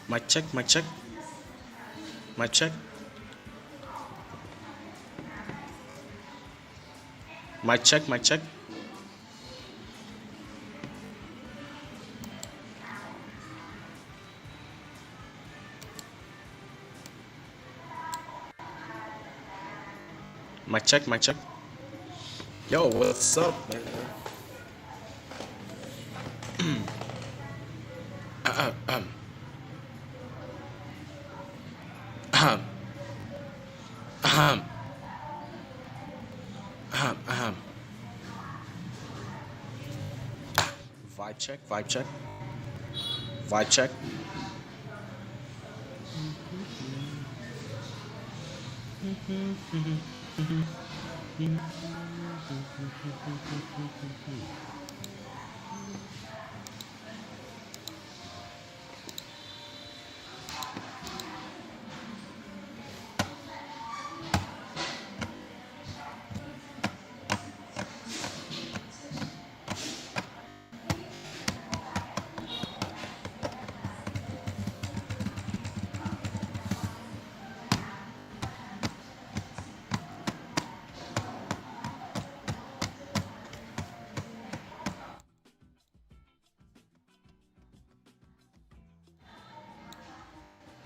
Mic check, mic check. Mic check. Mic check, mic check. Mic check, mic check. Yo, what's up, man? Ahem. Ahem. Vibe check, vibe check. Vibe check.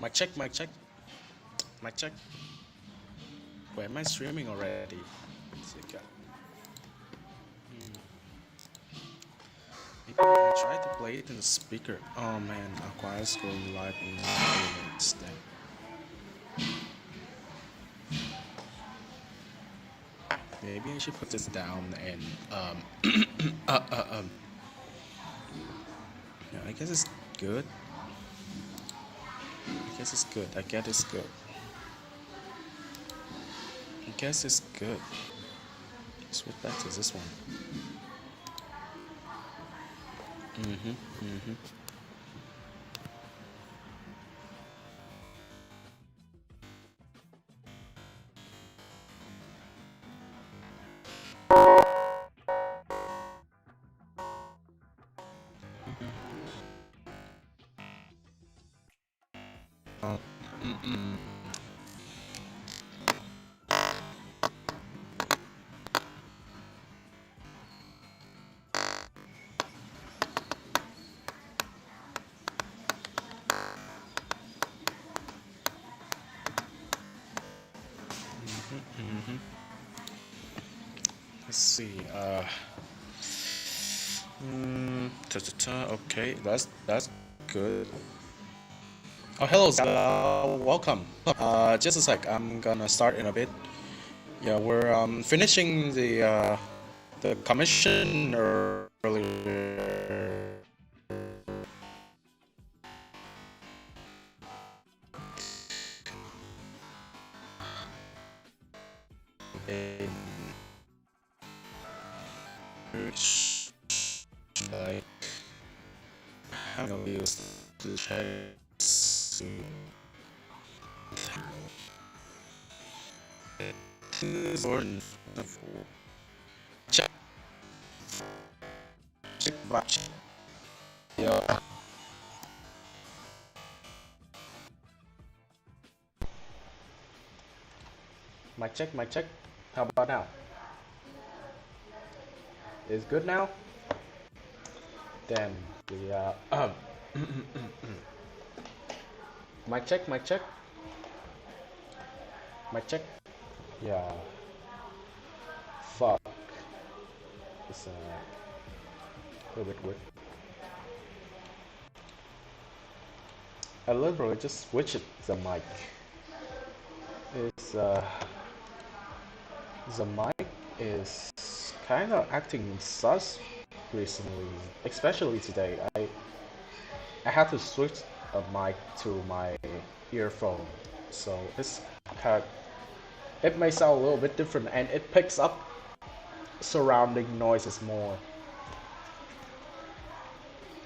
Mic check, mic check. Mic check. Where am I streaming already? Maybe I try to play it in the speaker. Oh man, Aquarius going live in 9 minutes then. Maybe I should put this down and yeah, I guess it's good. I guess it's good. I guess it's good. I guess it's good. Switch back to this one. Let's see. Okay, that's good. Oh, hello, Zala. Welcome. Just a sec. I'm gonna start in a bit. Yeah, we're finishing the commission earlier. Like, I'm gonna use the chat. Check. Check. Yeah. Mic check, mic check. How about now? Is good now? Then the mic check, mic check. Mic check. Yeah. Fuck. It's a little bit weird. I literally just switched the mic. It's the mic is kind of acting sus recently, especially today. I had to switch a mic to my earphone, so it may sound a little bit different, and it picks up surrounding noises more.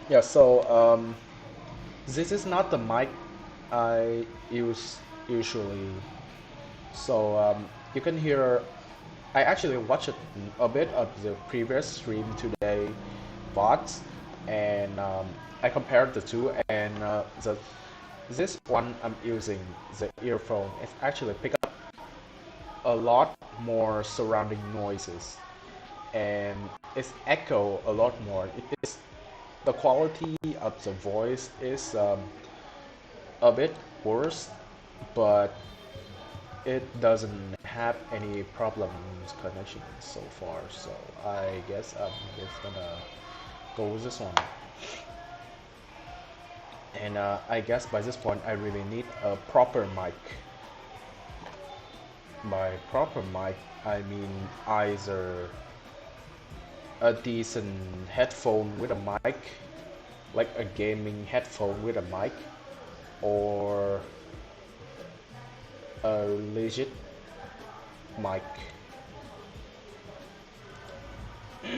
Yeah, so this is not the mic I use usually So you can hear. I actually watched a bit of the previous stream today, bots, and I compared the two, and this one I'm using the earphone. It actually pick up a lot more surrounding noises, and it's echo a lot more. It is the quality of the voice is a bit worse, but it doesn't have any problems connection so far. So I guess I'm just gonna go with this one. And I guess by this point I really need a proper mic. By proper mic, I mean either a decent headphone with a mic, like a gaming headphone with a mic, or a legit mic. Damn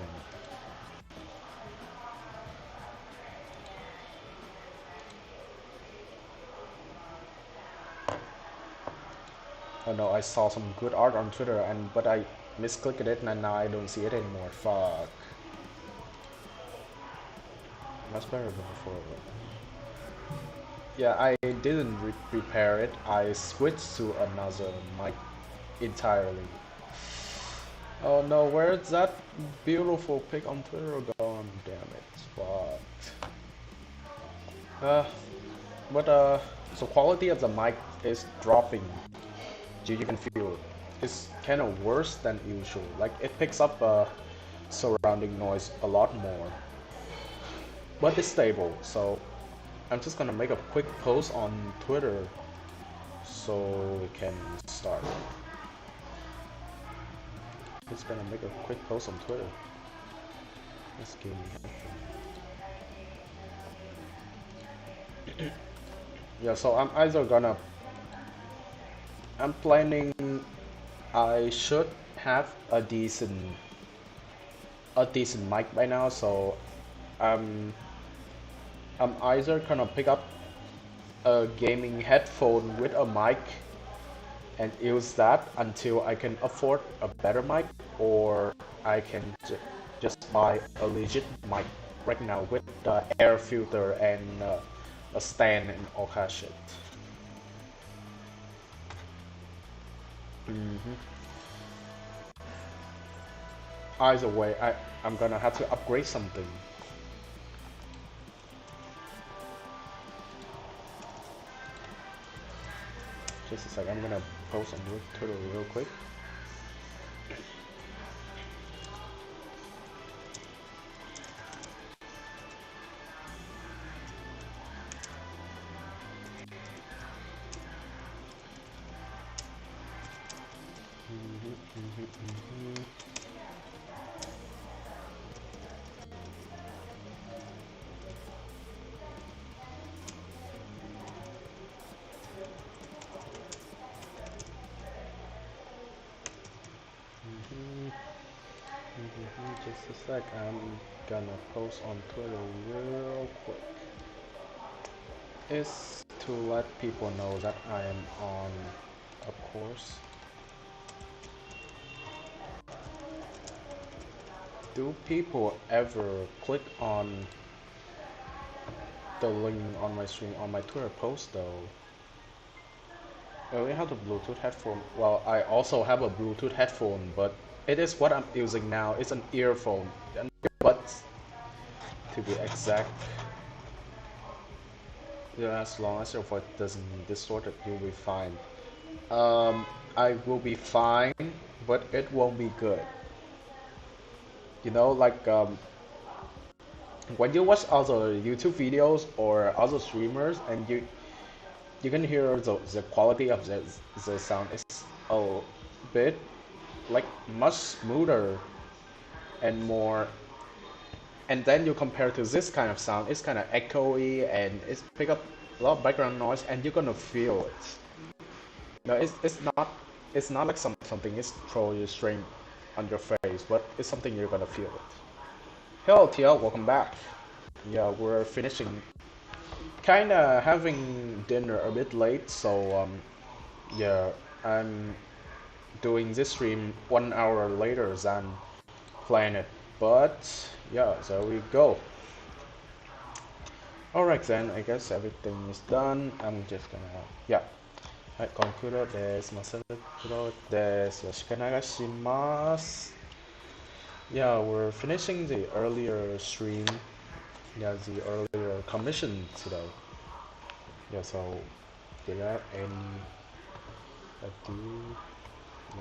it. Oh no, I saw some good art on Twitter, but I misclicked it and now I don't see it anymore. Fuck. Much better than before. Yeah, I didn't prepare it. I switched to another mic entirely. Oh no, where's that beautiful pic on Twitter gone? Damn it. Fuck. So quality of the mic is dropping. You can feel it. It's kind of worse than usual. Like it picks up surrounding noise a lot more. But it's stable, so I'm just gonna make a quick post on Twitter so we can start. Just gonna make a quick post on Twitter. Let's give me. Yeah, so I'm planning I should have a decent mic by now, so I'm either gonna pick up a gaming headphone with a mic and use that until I can afford a better mic, or I can just buy a legit mic right now with the air filter and a stand and all that shit. Either way, I'm gonna have to upgrade something. Just a sec, I'm gonna post on Twitter real quick. Just a sec, I'm gonna post on Twitter real quick. It's to let people know that I am on a course. Do people ever click on the link on my stream on my Twitter post though? I only have the Bluetooth headphone. Well, I also have a Bluetooth headphone, but it is what I'm using now. It's an earphone, an earbuds, to be exact. Yeah, as long as your voice doesn't distort it, you'll be fine. I will be fine, but it won't be good. You know, like when you watch other YouTube videos or other streamers, and you can hear the quality of the sound is a bit like much smoother and more, and then you compare to this kind of sound, it's kind of echoey and it's pick up a lot of background noise, and you're gonna feel it. No, it's not like something is throw you straight on your face, but it's something you're gonna feel it. Hello TL, welcome back. Yeah, we're finishing, kinda having dinner a bit late, so yeah, I'm doing this stream 1 hour later than planned it. But yeah, there we go. Alright then, I guess everything is done. I'm just gonna, yeah. はい、コンクロです。マサルクロです。よろしくお願いします。Yeah, we're finishing the earlier stream. Yeah, the earlier commission today. Yeah, so without any ado,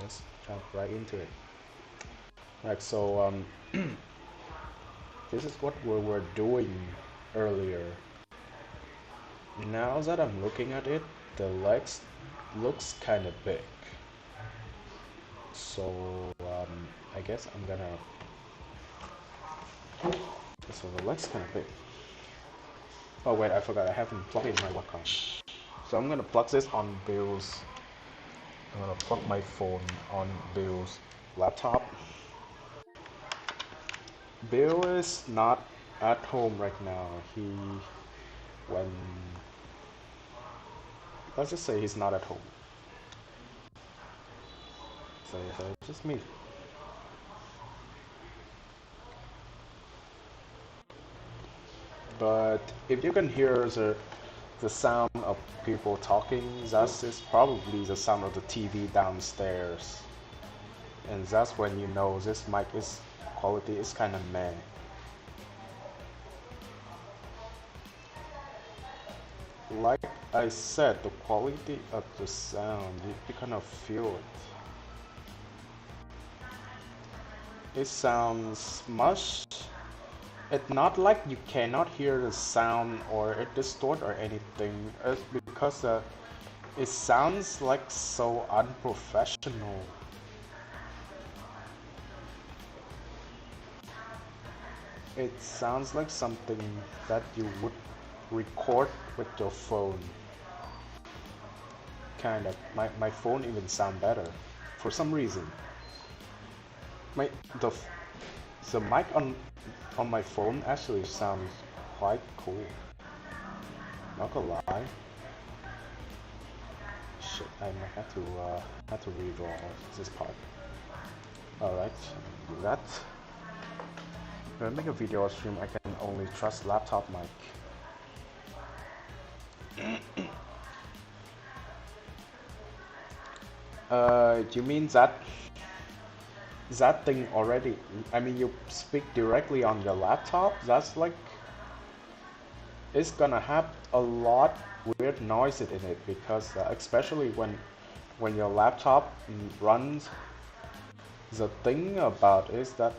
let's jump right into it. Right, so this is what we were doing earlier. Now that I'm looking at it, the legs looks kind of big. So I guess I'm gonna. So the legs kind of big. Oh wait, I forgot. I haven't plugged in my webcam. So I'm gonna plug this on Bill's. I'm gonna plug my phone on Bill's laptop. Bill is not at home right now. When let's just say he's not at home. So it's just me. But if you can hear the sound of people talking, that is probably the sound of the TV downstairs. And that's when you know this mic is quality is kind of meh. Like I said, the quality of the sound, you kind of feel it. It sounds much. It's not like you cannot hear the sound or it distort or anything. It's because it sounds like so unprofessional. It sounds like something that you would record with your phone. Kind of. My phone even sound better for some reason. The mic on my phone actually sounds quite cool. Not gonna lie. Shit, I might have to redraw this part. Alright, do that. When I make a video or stream, I can only trust laptop mic. You mean that thing already? I mean, you speak directly on your laptop? That's like, it's gonna have a lot weird noises in it because especially when your laptop runs. The thing about is that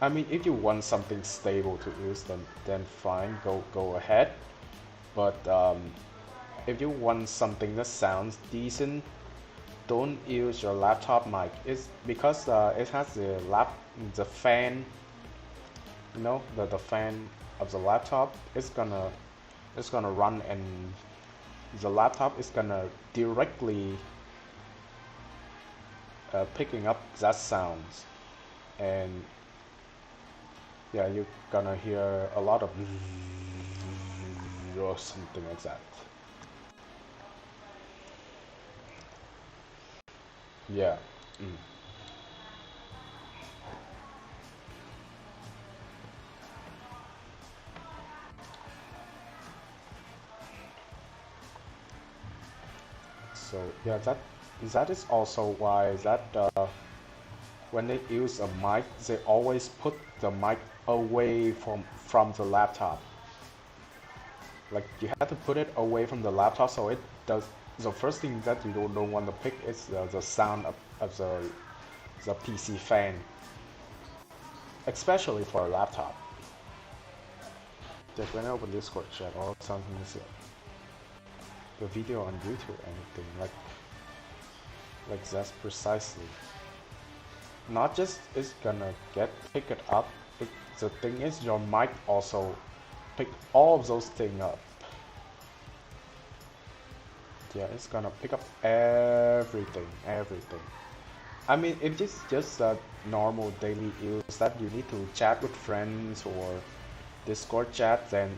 I mean, if you want something stable to use, then fine, go ahead. But if you want something that sounds decent, don't use your laptop mic. It's because it has the fan. You know, the fan of the laptop. It's gonna run, and the laptop is gonna directly picking up that sounds, and yeah, you're gonna hear a lot of or something like that. Yeah. So yeah, that is also why that when they use a mic, they always put the mic away from the laptop. Like you have to put it away from the laptop so it does. The first thing that you don't want to pick is the sound of the PC fan, especially for a laptop. Just when I open Discord chat, all something is the video on YouTube, anything like that's precisely. Not just it's gonna get pick it up. The thing is your mic also pick all of those things up. Yeah, it's gonna pick up everything. I mean, if it's just a normal daily use that you need to chat with friends or Discord chat, then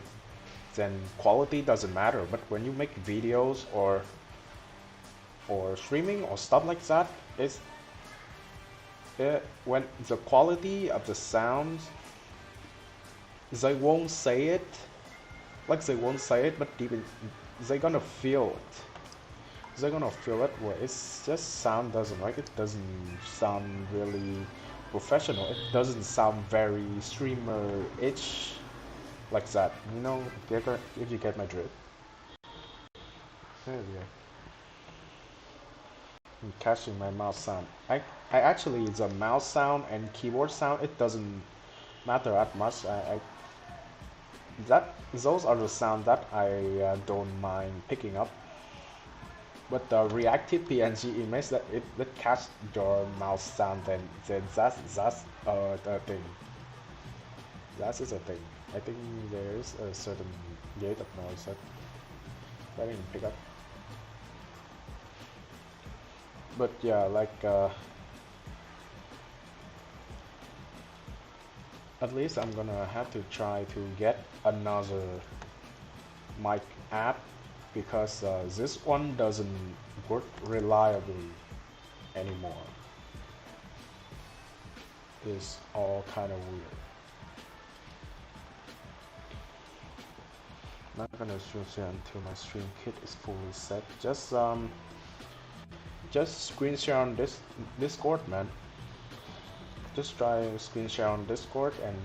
quality doesn't matter. But when you make videos or streaming or stuff like that, when the quality of the sounds, they won't say it, but even they're gonna feel it. They're gonna feel it where it's just sound doesn't like it doesn't sound really professional. It doesn't sound very streamer-ish like that. You know, if you get my drift. There we go. I'm catching my mouse sound. I actually, the mouse sound and keyboard sound, it doesn't matter that much. Those are the sounds that I don't mind picking up. But the reactive PNG image that catch your mouse sound, then that's the thing. That is a thing. I think there is a certain rate of noise that I didn't pick up. But yeah, like at least I'm gonna have to try to get another mic app, because this one doesn't work reliably anymore. It's all kind of weird. Not gonna stream until my stream kit is fully set. Just screen share on this Discord, man. Just try screen share on Discord and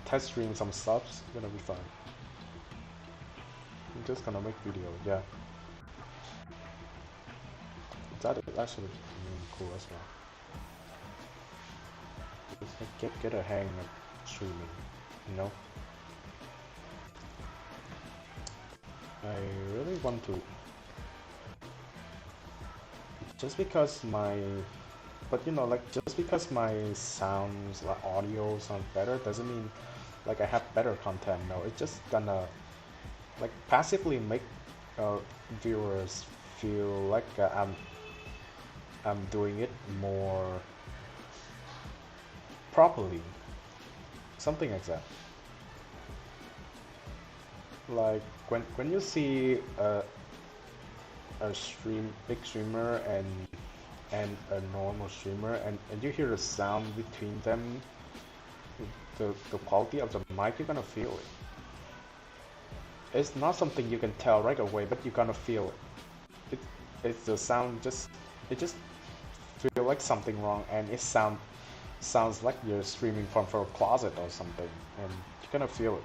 test stream some stuff. It's gonna be fun. I'm just gonna make video, yeah. That is actually really cool as well. Just get a hang of streaming, you know. I really want to. Just because my sounds, like audio sounds better, doesn't mean like I have better content. No, it's just gonna like passively make viewers feel like I'm doing it more properly, something like that. Like when you see a big streamer and a normal streamer, and you hear the sound between them, the quality of the mic, you're gonna feel it. It's not something you can tell right away, but you're gonna feel it. It's the sound it just feel like something wrong, and it sounds like you're streaming from a closet or something, and you're gonna feel it.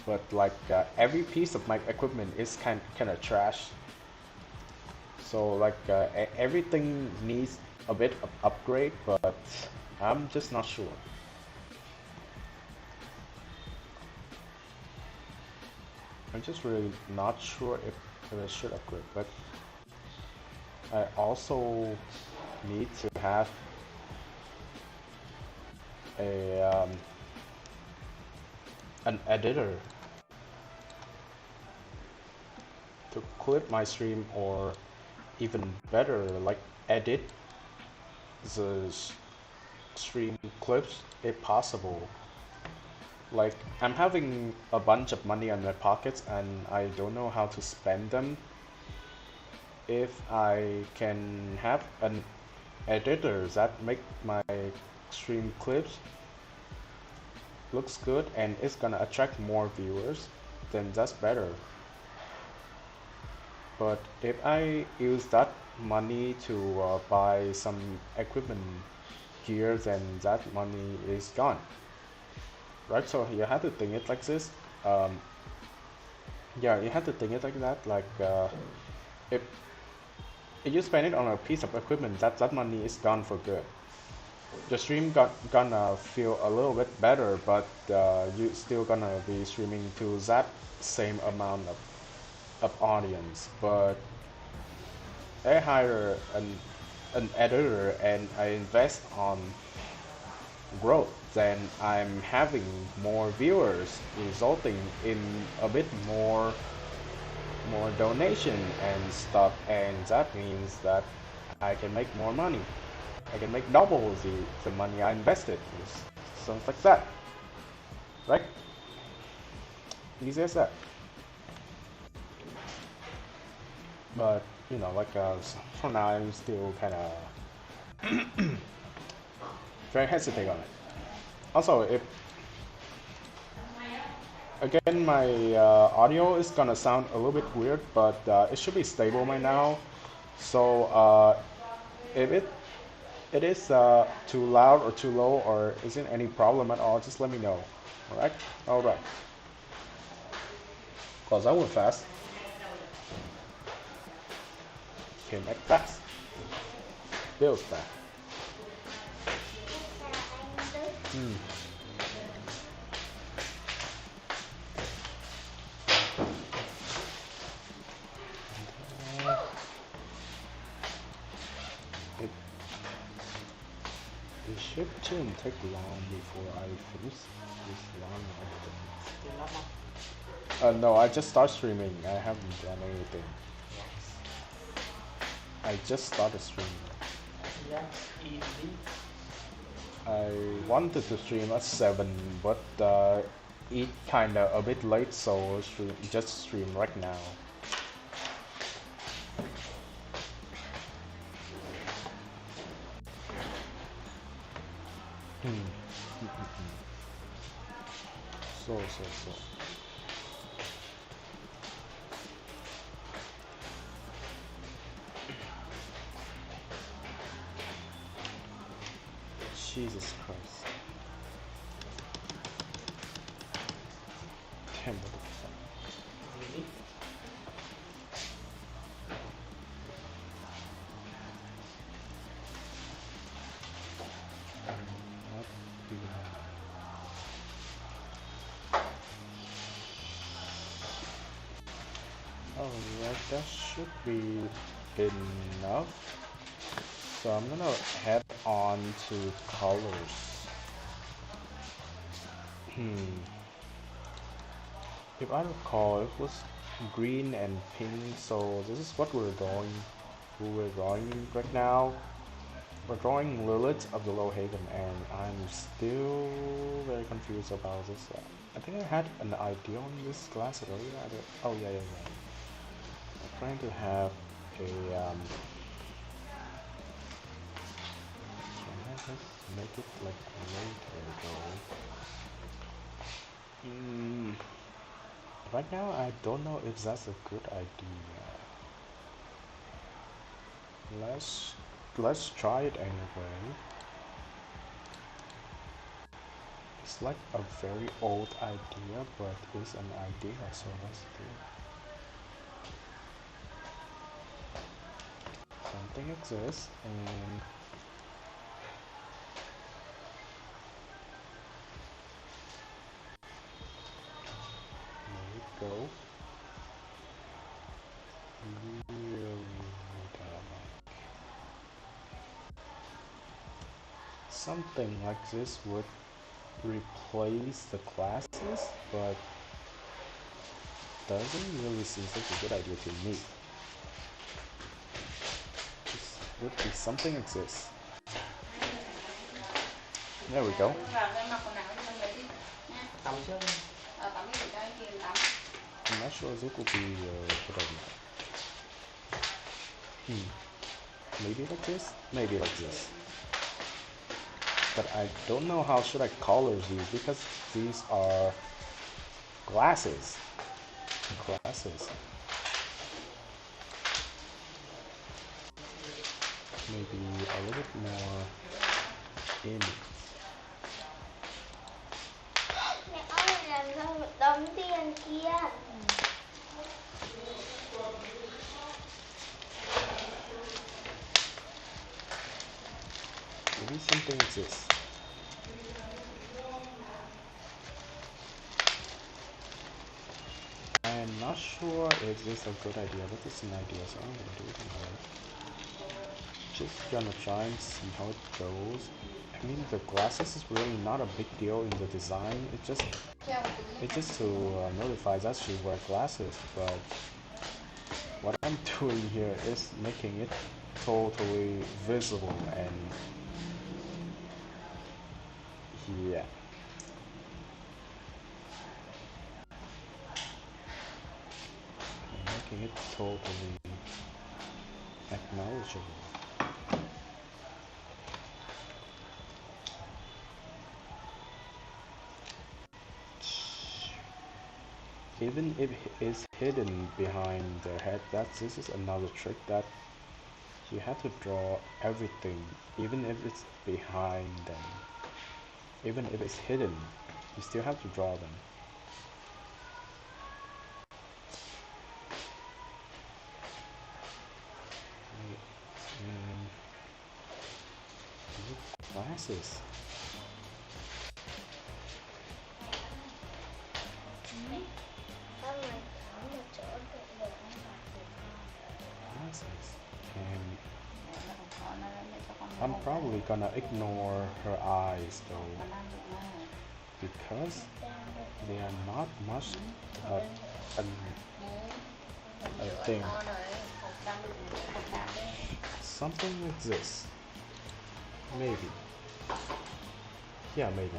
But like every piece of mic equipment is kind of trash. So like everything needs a bit of upgrade, but I'm just not sure. I'm just really not sure if I should upgrade, but I also need to have an editor to clip my stream, or even better, like edit the stream clips if possible. Like I'm having a bunch of money in my pockets and I don't know how to spend them. If I can have an editor that make my stream clips looks good and it's gonna attract more viewers, then that's better. But if I use that money to buy some equipment gear, then that money is gone, right? So you have to think it like this. Yeah, you have to think it like that. Like if you spend it on a piece of equipment, that money is gone for good. Your stream gonna feel a little bit better, but you still gonna be streaming to that same amount of audience. But I hire an editor and I invest on growth, then I'm having more viewers, resulting in a bit more more donation and stuff, and that means that I can make more money. I can make double the money I invested. Something like that, right? Easy as that. But you know, like for now, I'm still kind of very hesitant on it. Also, if again my audio is gonna sound a little bit weird, but it should be stable by now. So if it is too loud or too low or isn't any problem at all, just let me know. Alright? Alright. Cause I went fast. Came back fast. Feels fast. It shouldn't take long before I finish this one. No, I just started streaming. I haven't done anything. I just started streaming. I wanted to stream at 7, but it kinda a bit late, so just stream right now. So. Jesus Christ. Damn, what the fuck? Really? Alright, that should be enough. So I'm gonna head on to colors. If I recall, it was green and pink, so this is what we're drawing right now. We're drawing Lilith of the Low Haven, and I'm still very confused about this. I think I had an idea on this class earlier. Oh yeah. I'm trying to have a can I just make it like later though? Right now I don't know if that's a good idea. Let's try it anyway. It's like a very old idea, but it's an idea, so let's do it. Something exists, and there we go. Something like this would replace the classes, but doesn't really seem like a good idea to me. This would be something like this. There we go. I'm not sure this will be a good idea. Maybe like this? Maybe like this. But I don't know how should I color these, because these are glasses. Maybe a little bit more image. Mẹ ơi, làm sao một đống tiền kia? Maybe something like this. I'm not sure if this is a good idea, but it's an idea, so I'm gonna do it anyway. Just gonna try and see how it goes. I mean, the glasses is really not a big deal in the design. It's just to notify that she wears glasses, but what I'm doing here is making it totally visible and yeah. Making it totally acknowledgeable. Even if it is hidden behind their head, this is another trick that you have to draw everything, even if it's behind them. Even if it's hidden, you still have to draw them. Glasses. Glasses. And I'm probably gonna ignore her eyes though, because they are not much a thing. Something like this. Maybe. Yeah, maybe.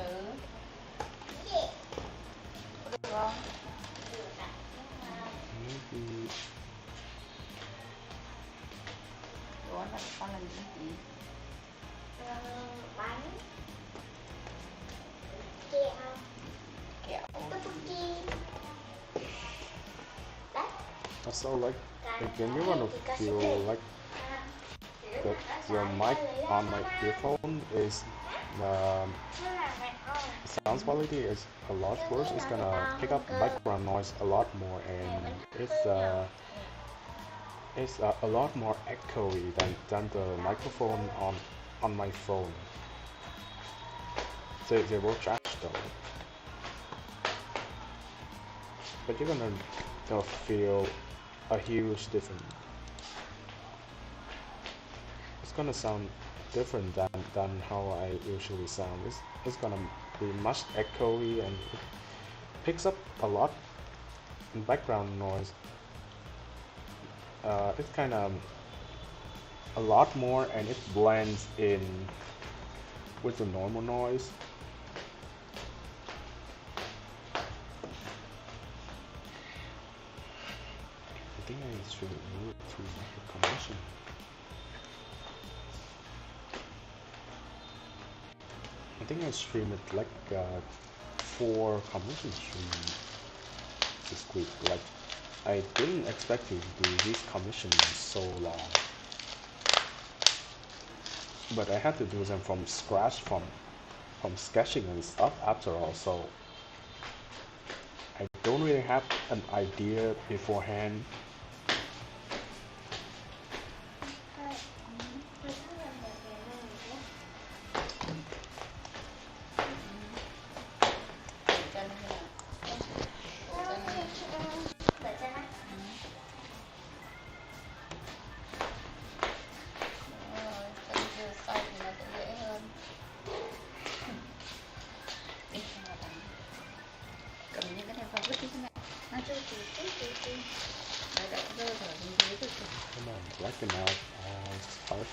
Maybe. So like again, you're gonna feel like the mic on my earphone is sound quality is a lot worse. It's gonna pick up background noise a lot more, and it's a lot more echoey than the microphone on my phone. They both trash though, but you're gonna feel a huge difference. It's gonna sound different than how I usually sound. It's gonna be much echoey, and it picks up a lot in background noise. It's kind of a lot more, and it blends in with the normal noise. I think I should move to the commission. I think I streamed it like 4 commission streams this week. Like, I didn't expect to do these commissions so long, but I had to do them from scratch, from sketching and stuff after all. So I don't really have an idea beforehand. Come on, blacken out all this part.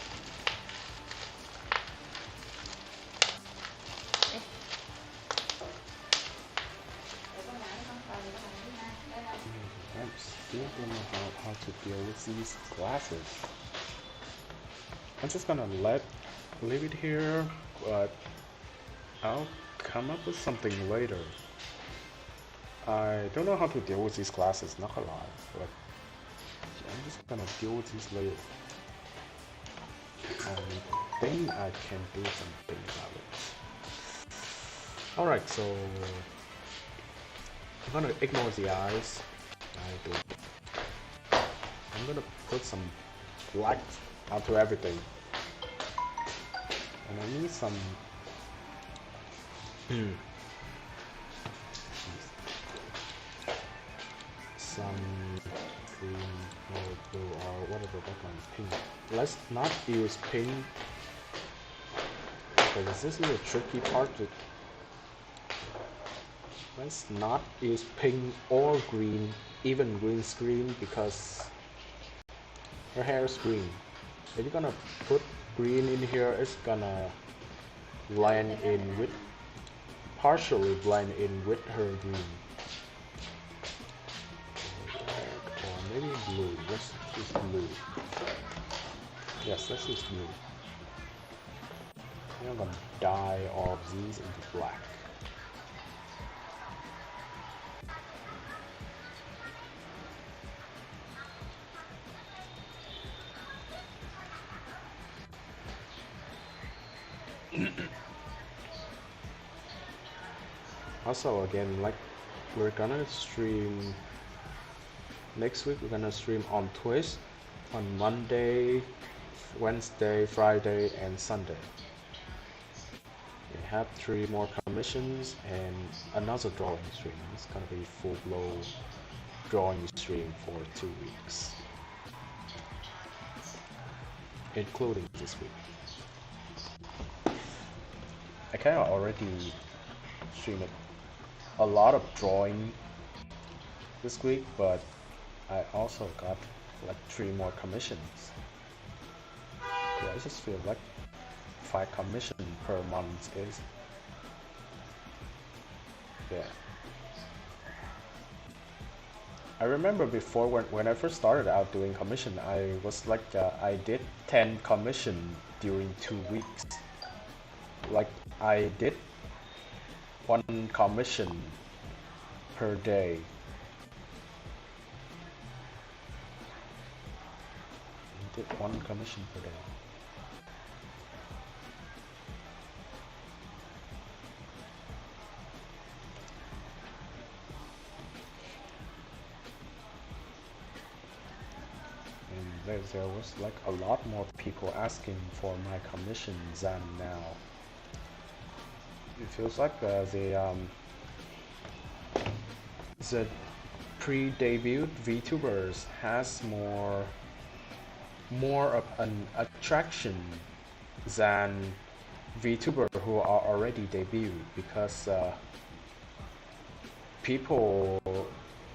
I still don't know how to deal with these glasses. I'm just gonna leave it here, but I'll come up with something later. I don't know how to deal with these glasses, not a lot, but I'm just gonna deal with these later. I think I can do something about it. Alright, so I'm gonna ignore the eyes. I'm gonna put some black onto everything. And I need some green or blue or whatever background is pink. Let's not use pink, because this is a tricky part. Let's not use pink or green, even green screen, because Her hair is green. If you're gonna put green in here, it's gonna blend in with, partially blend in with her green. Or maybe blue. Let's use blue. Yes, let's use blue. I'm gonna dye all of these into black. Also, again, like, we're gonna stream next week. We're gonna stream on Twitch on Monday, Wednesday, Friday, and Sunday. We have 3 more commissions and another drawing stream. It's gonna be full-blown drawing stream for 2 weeks, including this week. I kind of already streamed a lot of drawing this week, but I also got like 3 more commissions. Yeah, I just feel like 5 commissions per month is, yeah. I remember before when I first started out doing commission, I was like, I did 10 commission during 2 weeks. Like, I did 1 commission per day. I did 1 commission per day. And there was like a lot more people asking for my commissions than now. It feels like the pre-debut VTubers has more of an attraction than VTuber who are already debuted, because people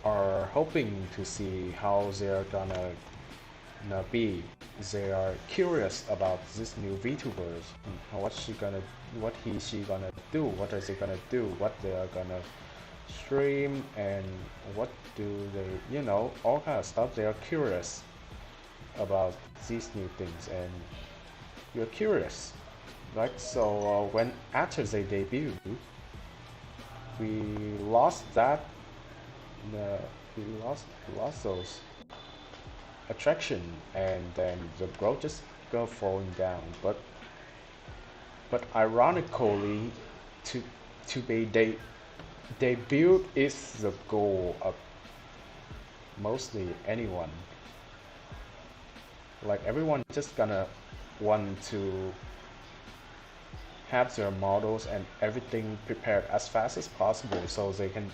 are hoping to see how they're gonna be. They are curious about this new VTubers, what she gonna do, what are they gonna do, what they are gonna stream, and what do they, you know, all kind of stuff. They are curious about these new things, and you're curious, right? So when after they debut, we lost that, we lost those attraction, and then the growth just go falling down. But ironically, to be debut is the goal of mostly anyone. Like, everyone just gonna want to have their models and everything prepared as fast as possible, so they can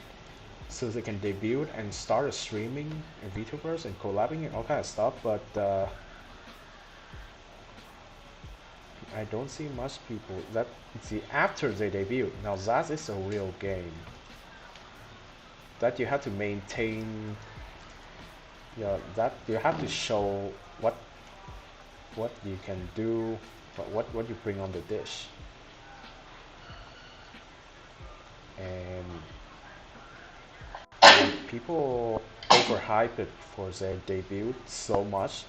debut and start streaming VTubers and collabing and all kind of stuff. But I don't see much people that after they debut. Now that is a real game that you have to maintain. Yeah, that you have to show what you can do, what you bring on the dish, and people overhype it for their debut so much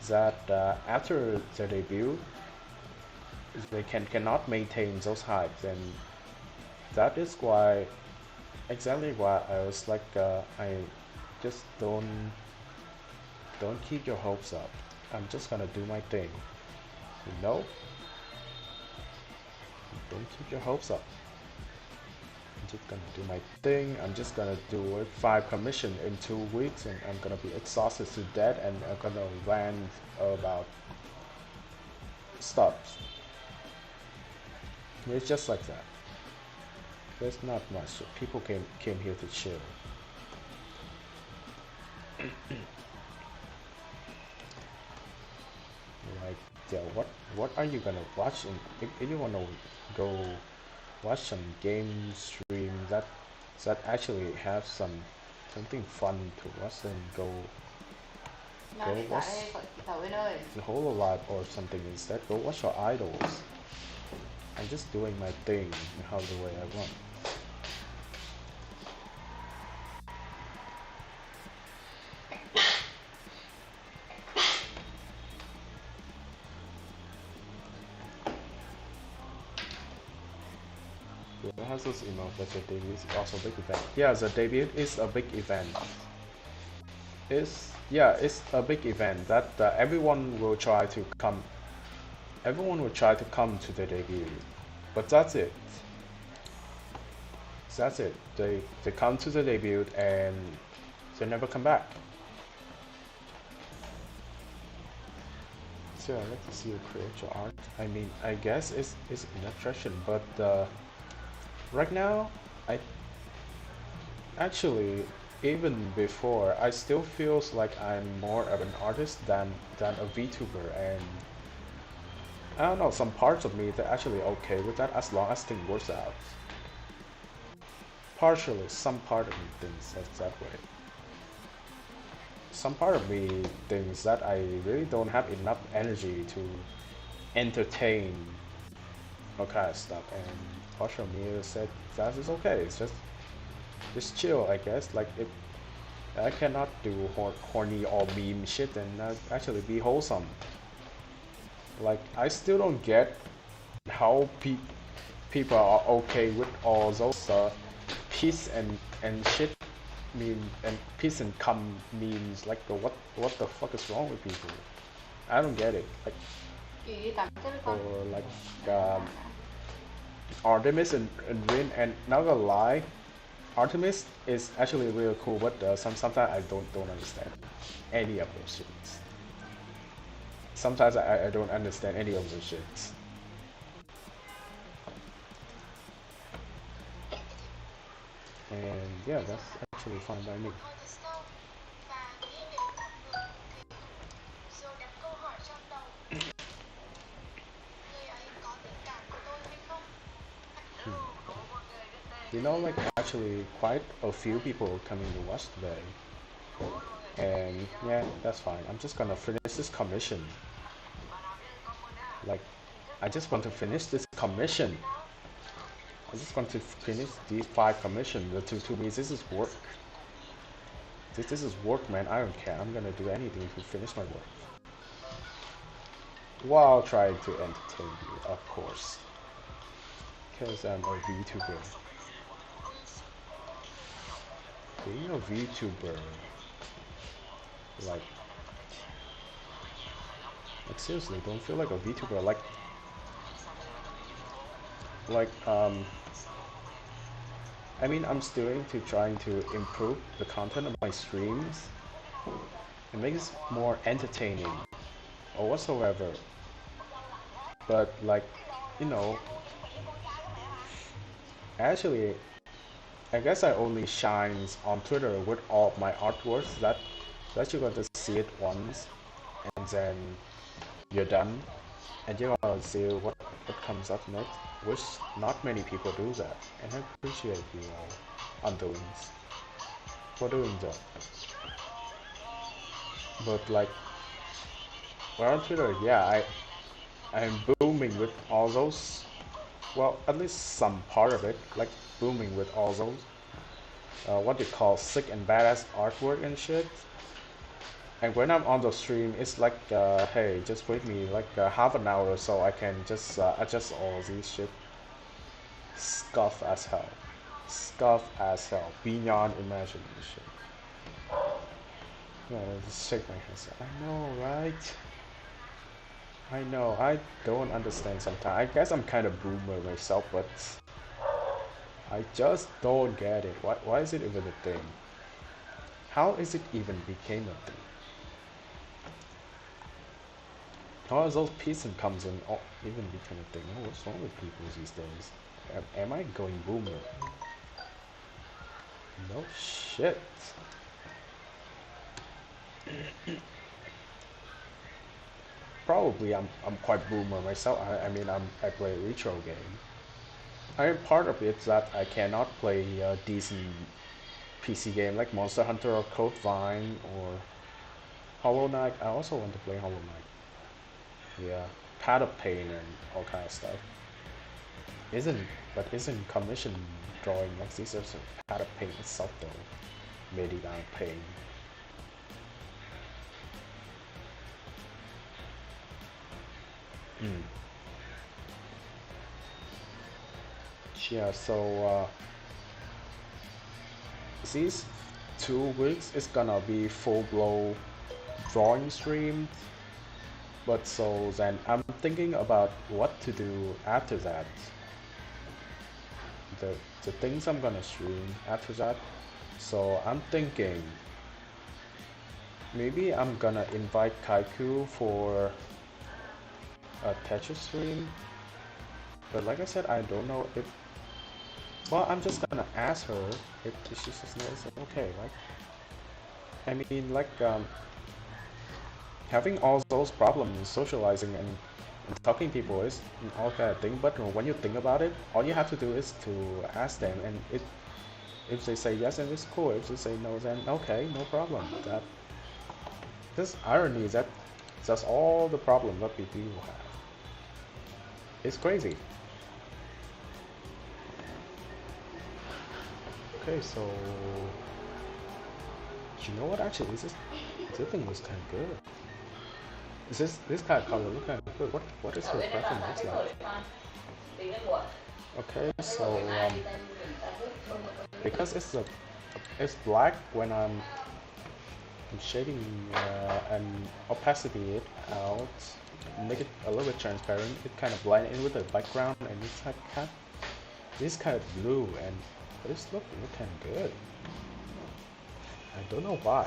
that after their debut they cannot maintain those hypes, and that is why, exactly why I was like, I just don't keep your hopes up. I'm just gonna do my thing, you know? Don't keep your hopes up. I'm just gonna do my thing. I'm just gonna do 5 commission in 2 weeks, and I'm gonna be exhausted to death, and I'm gonna rant about stuff. It's just like that. There's not much. People came here to chill. Like, yeah, what are you gonna watch? And if you wanna go watch some game stream that actually have something fun to watch, then Go watch the Hololive or something instead. Go watch your idols. I'm just doing my thing how the way I want. Yeah, has this email that the debut is also a big event. Yeah, the debut is a big event. It's a big event that everyone will try to come. Everyone will try to come to the debut, but that's it. That's it. They come to the debut and they never come back. So I'd like to see you create your art. I mean, I guess it's an attraction, but right now, I actually even before I still feels like I'm more of an artist than a VTuber, and I don't know, some parts of me they're actually okay with that as long as things works out. Partially, some part of me thinks that way. Some part of me thinks that I really don't have enough energy to entertain all kind of stuff, and partial of me said that is okay. It's just chill, I guess. Like if I cannot do horny or meme shit, and actually be wholesome. Like I still don't get how people are okay with all those peace and shit meme and peace and cum memes. Like what the fuck is wrong with people? I don't get it. Like or like Artemis and Rin, and not gonna lie, Artemis is actually really cool, but sometimes I don't understand any of those shits. Sometimes I don't understand any of those shits. And yeah, that's actually fine by me. You know, like actually quite a few people coming to watch today. And yeah, that's fine. I'm just gonna finish this commission. Like, I just want to finish this commission. I just want to finish these 5 commissions. To me, this is work. This is work, man. I don't care. I'm gonna do anything to finish my work. While trying to entertain you, of course. Because I'm a VTuber. Being a VTuber, like seriously, don't feel like a VTuber. I mean, I'm still trying to improve the content of my streams and make it more entertaining or whatsoever. But like, you know, actually, I guess I only shines on Twitter with all my artworks that you're going to see it once and then you're done and you're gonna see what comes up next, which not many people do that, and I appreciate you all underlings for doing that. But like, well, on Twitter, yeah, I'm booming with all those, well, at least some part of it, like booming with all those, what they call sick and badass artwork and shit. And when I'm on the stream, it's like, hey, just wait me like half an hour or so, I can just adjust all this shit. Scuff as hell. Scuff as hell. Beyond imagination. Yeah, just shake my hands. I know, right? I know, I don't understand sometimes. I guess I'm kind of boomer myself, but I just don't get it. Why is it even a thing? How is it even became a thing? How is those peace and comes in even become a thing? Oh, what's wrong with people these days? Am I going boomer? No shit. Probably I'm quite boomer myself. I mean I play a retro game. I mean part of it that I cannot play a decent PC game like Monster Hunter or Code Vein or Hollow Knight. I also want to play Hollow Knight. Yeah, Pad of Pain and all kind of stuff. Isn't commission drawing like this? Also, Pad of Pain itself though. Medieval Pain. Yeah, so these 2 weeks is gonna be full blow drawing stream, but so then I'm thinking about what to do after that. The things I'm gonna stream after that. So I'm thinking maybe I'm gonna invite Kaiku for a Tetris stream, but like I said, I don't know if. Well, I'm just gonna ask her if she says no, it's okay, right? I mean, like, having all those problems socializing and talking to people is all kind of thing, but when you think about it, all you have to do is to ask them, and if they say yes, then it's cool. If they say no, then okay, no problem. This irony is that's all the problem that people have. It's crazy. Okay, so you know what? Actually, this thing looks kind of good. This kind of color look kind of good. What is her preference like? Okay, so because it's black when I'm shading and opacity it out, make it a little bit transparent. It kind of blend in with the background, and this kind of blue, and this look kind of good. I don't know why.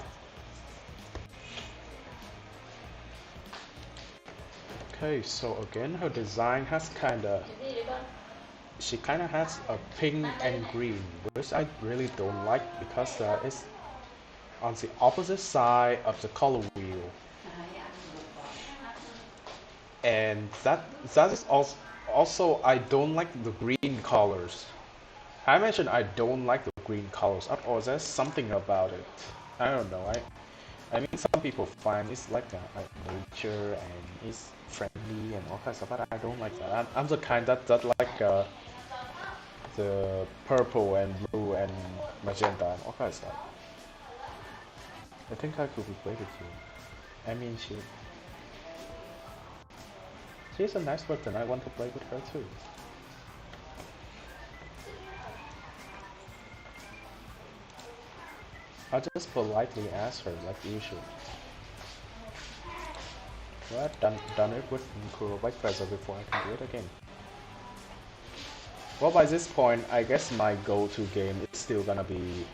Okay, so again, her design has she kind of has a pink and green, which I really don't like because it's on the opposite side of the color wheel, and that is also I don't like the green colors. I mentioned I don't like the green colors at all. There's something about it. I don't know. I mean, some people find it's like a nature and it's friendly and all kinds of stuff, but I don't like that. I'm the kind that like the purple and blue and magenta and all kinds of stuff. I think I could be played with you. I mean, she's a nice person. I want to play with her too. I'll just politely ask her like usual. Well, I've done it with Kurouka before, I can do it again. Well, by this point, I guess my go-to game is still gonna be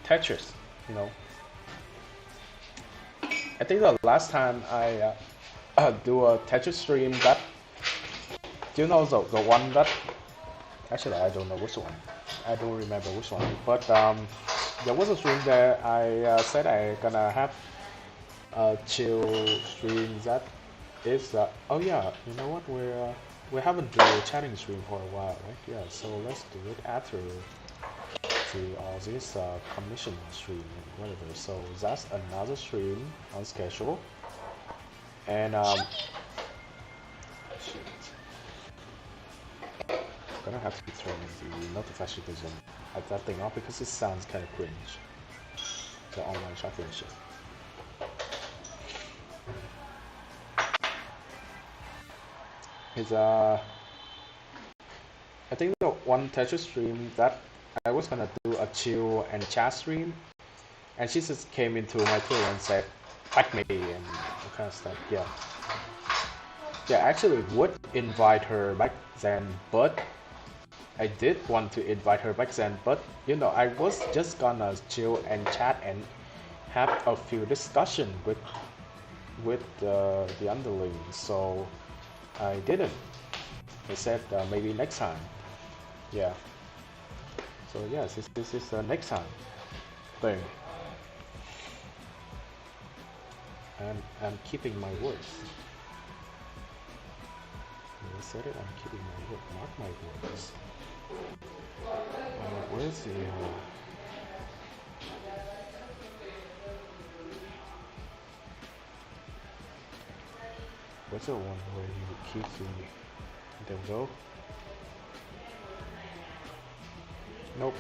Tetris, you know. I think the last time I do a Tetris stream that, you know, the one that, actually I don't know which one, I don't remember which one, but there was a stream there I said I gonna have a chill stream that is, oh yeah, you know what, we haven't done a chatting stream for a while, right? Yeah, so let's do it after all this commission stream and whatever. So that's another stream on schedule, and I'm gonna have to turn the notification at that thing off because it sounds kind of cringe. The online shopping shit. It's I think the one Tetris stream that I was gonna do a chill and chat stream, and she just came into my Twitter and said, "Like me," and all kind of stuff. Yeah. Yeah, I actually would invite her back then, but I did want to invite her back then, but you know, I was just gonna chill and chat and have a few discussion with the underlings, so I didn't. I said maybe next time. Yeah. So yes, this is next time thing. And I'm keeping my words. I said it. I'm keeping my word. Mark my words. Where's the? What's the one where you keep the... There we go. Nope.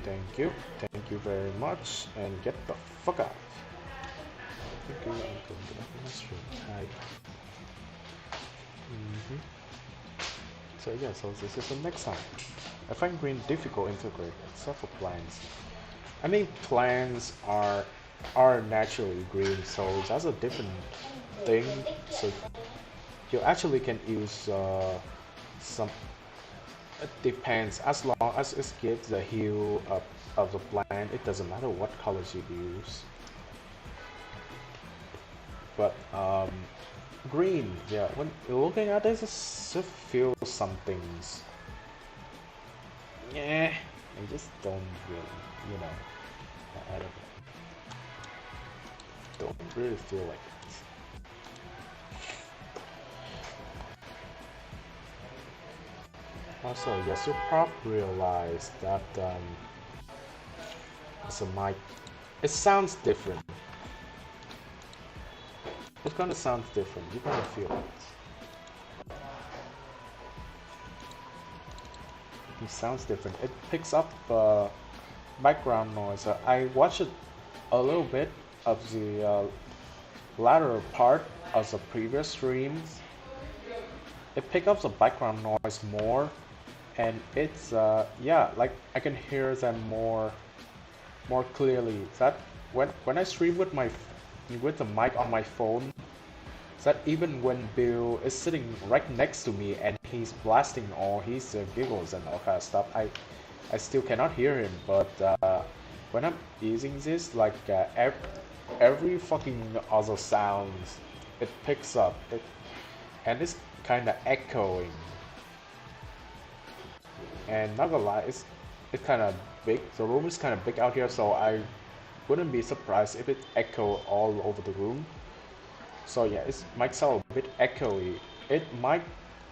Thank you. Thank you very much. And get the fuck out. Okay, I'm going to the stream. Hi. So yeah, so this is the next time. I find green difficult to integrate, except for plants. I mean, plants are naturally green, so that's a different thing. So you actually can use some. It depends. As long as it gives the hue of the plant, it doesn't matter what colors you use. But green, yeah. When looking at this, it feels some things. Yeah, I just don't really, you know. I don't really feel like it. Also, yes, you probably realize that it's a mic. It sounds different. It's gonna sound different. You're gonna feel it. It sounds different. It picks up background noise. I watched it a little bit of the latter part of the previous streams. It picks up the background noise more, and it's yeah, like I can hear them more clearly. That when I stream with the mic on my phone, that even when Bill is sitting right next to me and he's blasting all his giggles and all kind of stuff, I still cannot hear him. But when I'm using this, like every fucking other sounds, it picks up, and it's kind of echoing. And not gonna lie, it's kind of big. The room is kind of big out here, so I wouldn't be surprised if it echoed all over the room. So yeah, it might sound a bit echoey. It might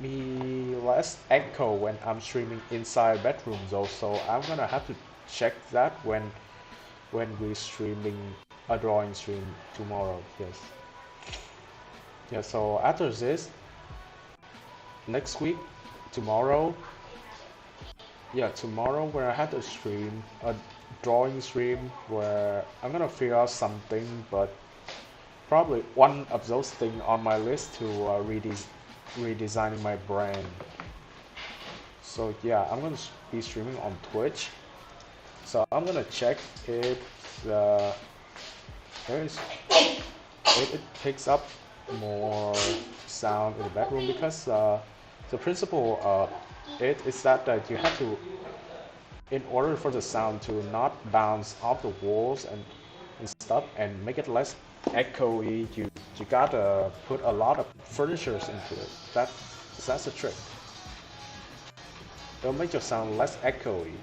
be less echo when I'm streaming inside bedrooms though, so I'm gonna have to check that when we're streaming a drawing stream tomorrow. Yes. Yeah, so after this, next week, tomorrow, where I had a stream, a drawing stream where I'm gonna figure out something, but probably one of those things on my list to redesigning my brand. So yeah, I'm gonna be streaming on Twitch. So I'm gonna check if it picks up more sound in the bedroom, because the principle of it is that you have to, in order for the sound to not bounce off the walls and stuff and make it less echoey, you gotta put a lot of furnitures into it. That's the trick. It'll make your sound less echoey.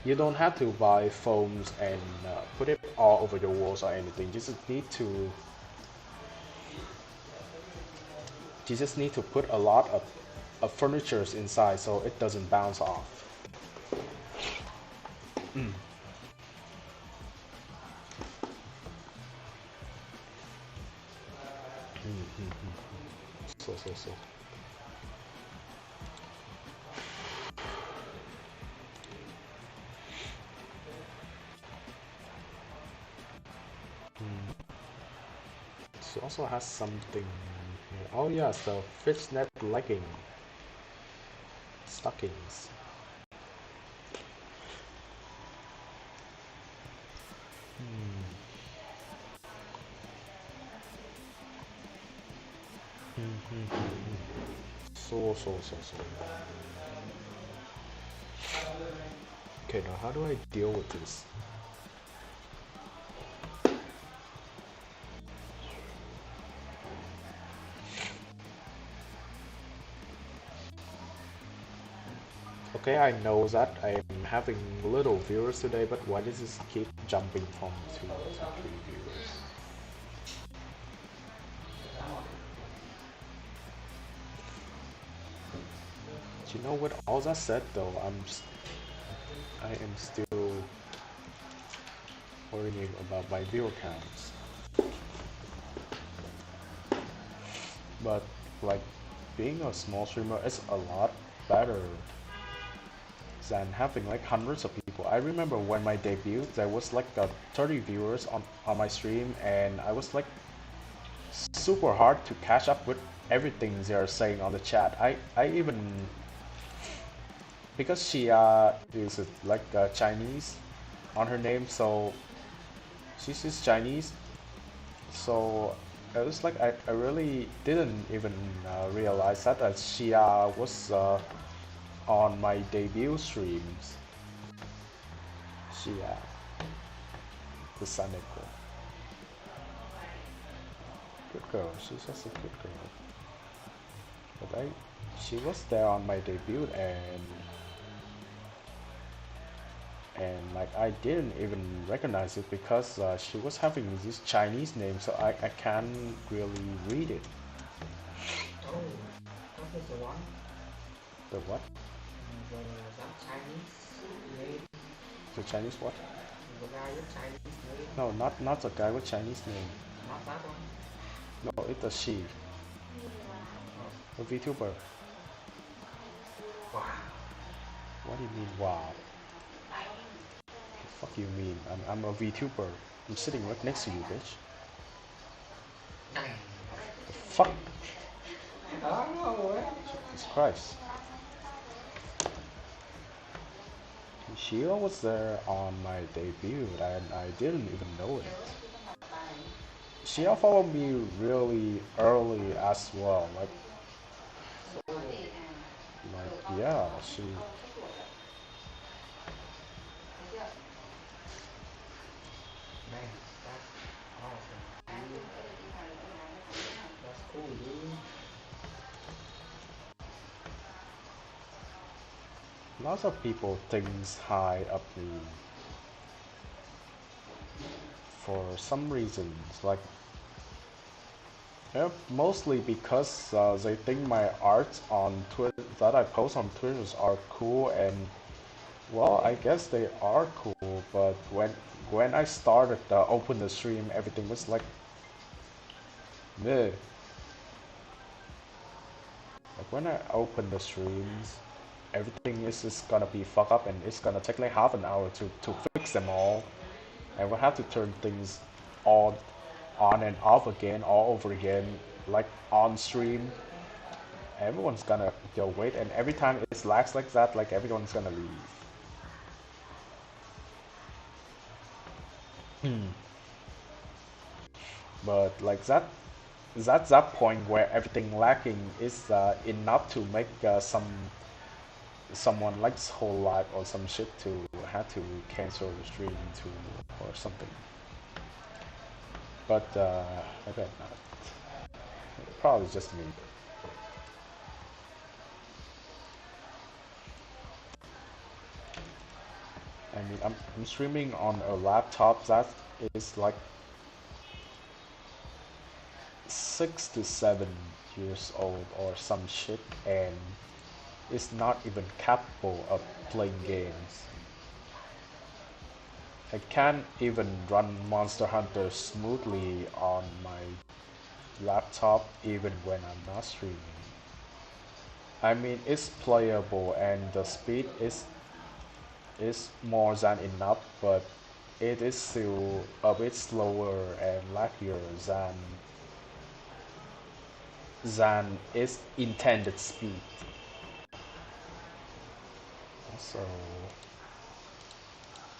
You don't have to buy foams and put it all over your walls or anything. You just need to put a lot of furnitures inside so it doesn't bounce off. So. It also has something here. Oh yeah, so fishnet legging stockings. So. Okay, now how do I deal with this? Okay, I know that I'm having little viewers today, but why does this keep jumping from 2 to 3 viewers? Do you know, with all that said though, I am still worrying about my viewer counts. But like being a small streamer is a lot better than having like hundreds of people. I remember when my debut, there was like 30 viewers on my stream, and I was like super hard to catch up with everything they're saying on the chat. I even, because she is like Chinese on her name, so she's Chinese, so it was like I really didn't even realize that she was on my debut streams. She the Saneko. Good girl, she's just a good girl. But she was there on my debut, and like I didn't even recognize it because she was having this Chinese name, so I can't really read it. Oh, that is the one. The what? That Chinese name. The Chinese what? The guy with Chinese name. No, not the guy with Chinese name. Not that one. No, it's a she. A VTuber. Wow. What do you mean, wow? The fuck you mean? I'm a VTuber. I'm sitting right next to you, bitch. Dang. The fuck? Oh no way. Jesus Christ. Sheila was there on my debut and I didn't even know it. Sheila followed me really early as well. Like yeah, she. Man, that's awesome. That's cool, dude. Lots of people think high of me for some reasons, like mostly because they think my art on Twitter that I post on Twitter are cool, and well, I guess they are cool. But when I started open the stream, everything was like meh. Like when I open the streams, everything is just gonna be fucked up, and it's gonna take like half an hour to fix them all, and we'll have to turn things on and off again all over again, like on stream. Everyone's gonna go wait, and every time it lags like that, like everyone's gonna leave. But like that point where everything lacking is enough to make someone likes whole life or some shit to have to cancel the stream to or something. But I bet not. Probably just me. I mean, I'm streaming on a laptop that is like 6 to 7 years old or some shit, and it's not even capable of playing games. I can't even run Monster Hunter smoothly on my laptop even when I'm not streaming. I mean, it's playable and the speed is more than enough, but it is still a bit slower and laggier than its intended speed. So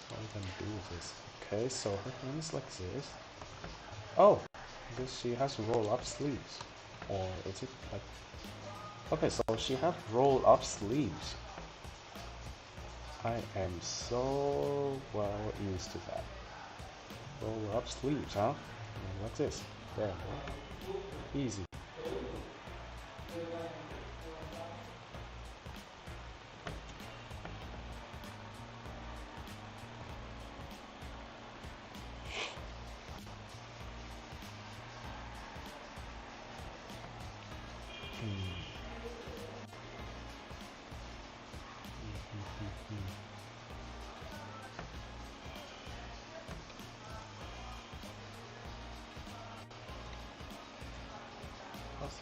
what are we gonna do with this? Okay, so her hand is like this. Oh, she has roll up sleeves. Or is it like... Okay, so she has roll up sleeves. I am so well used to that. Roll up sleeves, huh? What's this? There. Easy.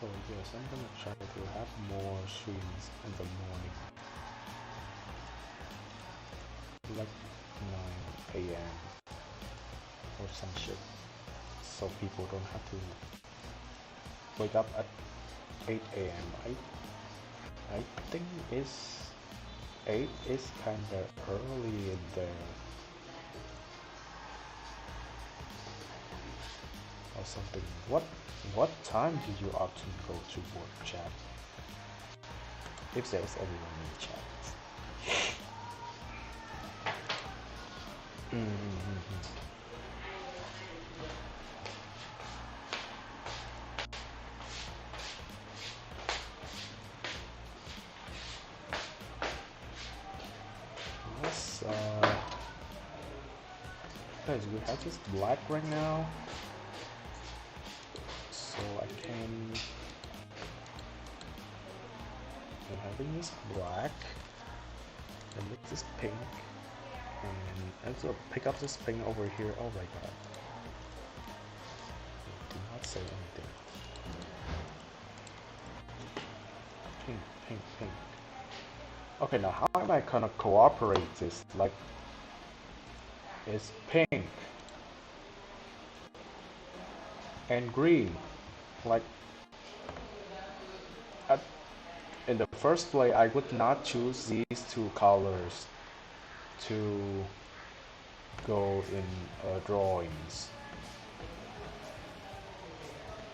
So yes, I'm gonna try to have more streams in the morning, like 9 a.m. or some shit, so people don't have to wake up at 8 a.m. I think it's 8 is kinda early in there or something. What time do you often go to work, chat? If there's anyone in the chat. Yes, guys, we have just black right now, so I can. I'm having this black and make this pink, and also pick up this pink over here. Oh my god! Do not say anything. Pink, pink, pink. Okay, now how am I gonna cooperate this? Like, it's pink and green. Like, in the first place, I would not choose these two colors to go in drawings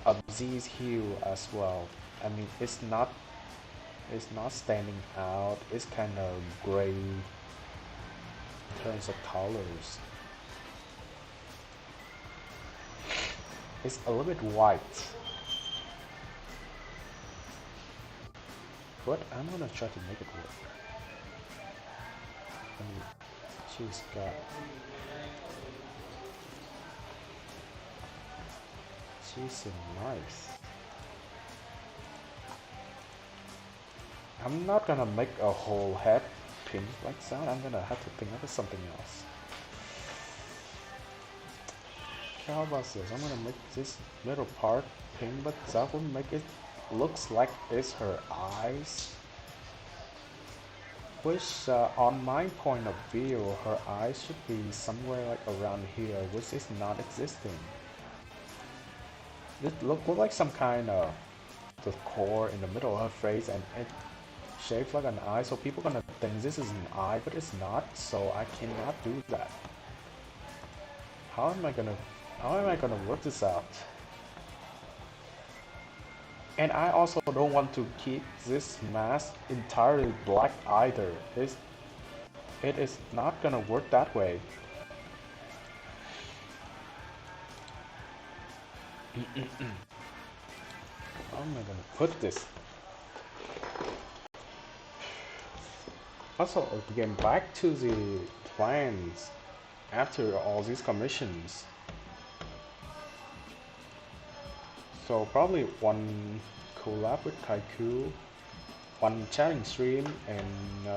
of these hue as well. I mean, it's not standing out. It's kind of gray in terms of colors. It's a little bit white, but I'm gonna try to make it work. I mean, she's so nice. I'm not gonna make a whole head pink like that. I'm gonna have to think of something else. Okay, how about this? I'm gonna make this middle part pink, but that will make it looks like it's her eyes. Which, on my point of view, her eyes should be somewhere like around here, which is not existing. This look like some kind of the core in the middle of her face, and it shaped like an eye, so people gonna think this is an eye, but it's not, so I cannot do that. How am I gonna work this out? And I also don't want to keep this mask entirely black either. It is not gonna work that way. How am I gonna put this? Also, again, back to the plans after all these commissions. So probably one collab with Kaiku, one chatting stream, and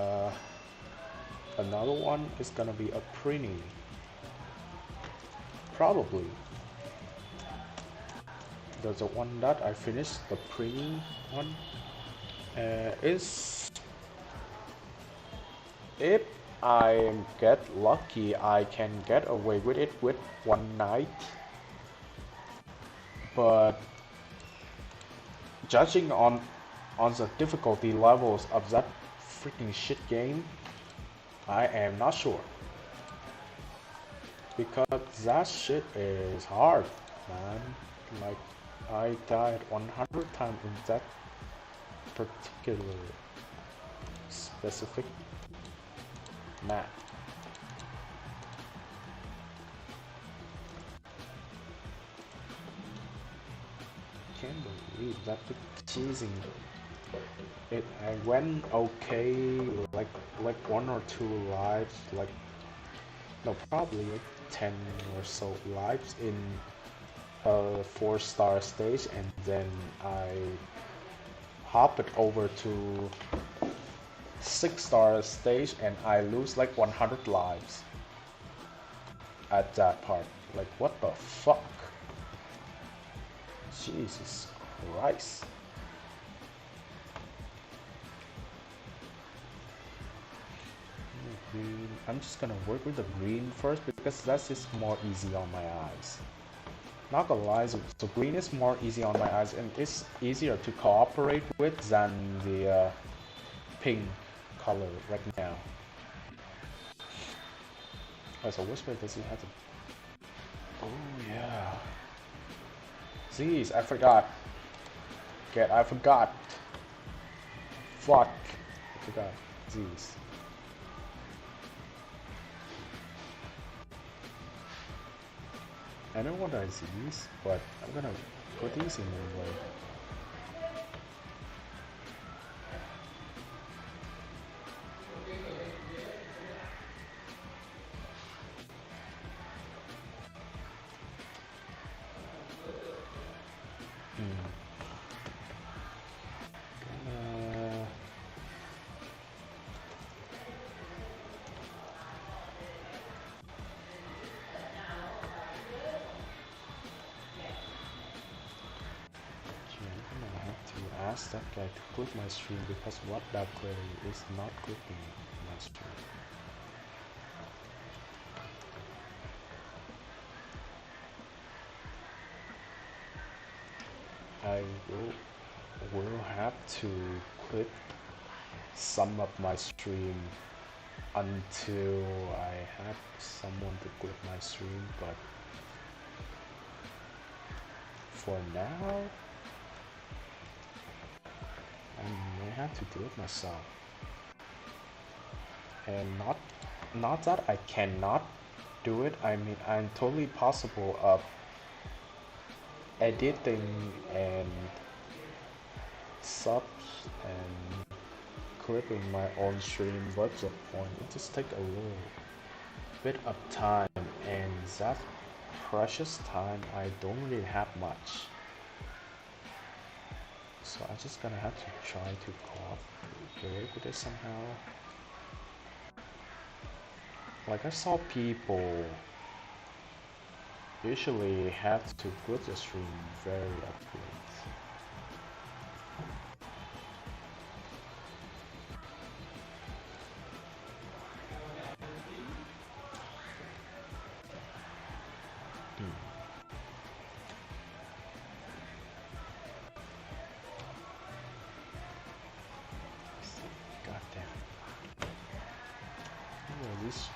another one is gonna be a printing. Probably. The one that I finished, the printing one, is, if I get lucky, I can get away with it with one night. But judging on the difficulty levels of that freaking shit game, I am not sure. Because that shit is hard, man. Like, I died 100 times in that particular specific map. Can't believe that cheesing. I went okay, like 1 or 2 lives, like, no, probably like 10 or so lives in a 4-star stage, and then I hop it over to 6-star stage and I lose like 100 lives at that part. Like, what the fuck? Jesus Christ. green. I'm just gonna work with the green first because that's just more easy on my eyes. Not gonna lie, so green is more easy on my eyes and it's easier to cooperate with than the pink color right now. Oh, so which way does he have to? Oh yeah. Jeez, I forgot. I forgot. Fuck. I forgot. Jeez. I know what I see these, but I'm gonna put these in anyway. Ask that guy to click my stream because what that clearly is not clicking my stream. I will have to quit some of my stream until I have someone to click my stream, but for now I may have to do it myself. And not that I cannot do it, I mean I'm totally possible of editing and such and clipping my own stream, but the point it just take a little bit of time, and that precious time I don't really have much. So I'm just gonna have to try to cooperate with it somehow. Like I saw people usually have to quit the stream very upwards.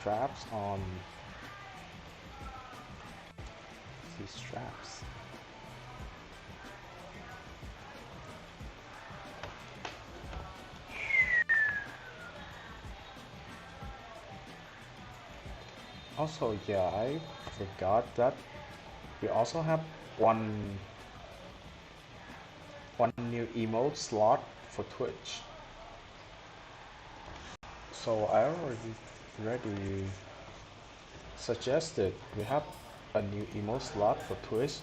Straps on these straps. Also, yeah, I forgot that we also have one new emote slot for Twitch. So I already suggested we have a new emote slot for Twitch,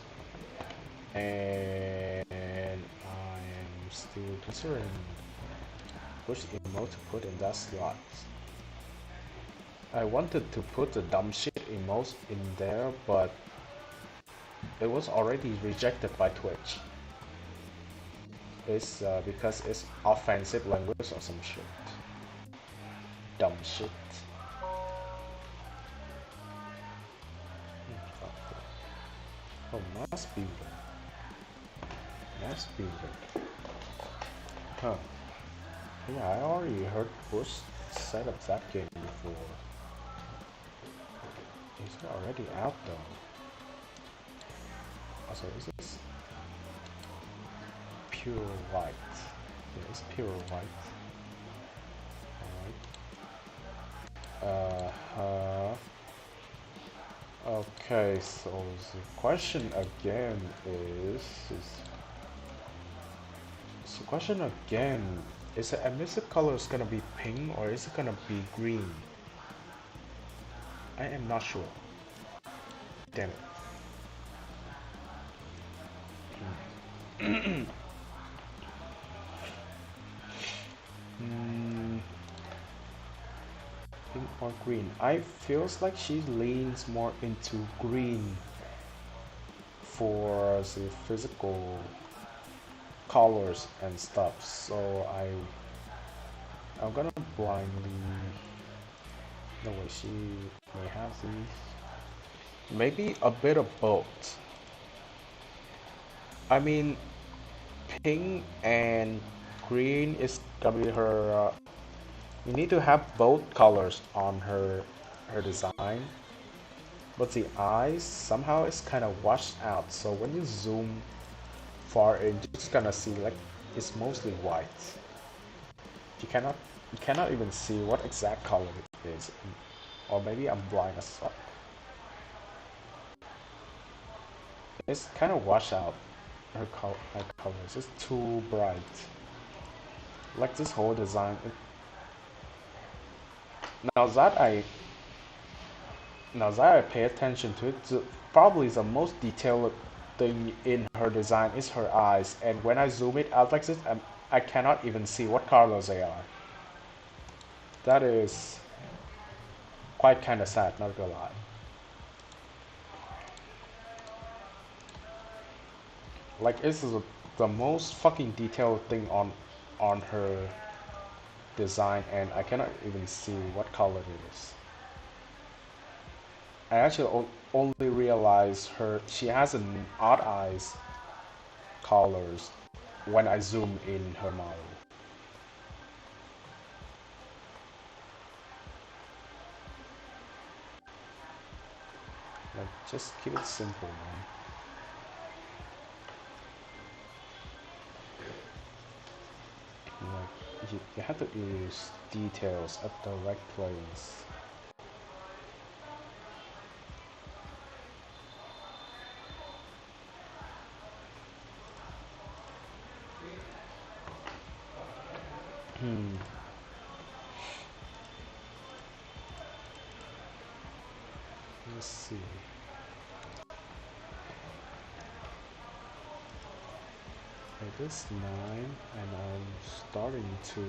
and I am still considering which emote to put in that slot. I wanted to put the dumb shit emote in there, but it was already rejected by Twitch. It's because it's offensive language or some shit. Dumb shit. Oh, must be Huh. Yeah, I already heard Bush set up that game before. It's already out though. Also, is this pure white? Yeah, it's pure white. Alright. Okay, so the question again is the emissive color is gonna be pink or is it gonna be green? I am not sure. Damn it. Pink or green? I feels like she leans more into green for the physical colors and stuff, so I'm gonna blindly No way, she may have these. Maybe a bit of both. I mean, pink and green is gonna be her. You need to have both colors on her design. But the eyes somehow is kind of washed out. So when you zoom far in, you're just gonna see like it's mostly white. You cannot even see what exact color it is. Or maybe I'm blind as fuck. It's kind of washed out. Her colors. It's too bright. Like this whole design. Now that I pay attention to it, probably the most detailed thing in her design is her eyes. And when I zoom it out like this, I cannot even see what colors they are. That is quite kind of sad, not gonna lie. Like this is the most fucking detailed thing on her design, and I cannot even see what color it is. I actually only realize she has an odd eyes colors when I zoom in her model. Like, just keep it simple, man. Like, you have to use details at the right place. Let's see. It is 9 and I'm starting to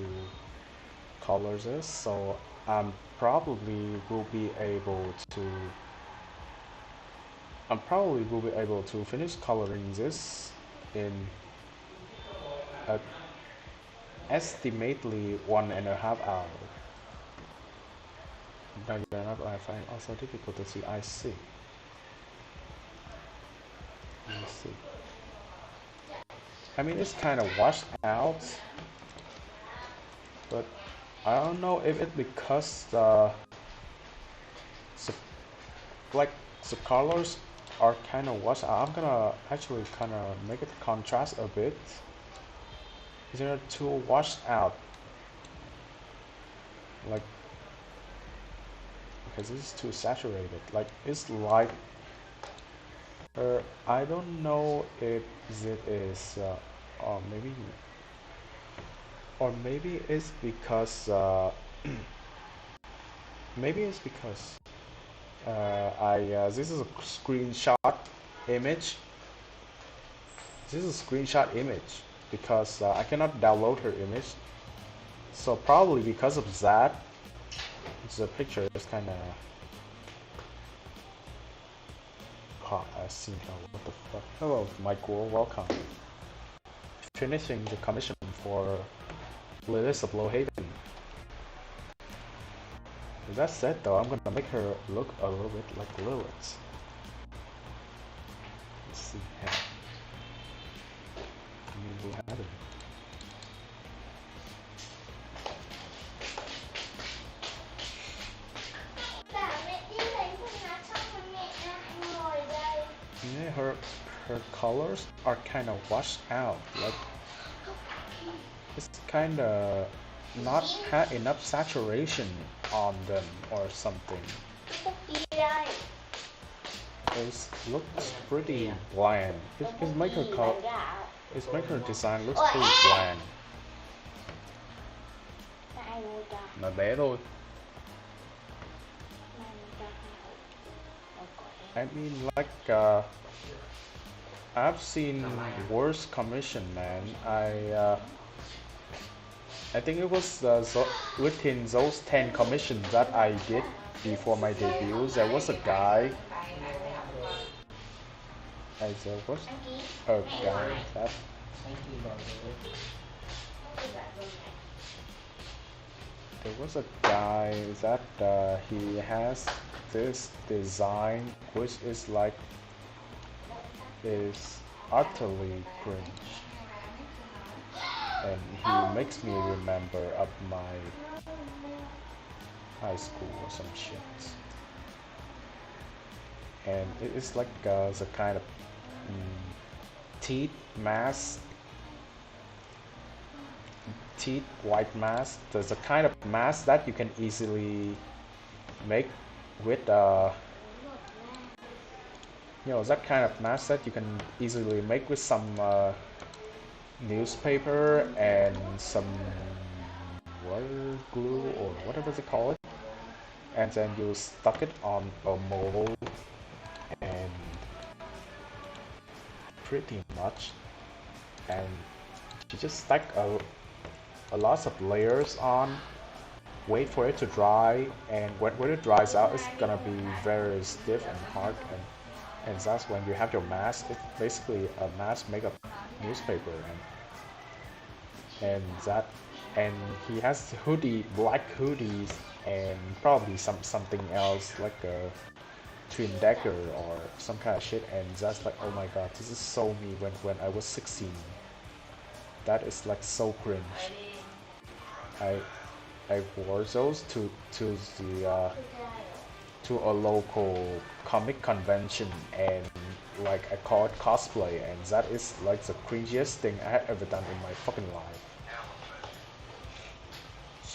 color this, so I'm probably will be able to finish coloring this in estimately 1.5 hours. DeviantArt I find also difficult to see. I see. I mean, it's kind of washed out, but I don't know if it's because the colors are kind of washed out. I'm gonna actually kind of make it contrast a bit. They're too washed out. Like, because this is too saturated. Like, it's like I don't know if it is or maybe it's because this is a screenshot image. This is a screenshot image because I cannot download her image. So probably because of that, the picture is kind of. I've seen her. What the fuck? Hello, Michael. Welcome. Finishing the commission for Lilith of Lowhaven. With that said, though, I'm gonna make her look a little bit like Lilith. Let's see. Yeah. We'll have it. Yeah, her colors are kind of washed out. Like, it's kind of not had enough saturation on them or something. It looks pretty bland. It's make her design looks pretty bland. Nó bé thôi. I mean, like, I've seen worse commission, man. I think it was within those 10 commissions that I did before my debut, there was a guy. There was a guy that. There was a guy that he has this design which is like is utterly cringe, and he makes me remember of my high school or some shit. And it is like the kind of teeth mask, teeth white mask. There's a kind of mask that you can easily make with you know, that kind of mask that you can easily make with some newspaper and some water glue or whatever they call it, and then you stuck it on a mold, and pretty much, and you just stack a lot of layers on, wait for it to dry, and when it dries out, it's gonna be very stiff and hard, and that's when you have your mask. It's basically a mask made of newspaper, and he has hoodie, black hoodies, and probably something else like a twin decker or some kind of shit, and that's like, oh my god, this is so me when I was 16. That is like so cringe. I wore those to the to a local comic convention, and like I call it cosplay, and that is like the cringiest thing I had ever done in my fucking life.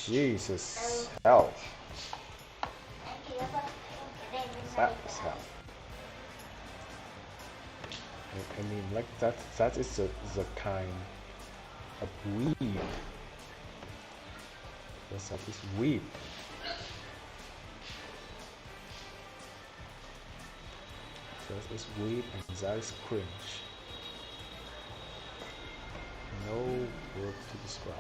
Jesus hell. That is hell. I mean, like that is the kind of weed. Yes, that is weed. That is weed, and that is cringe. No word to describe.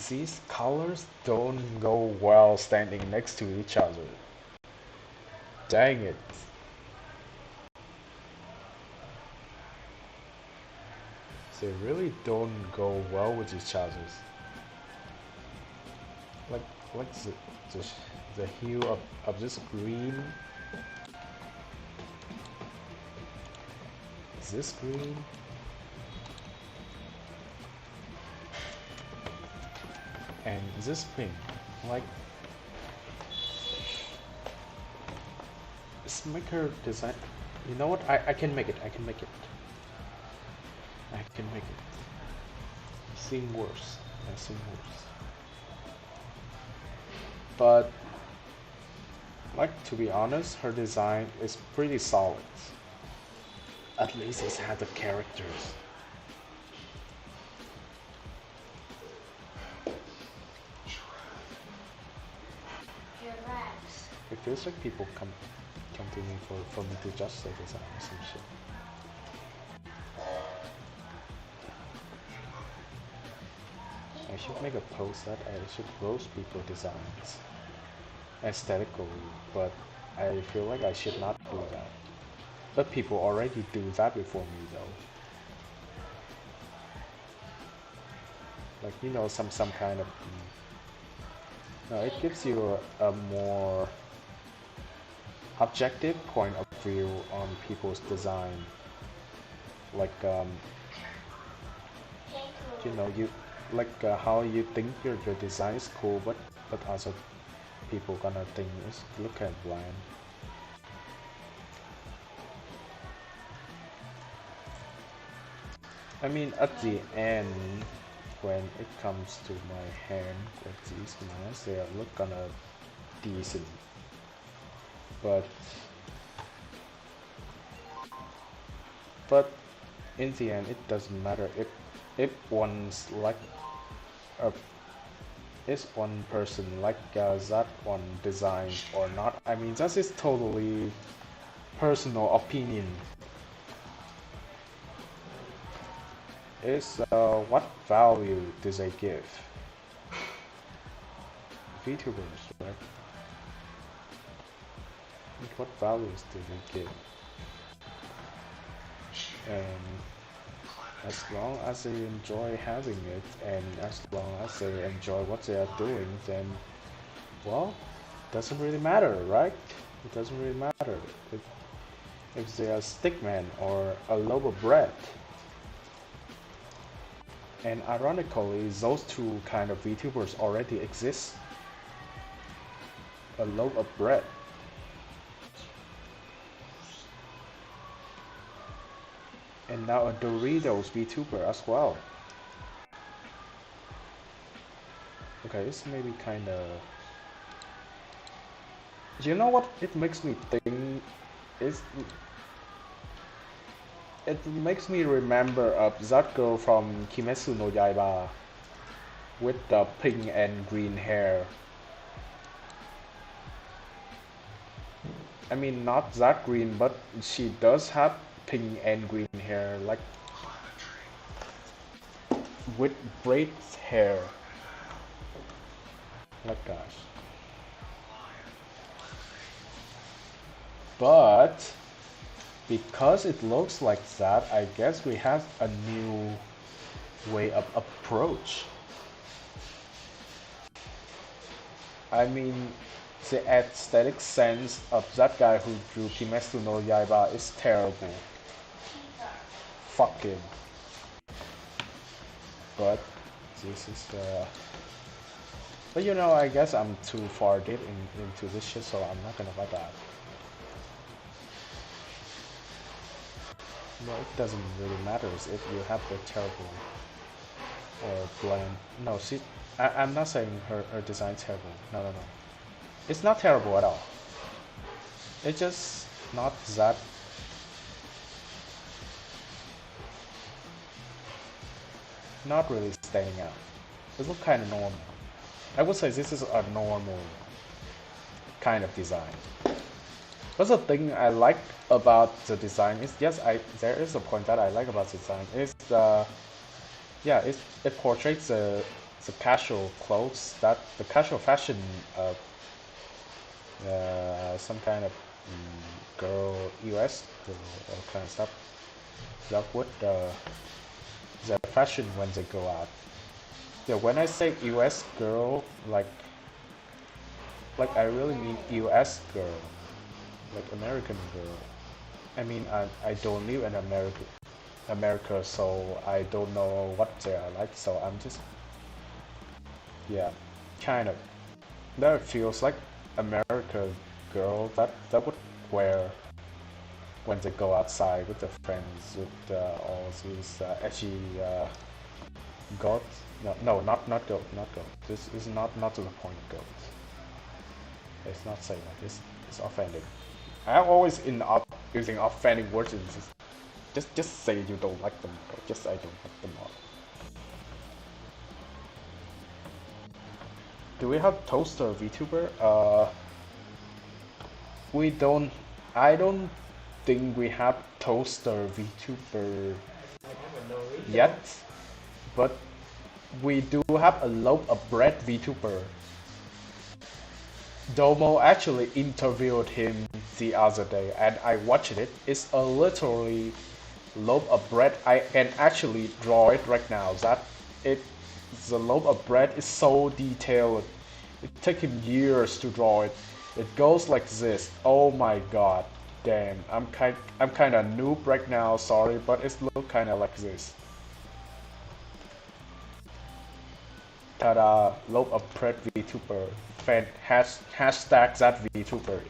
These colors don't go well standing next to each other. Dang it. They really don't go well with each other. Like the hue of this green. This green. And this pink, like this maker design. You know what? I can make it. I can make it. I can make it. Seem worse. I seem worse. But like, to be honest, her design is pretty solid. At least it had the characters. It feels like people come to me for me to judge their design or some shit. I should make a post that I should roast people's designs aesthetically, but I feel like I should not do that. But people already do that before me though. Like, you know, some kind of no, it gives you a more objective point of view on people's design. Like you know, you like how you think your design is cool, but other people gonna think it's look at bland. I mean, at the end, when it comes to my hand with these masks, they look kinda decent, but in the end, it doesn't matter if one's like is one person like that one design or not. I mean, that is totally personal opinion. Is what value do they give? VTubers, right? What values do they give? And as long as they enjoy having it, and as long as they enjoy what they are doing, then, well, doesn't really matter, right? It doesn't really matter if they are stickman or a loaf of bread. And ironically, those two kind of VTubers already exist. A loaf of bread. And now a Doritos VTuber as well. Okay, this may be kind of... You know what it makes me think? It makes me remember that girl from Kimetsu no Yaiba with the pink and green hair. I mean, not that green, but she does have pink and green hair, like with braids hair. Like gosh. But because it looks like that, I guess we have a new way of approach. I mean, the aesthetic sense of that guy who drew Kimetsu no Yaiba is terrible. Fuck him. But this is but you know, I guess I'm too far deep into this shit, so I'm not gonna buy that. No, it doesn't really matter if you have the terrible or bland. No, I'm not saying her design's terrible. No. It's not terrible at all. It's just not that. Not really standing out. It looks kind of normal. I would say this is a normal kind of design. But the thing I like about the design is, yes, there is a point that I like about the design. Is it portrays the casual clothes, that the casual fashion of some kind of girl, US girl, all kind of stuff. That would the fashion when they go out. Yeah, when I say US girl, like I really mean US girl, like American girl. I mean, I don't live in America, so I don't know what they are like. So I'm just, yeah, kind of. That feels like America girl that would wear when they go outside with their friends, with all these edgy goats. No, not goat. This is not to the point, goat. It's not saying that. It's offending. I'm always using offending words. Just say you don't like them. Or just I don't like them all. Do we have Toaster VTuber? We don't. I don't think we have Toaster VTuber yet, but we do have a loaf of bread VTuber. Domo actually interviewed him the other day, and I watched it. It's a literally loaf of bread. I can actually draw it right now. The loaf of bread is so detailed. It took him years to draw it. It goes like this. Oh my god, damn! I'm kind of noob right now. Sorry, but it looks kind of like this. Ta-da! Loaf of bread VTuber. Hashtag that VTuber.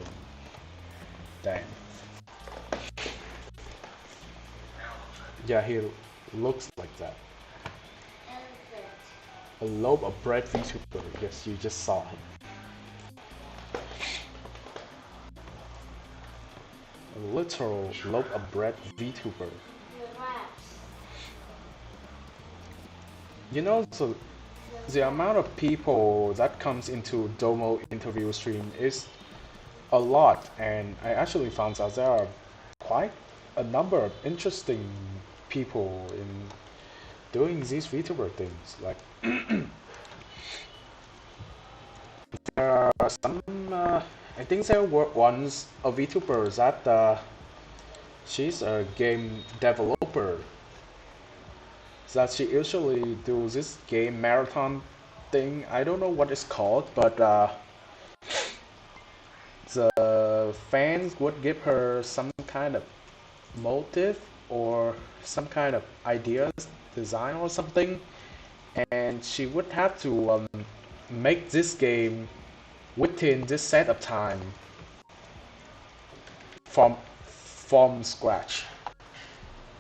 Damn. Yeah, he looks like that. A loaf of bread VTuber. Yes, you just saw him. A literal loaf of bread VTuber. You know, so the amount of people that comes into Domo interview stream is a lot, and I actually found out there are quite a number of interesting people in doing these VTuber things. Like there are I think there were once a VTuber that she's a game developer that she usually do this game marathon thing. I don't know what it's called, but the fans would give her some kind of motive or some kind of ideas, design or something, and she would have to make this game within this set of time from scratch,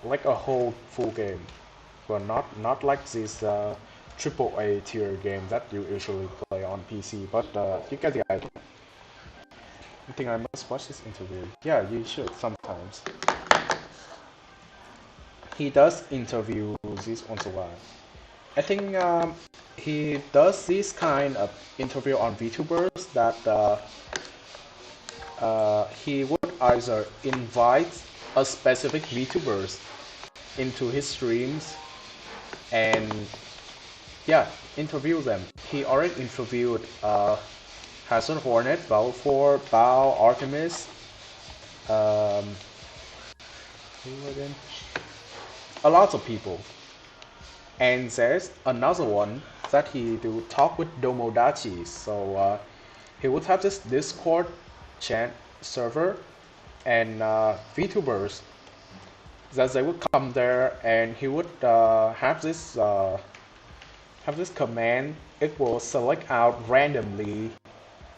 like a whole full game, but not like this AAA tier game that you usually play on PC. But you get the idea. I think I must watch this interview. Yeah, you should sometimes. He does interview this once a while. I think he does this kind of interview on VTubers that he would either invite a specific VTubers into his streams and yeah, interview them. He already interviewed Hazard Hornet, Balfour, Bao, Artemis, who again? A lot of people. And there's another one that he do talk with Domodachi. So he would have this Discord chat server and VTubers that they would come there, and he would have this command. It will select out randomly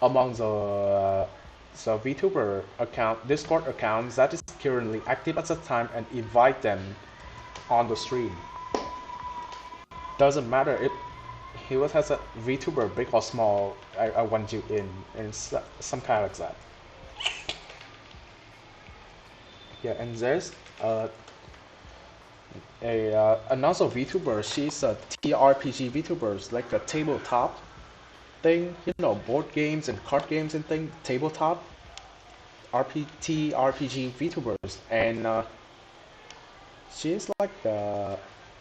among the VTuber account, Discord accounts that is currently active at the time, and invite them on the stream. Doesn't matter if he was has a VTuber big or small. I want you in, and some kind like that. Yeah, and there's another VTuber. She's a TRPG VTuber, like a tabletop thing. You know, board games and card games and thing. Tabletop RPG VTubers, and she's like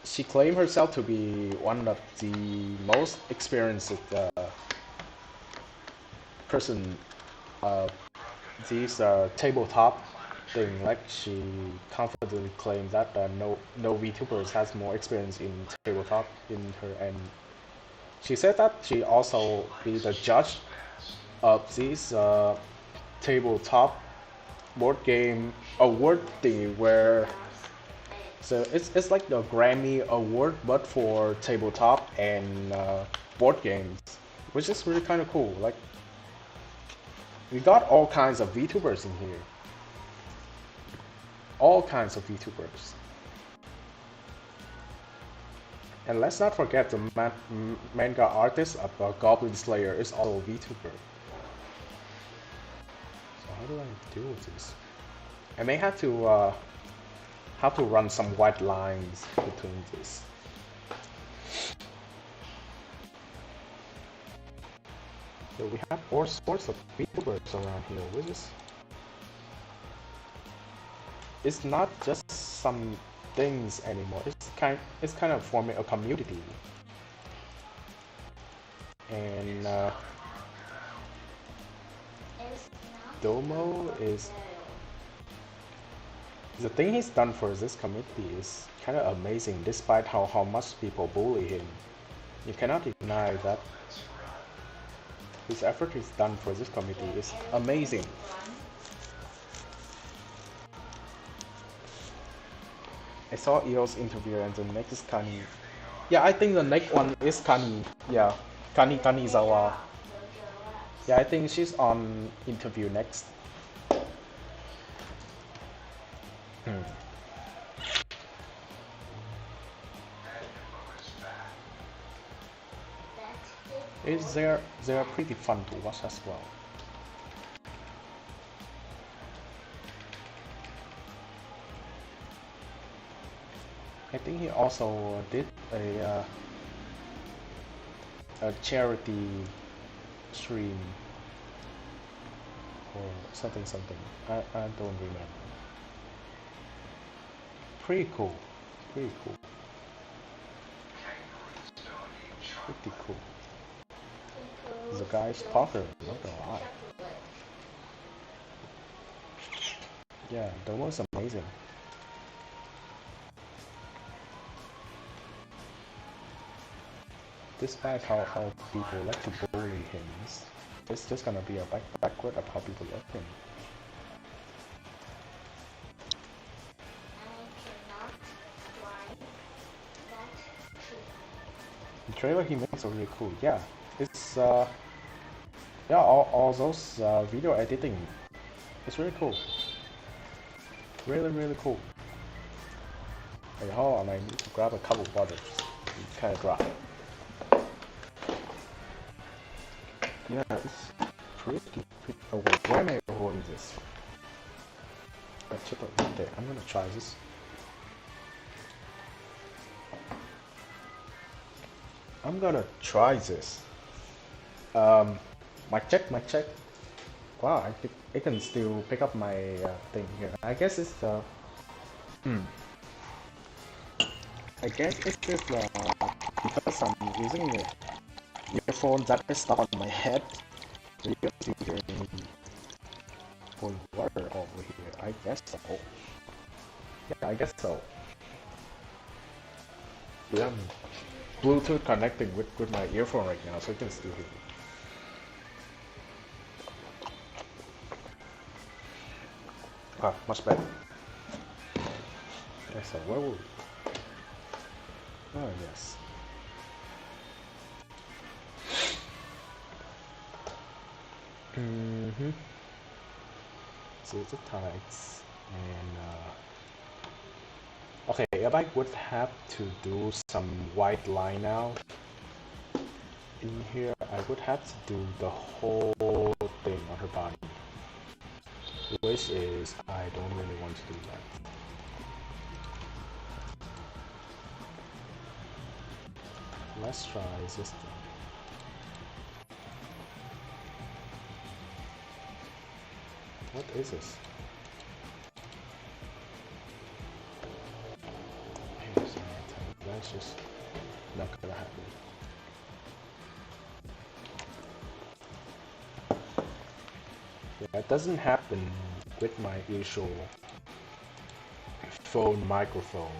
she claimed herself to be one of the most experienced person these tabletop thing. Like she confidently claimed that no VTubers has more experience in tabletop in her, and she said that she also be the judge of this tabletop board game award thing where. So it's like the Grammy Award, but for tabletop and board games, which is really kind of cool. Like, we got all kinds of VTubers in here. All kinds of VTubers. And let's not forget the manga artist of Goblin Slayer is also a VTuber. So how do I deal with this? I may have to run some white lines between this. So we have all sorts of VTubers around here, which is it's not just some things anymore. It's kind of forming a community. And Domo is the thing he's done for this community is kind of amazing, despite how much people bully him. You cannot deny that his effort he's done for this community is amazing. I saw Eo's interview, and the next is Kani. Yeah, I think the next one is Kani. Yeah, Kanizawa. Yeah, I think she's on interview next. They're pretty fun to watch as well. I think he also did a charity stream or something. I don't remember. Pretty cool. Pretty cool. The guy's popular, not gonna lie. Yeah, that was amazing. Despite how people like to bully him, it's just gonna be a backward of how people love him. The trailer he makes are really cool. Yeah, it's yeah, all those video editing, it's really cool. Really cool. Hey, hold on, I need to grab a cup of water. It's kind of dry. Yeah, it's pretty. Oh wait, why am I holding this? Okay, I'm gonna try this. I'm gonna try this. Mic check, mic check. Wow, I can still pick up my thing here. I guess it's the. I guess it's just because I'm using the earphone that is stuck on my head. You can hear me pouring water over here. I guess so. Yeah, I guess so. Yeah, I'm Bluetooth connecting with my earphone right now, so you can still hear me. Ah, much better. Okay, so where were we? Oh, yes. So the tights and okay, if I would have to do some white line now in here, I would have to do the whole thing on her body, which is I don't really want to do that. Let's try this thing. What is this? That's just not gonna happen. Yeah, it doesn't happen with my usual phone microphone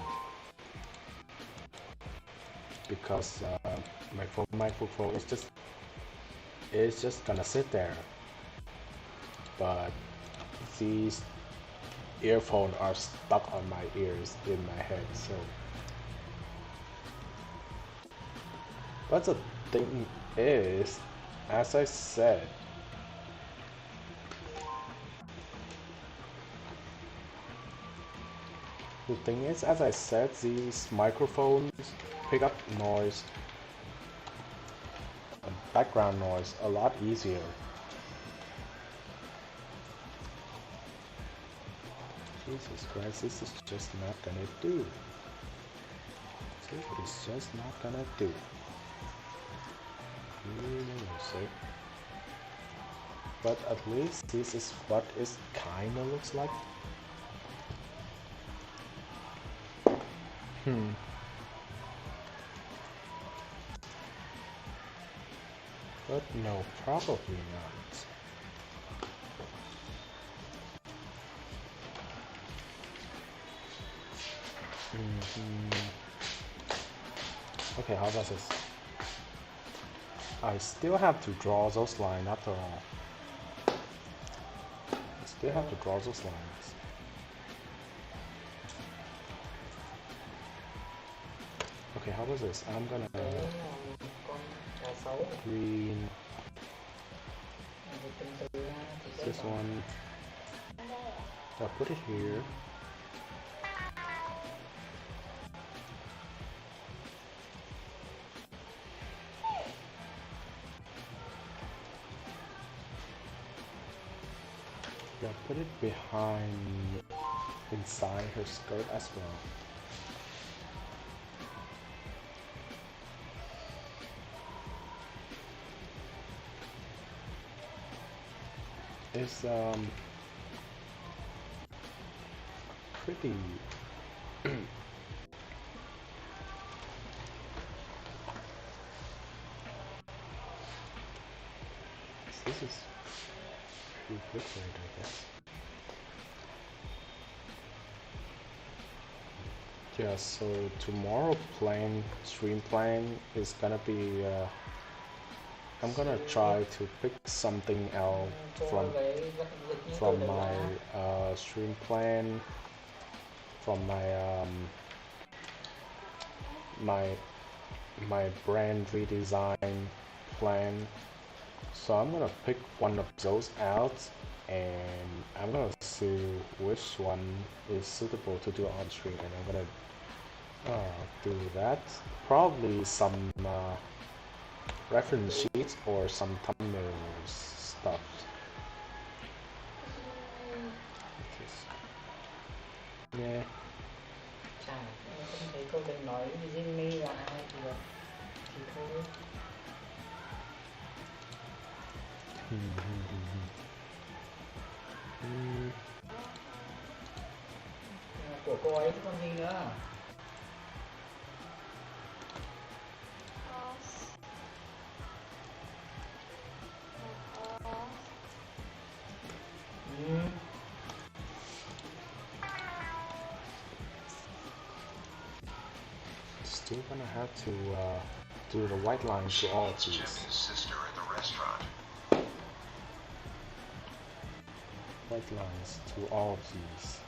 because my phone microphone is just gonna sit there, but these earphones are stuck on my ears in my head, so. But the thing is, as I said, these microphones pick up noise and background noise a lot easier. Jesus Christ, this is just not gonna do. This is just not gonna do. See. But at least this is what it kinda looks like. But no, probably not. Okay, how about this? I still have to draw those lines after all. I still have to draw those lines. Okay, how about this? I'm gonna green this one. I'll put it here. Yeah, put it behind, inside her skirt as well. It's pretty This is pretty different, I guess. Yeah, so tomorrow stream plan is gonna be, I'm gonna try to pick something out from my stream plan, from my my brand redesign plan. So I'm gonna pick one of those out, and I'm gonna see which one is suitable to do on stream, and I'm gonna do that. Probably some reference sheets or some thumbnail stuff. Yeah. Chà, em không thấy câu đấy nói Jimmy là ai thì thôi. Của cô ấy chứ còn gì nữa. Still gonna have to do the white lines to all of these. White lines to all of these.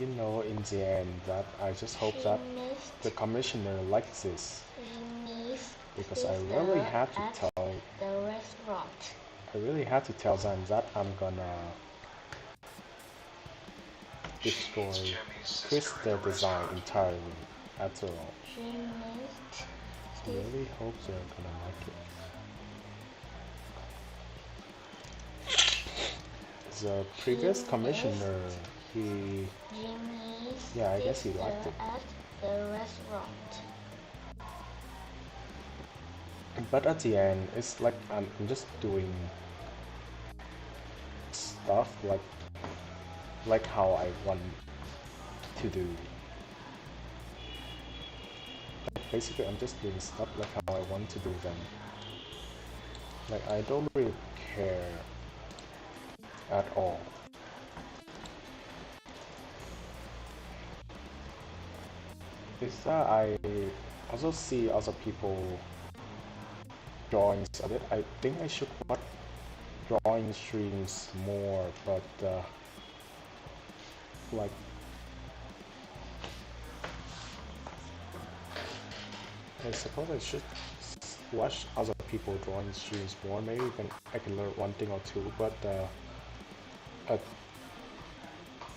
You know, in the end, that I just hope that the commissioner likes this, because I really have to tell the restaurant. I really have to tell them that I'm gonna destroy, twist their design entirely. After all, I really hope they're gonna like it. The previous commissioner, yeah, I guess he liked it. At the restaurant. But at the end, it's like I'm just doing stuff like how I want to do. Basically, I'm just doing stuff like how I want to do them. Like, I don't really care at all. Is that I also see other people drawings of it. I think I should watch drawing streams more, but like I suppose I should watch other people drawing streams more. Maybe I can learn one thing or two, but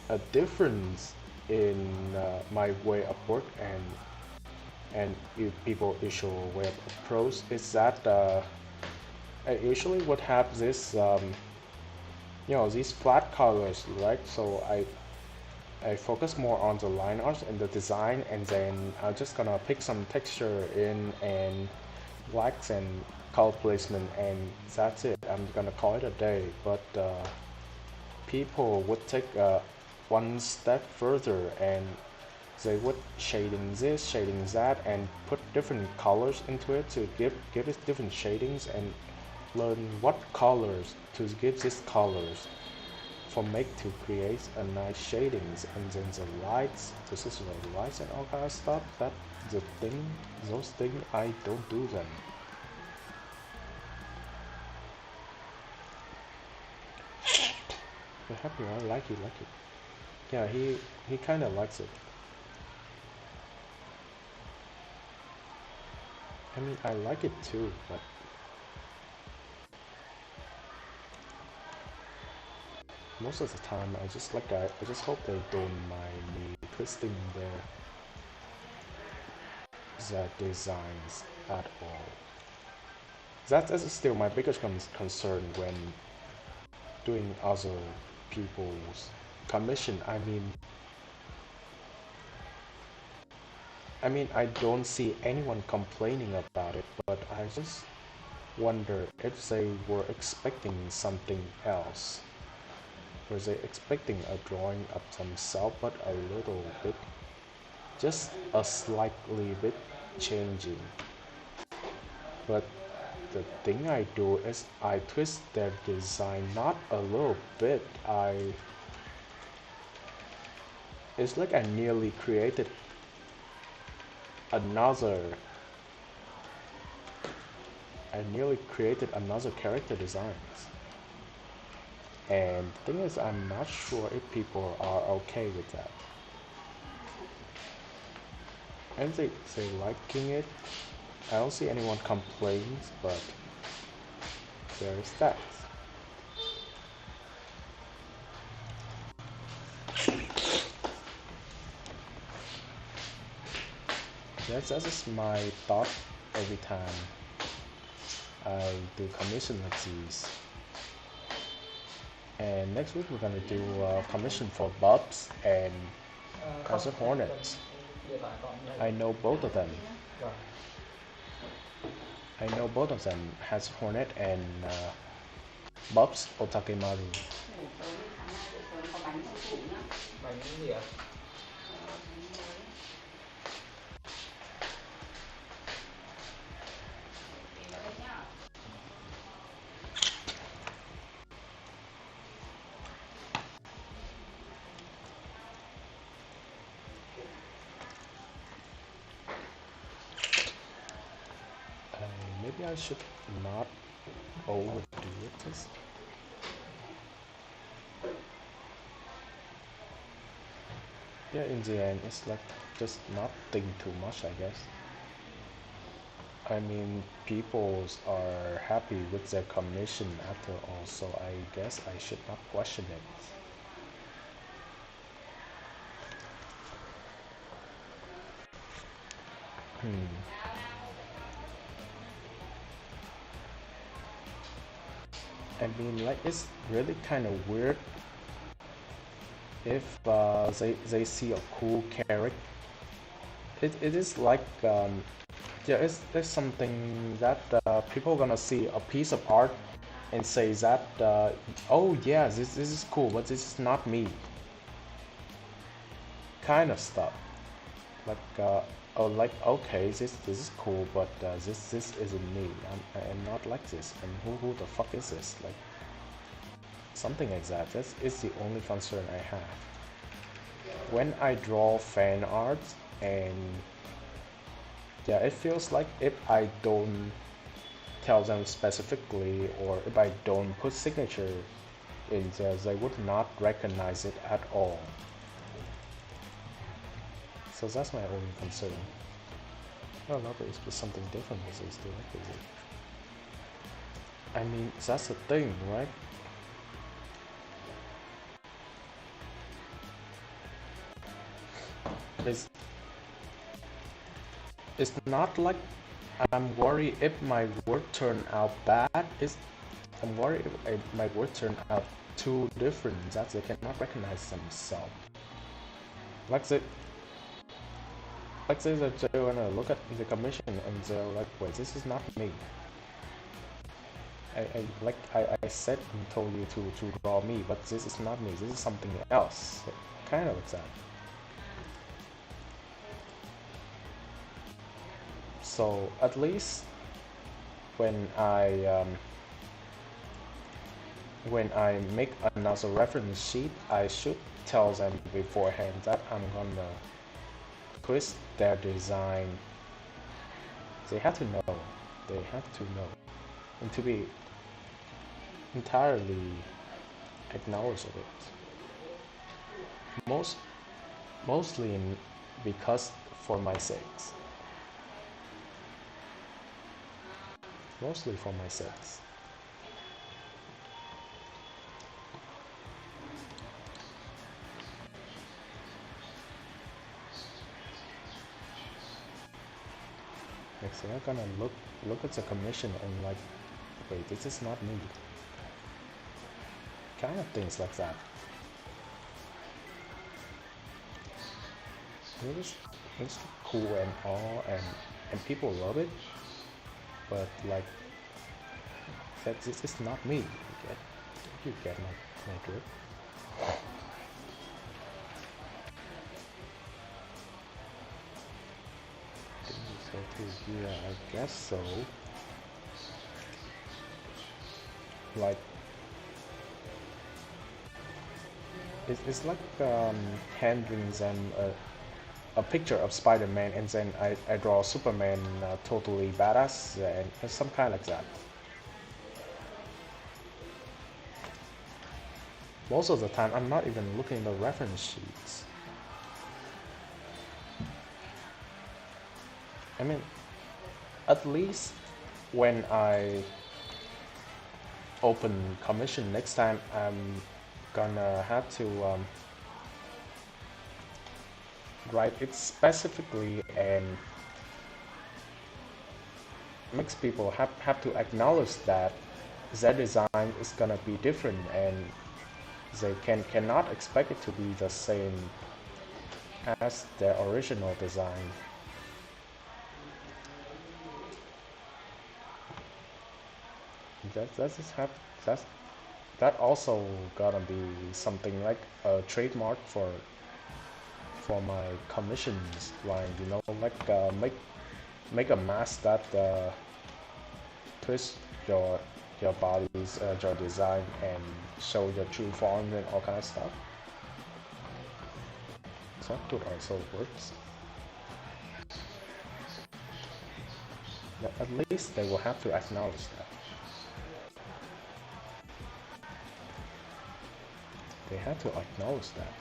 a difference in my way of work and people usual way of approach is that I usually would have this you know, these flat colors, right? So I focus more on the line art and the design, and then I'm just gonna pick some texture in and blacks and color placement, and that's it. I'm gonna call it a day. But people would take one step further, and they would shading this, shading that, and put different colors into it to give it different shadings, and learn what colors to give these colors for to create a nice shadings, and then the lights, the system of lights and all kind of stuff. That those things I don't do them. But happy, I like it. Yeah, he kind of likes it. I mean, I like it too, but most of the time I just hope they don't mind me twisting their designs at all. That is still my biggest concern when doing other people's commission. I mean, I don't see anyone complaining about it, but I just wonder if they were expecting something else. Were they expecting a drawing of themselves, but a little bit, just a slightly bit changing. But the thing I do is I twist their design not a little bit. It's like I nearly created another character designs. And the thing is, I'm not sure if people are okay with that. And they liking it. I don't see anyone complains, but there is that. That's just my thought every time I do commission like these. And next week we're gonna do a commission for Bubs and Hazard Hornets. I know both of them. Hazard Hornet and Bubs Otakemaru. Maybe I should not overdo it. Yeah, in the end, it's like just not think too much, I guess. I mean, people are happy with their commission after all, so I guess I should not question it. I mean, like, it's really kind of weird if they see a cool character. It is like yeah, it's something that people gonna see a piece of art and say that oh yeah, this is cool, but this is not me. Kind of stuff. Like oh, like, okay, this is cool, but this isn't me. I'm not like this. And who the fuck is this? Like something like that. That's is the only concern I have. When I draw fan art, and yeah, it feels like if I don't tell them specifically, or if I don't put signature in there, they would not recognize it at all. So that's my only concern. I don't know if it's something different with this directly. I mean, that's the thing, right? It's not like I'm worried if my work turned out bad. I'm worried if my work turned out too different that they cannot recognize themselves. Like they wanna look at the commission and they're like, wait, this is not me. I said and told you to draw me, but this is not me. This is something else. So, kind of like that. So at least when I make another reference sheet, I should tell them beforehand that I'm gonna twist their design. They have to know. They have to know, and to be entirely acknowledged of it. Mostly because for my sakes. Mostly for my sakes. Like, so I'm gonna look at the commission and like, wait, this is not me. Kind of things like that. It's cool and all, and people love it, but like, that this is not me. You get my drift. So to here, I guess so. Like it's like handrings and a picture of Spider-Man, and then I draw Superman totally badass and some kind like that. Most of the time, I'm not even looking at the reference sheets. I mean, at least when I open commission next time, I'm gonna have to write it specifically and makes people have to acknowledge that their design is gonna be different and they cannot expect it to be the same as their original design. That also gonna be something like a trademark for my commissions line, you know, like make a mask that twist your body's your design and show your true form and all kind of stuff. So that also works. Yeah, at least they will have to acknowledge that. They have to acknowledge that.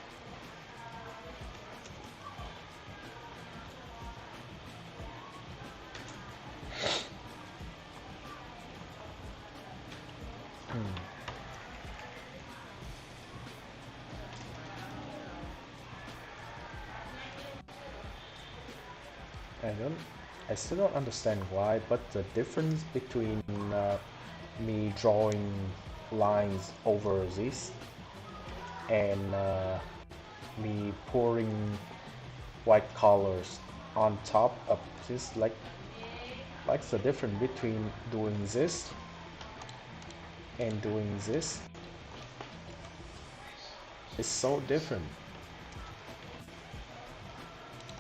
I still don't understand why, but the difference between me drawing lines over this and me pouring white colors on top of this, like the difference between doing this and doing this is so different.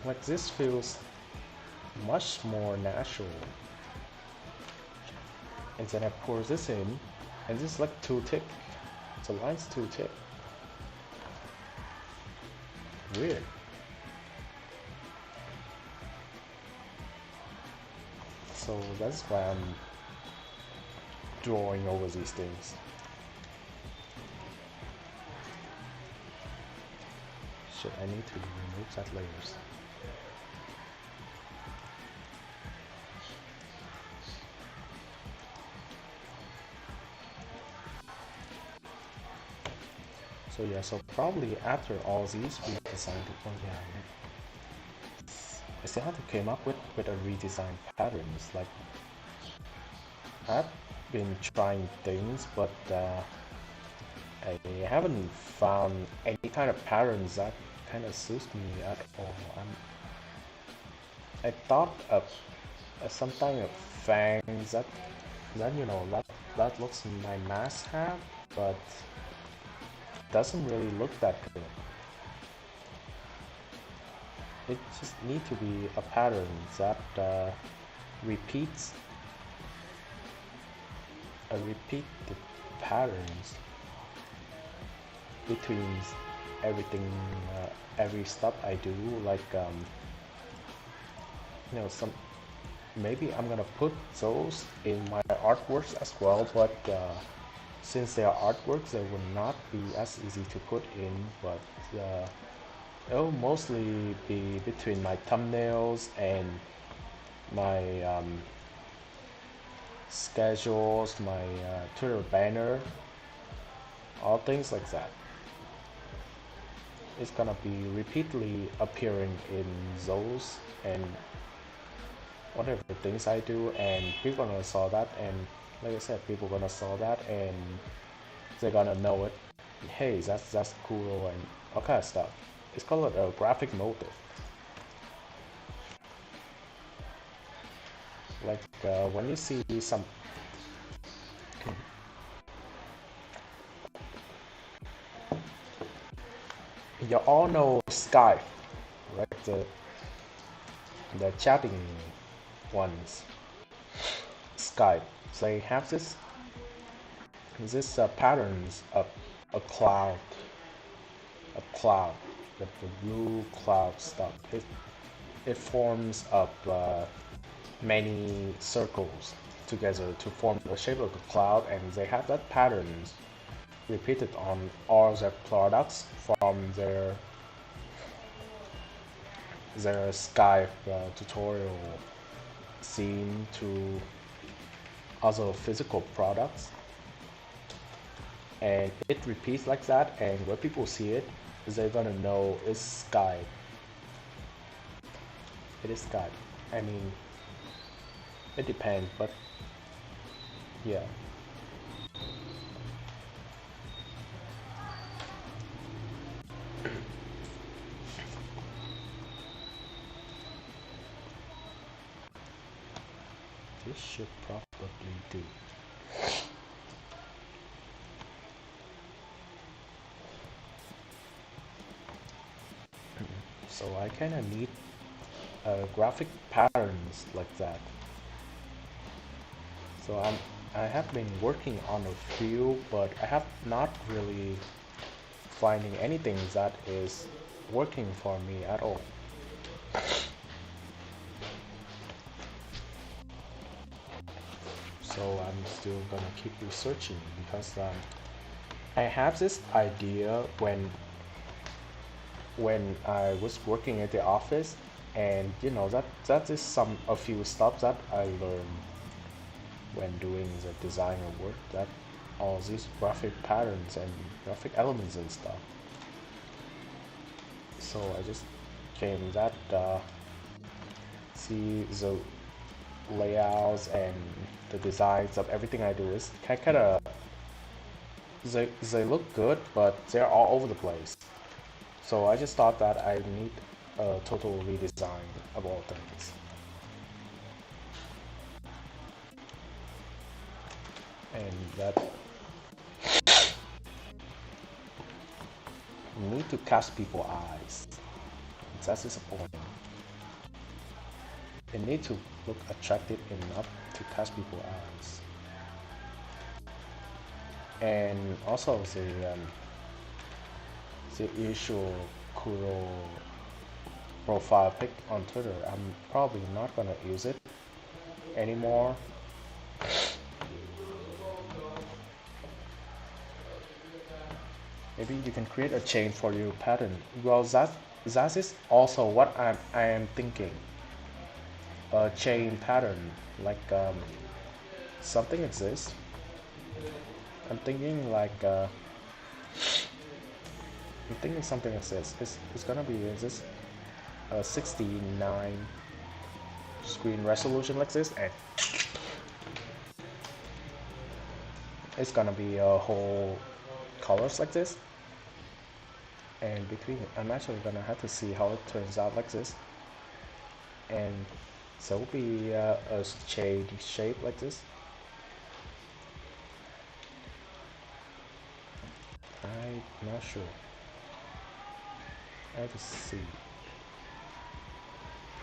Like this feels much more natural, and then I pour this in, and this is like too thick. The line's too thick. Weird. So that's why I'm drawing over these things. Shit, I need to remove that layers. So yeah, so probably after all these we decided, oh yeah, I still have to come up with a redesign patterns. Like I've been trying things, but I haven't found any kind of patterns that kind of suits me at all. I thought of some kind of fangs that you know that looks my mask have, but doesn't really look that good. It just need to be a pattern that repeats repeat the patterns between everything, every step I do. Like you know, maybe I'm gonna put those in my artworks as well, but since they are artworks, they will not be as easy to put in, but it'll mostly be between my thumbnails and my schedules, my Twitter banner, all things like that. It's gonna be repeatedly appearing in those and whatever things I do, and people are gonna saw that, and like I said, people gonna saw that and they're gonna know it. Hey, that's cool and all kind of stuff. It's called a graphic motive. Like when you see some you all know Skype, right? The chatting ones. Skype. They have this patterns of a cloud, the blue cloud stuff. It forms up many circles together to form the shape of the cloud, and they have that patterns repeated on all their products from their Skype tutorial scene to other physical products, and it repeats like that, and when people see it, they're gonna know it's Skype. It is Skype. I mean, it depends, but yeah. This should probably do. So I kind of need graphic patterns like that. So I have been working on a few, but I have not really finding anything that is working for me at all. So I'm still gonna keep researching because I have this idea when I was working at the office, and you know that is a few stuff that I learned when doing the designer work, that all these graphic patterns and graphic elements and stuff. So I just came that see the layouts and the designs of everything I do is kind of they look good, but they're all over the place. So I just thought that I need a total redesign of all things. And that need to catch people's eyes. That's disappointing. It need to look attractive enough to catch people's eyes. And also the usual Kuro profile pic on Twitter, I'm probably not gonna use it anymore. Maybe you can create a chain for your pattern. Well, that is also what I am thinking. A chain pattern, like something exists. I'm thinking like I'm thinking something exists. It's gonna be this 69 screen resolution like this, and it's gonna be a whole colors like this. And between I'm actually gonna have to see how it turns out like this, and so it'll be a shade shape like this. I'm not sure. I have to see.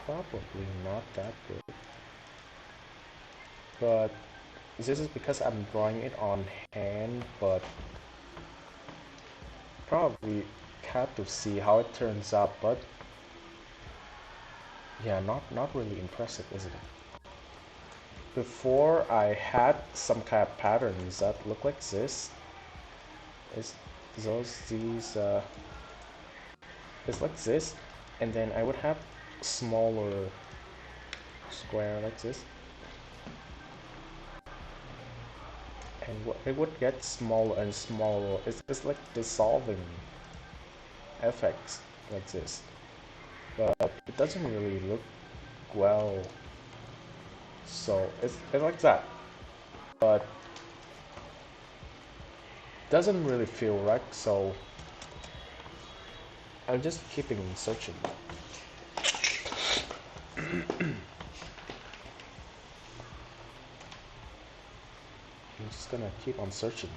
Probably not that good, but this is because I'm drawing it on hand, but probably have to see how it turns out. But yeah, not really impressive, isn't it? Before I had some kind of patterns that look like this. It's like this, and then I would have smaller square like this, and it would get smaller and smaller. It's like dissolving effects like this, but it doesn't really look well. So it's like that, but doesn't really feel right. So I'm just keeping searching. I'm just gonna keep on searching.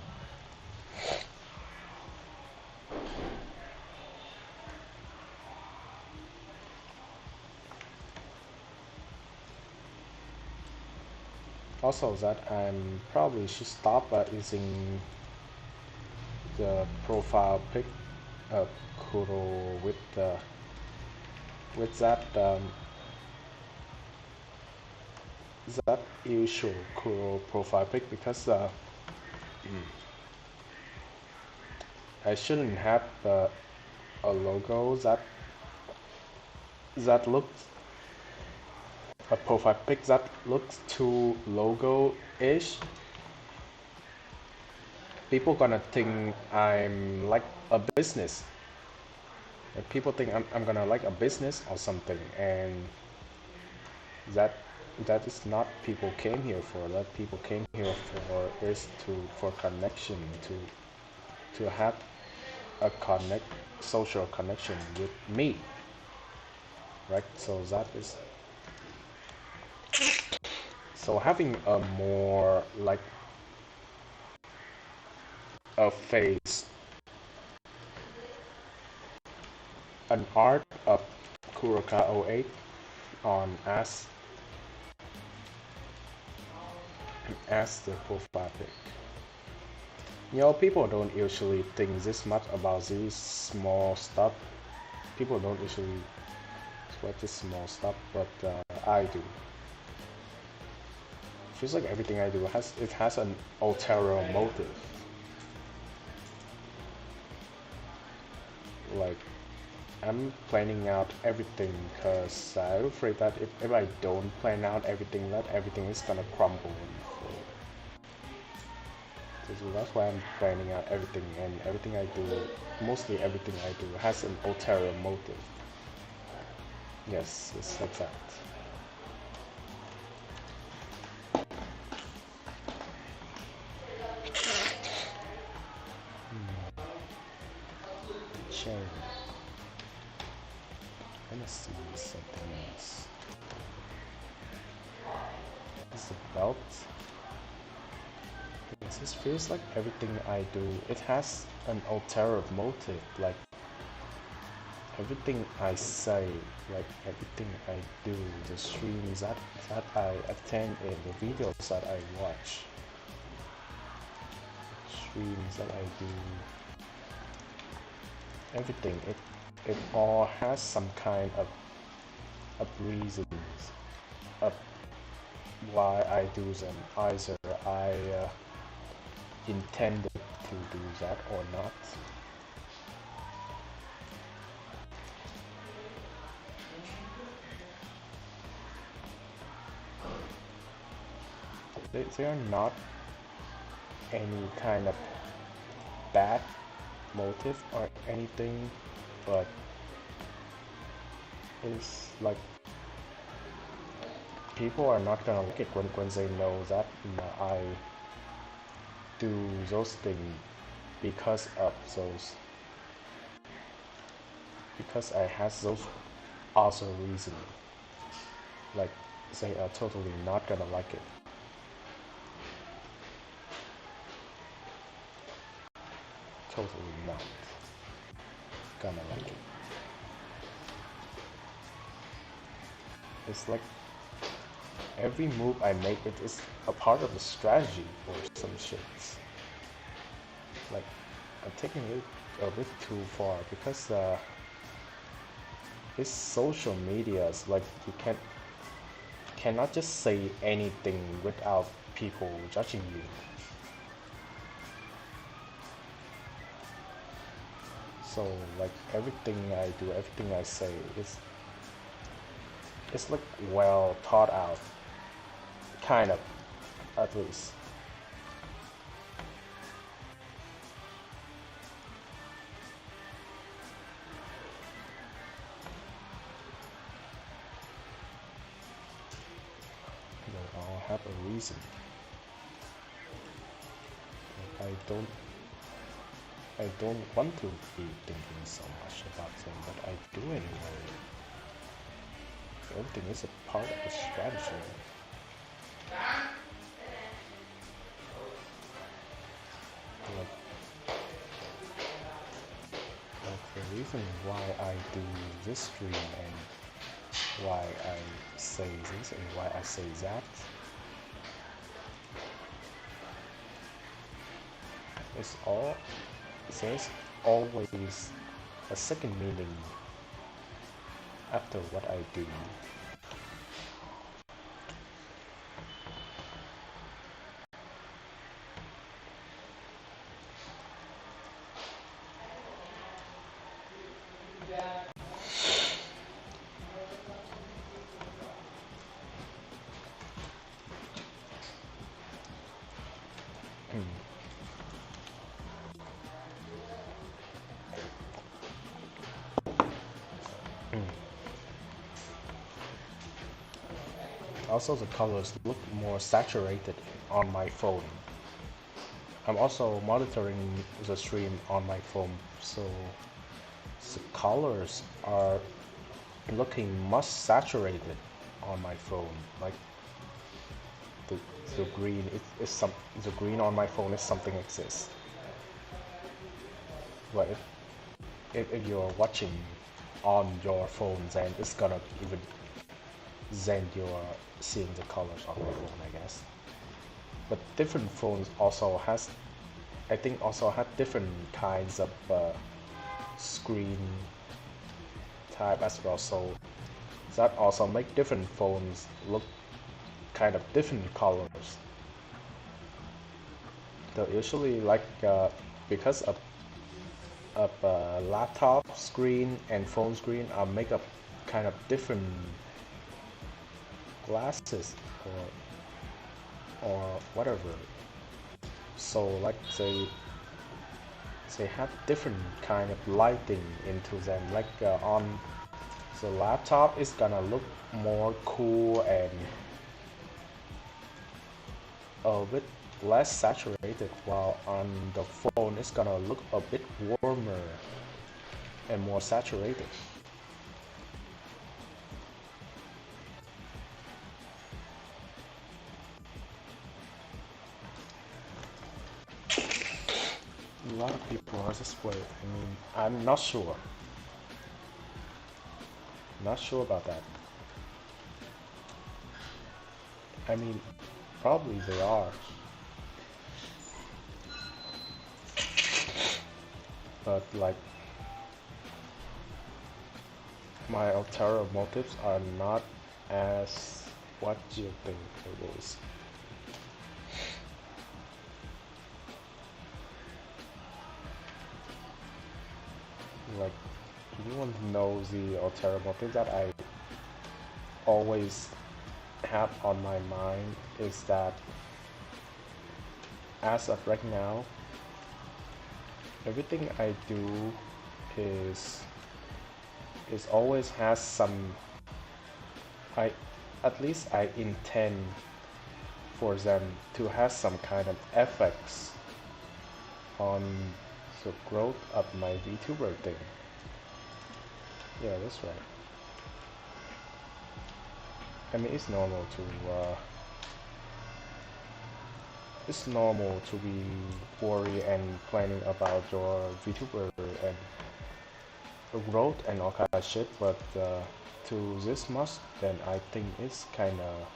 Also, that I'm probably should stop using the profile pic of Kuro with that usual Kuro profile pic, because I shouldn't have a logo that looks a profile pic that looks too logo-ish. People gonna think I'm like a business. And people think I'm gonna like a business or something, and that is not people came here for. That people came here for is for connection, to have a social connection with me, right? So that is, so having a more like a face, an art of Kurouka 08 on as the profile pic. You know, people don't usually think this much about these small stuff. People don't usually sweat this small stuff, but I do. Feels like everything I do has an ulterior motive. Like, I'm planning out everything because I'm afraid that if I don't plan out everything, that everything is gonna crumble. So that's why I'm planning out everything, and everything I do, mostly everything I do, has an ulterior motive. Yes, it's like that. Cherry. Let's see something else. This is a belt. This feels like everything I do, it has an ulterior motive. Like everything I say, like everything I do, the streams that I attend, and the videos that I watch, streams that I do, everything, it all has some kind of reasons of why I do them. Either I intended to do that or not. They are not any kind of bad motive or anything, but it's like people are not gonna like it when they know that I do those things because of those, because I has those other reasons. Like they are totally not gonna like it. Totally not gonna like it. It's like every move I make, it is a part of the strategy or some shit. Like I'm taking it a bit too far, because this social media is like you cannot just say anything without people judging you. So like everything I do, everything I say it's like well thought out, kind of, at least. They all have a reason. I don't want to be thinking so much about them, but I do anyway. Everything is a part of the strategy. Like the reason why I do this stream and why I say this and why I say that It's all there's always a second meaning after what I do. Also, the colors look more saturated on my phone. I'm also monitoring the stream on my phone, so the colors are looking much saturated on my phone. Like the green the green on my phone is something like this. But if you're watching on your phone, then it's gonna even then you're seeing the colors on my phone, I guess. But different phones also has, I think, also have different kinds of screen type as well. So that also make different phones look kind of different colors. So usually, like because of laptop screen and phone screen are make up kind of different glasses or whatever. So like they have different kind of lighting into them. Like on the laptop, it's gonna look more cool and a bit less saturated, while on the phone it's gonna look a bit warmer and more saturated. A lot of people are this way. I mean, I'm not sure. Not sure about that. I mean, probably they are. But like, my ulterior motives are not as what you think it is. Like, if you want to know the ulterior motive that I always have on my mind, is that as of right now, everything I do is always has some, at least I intend for them to have some kind of effects on the growth of my VTuber thing. Yeah, that's right. I mean, it's normal to be worried and planning about your VTuber and growth and all kind of shit, but to this much, then I think it's kind of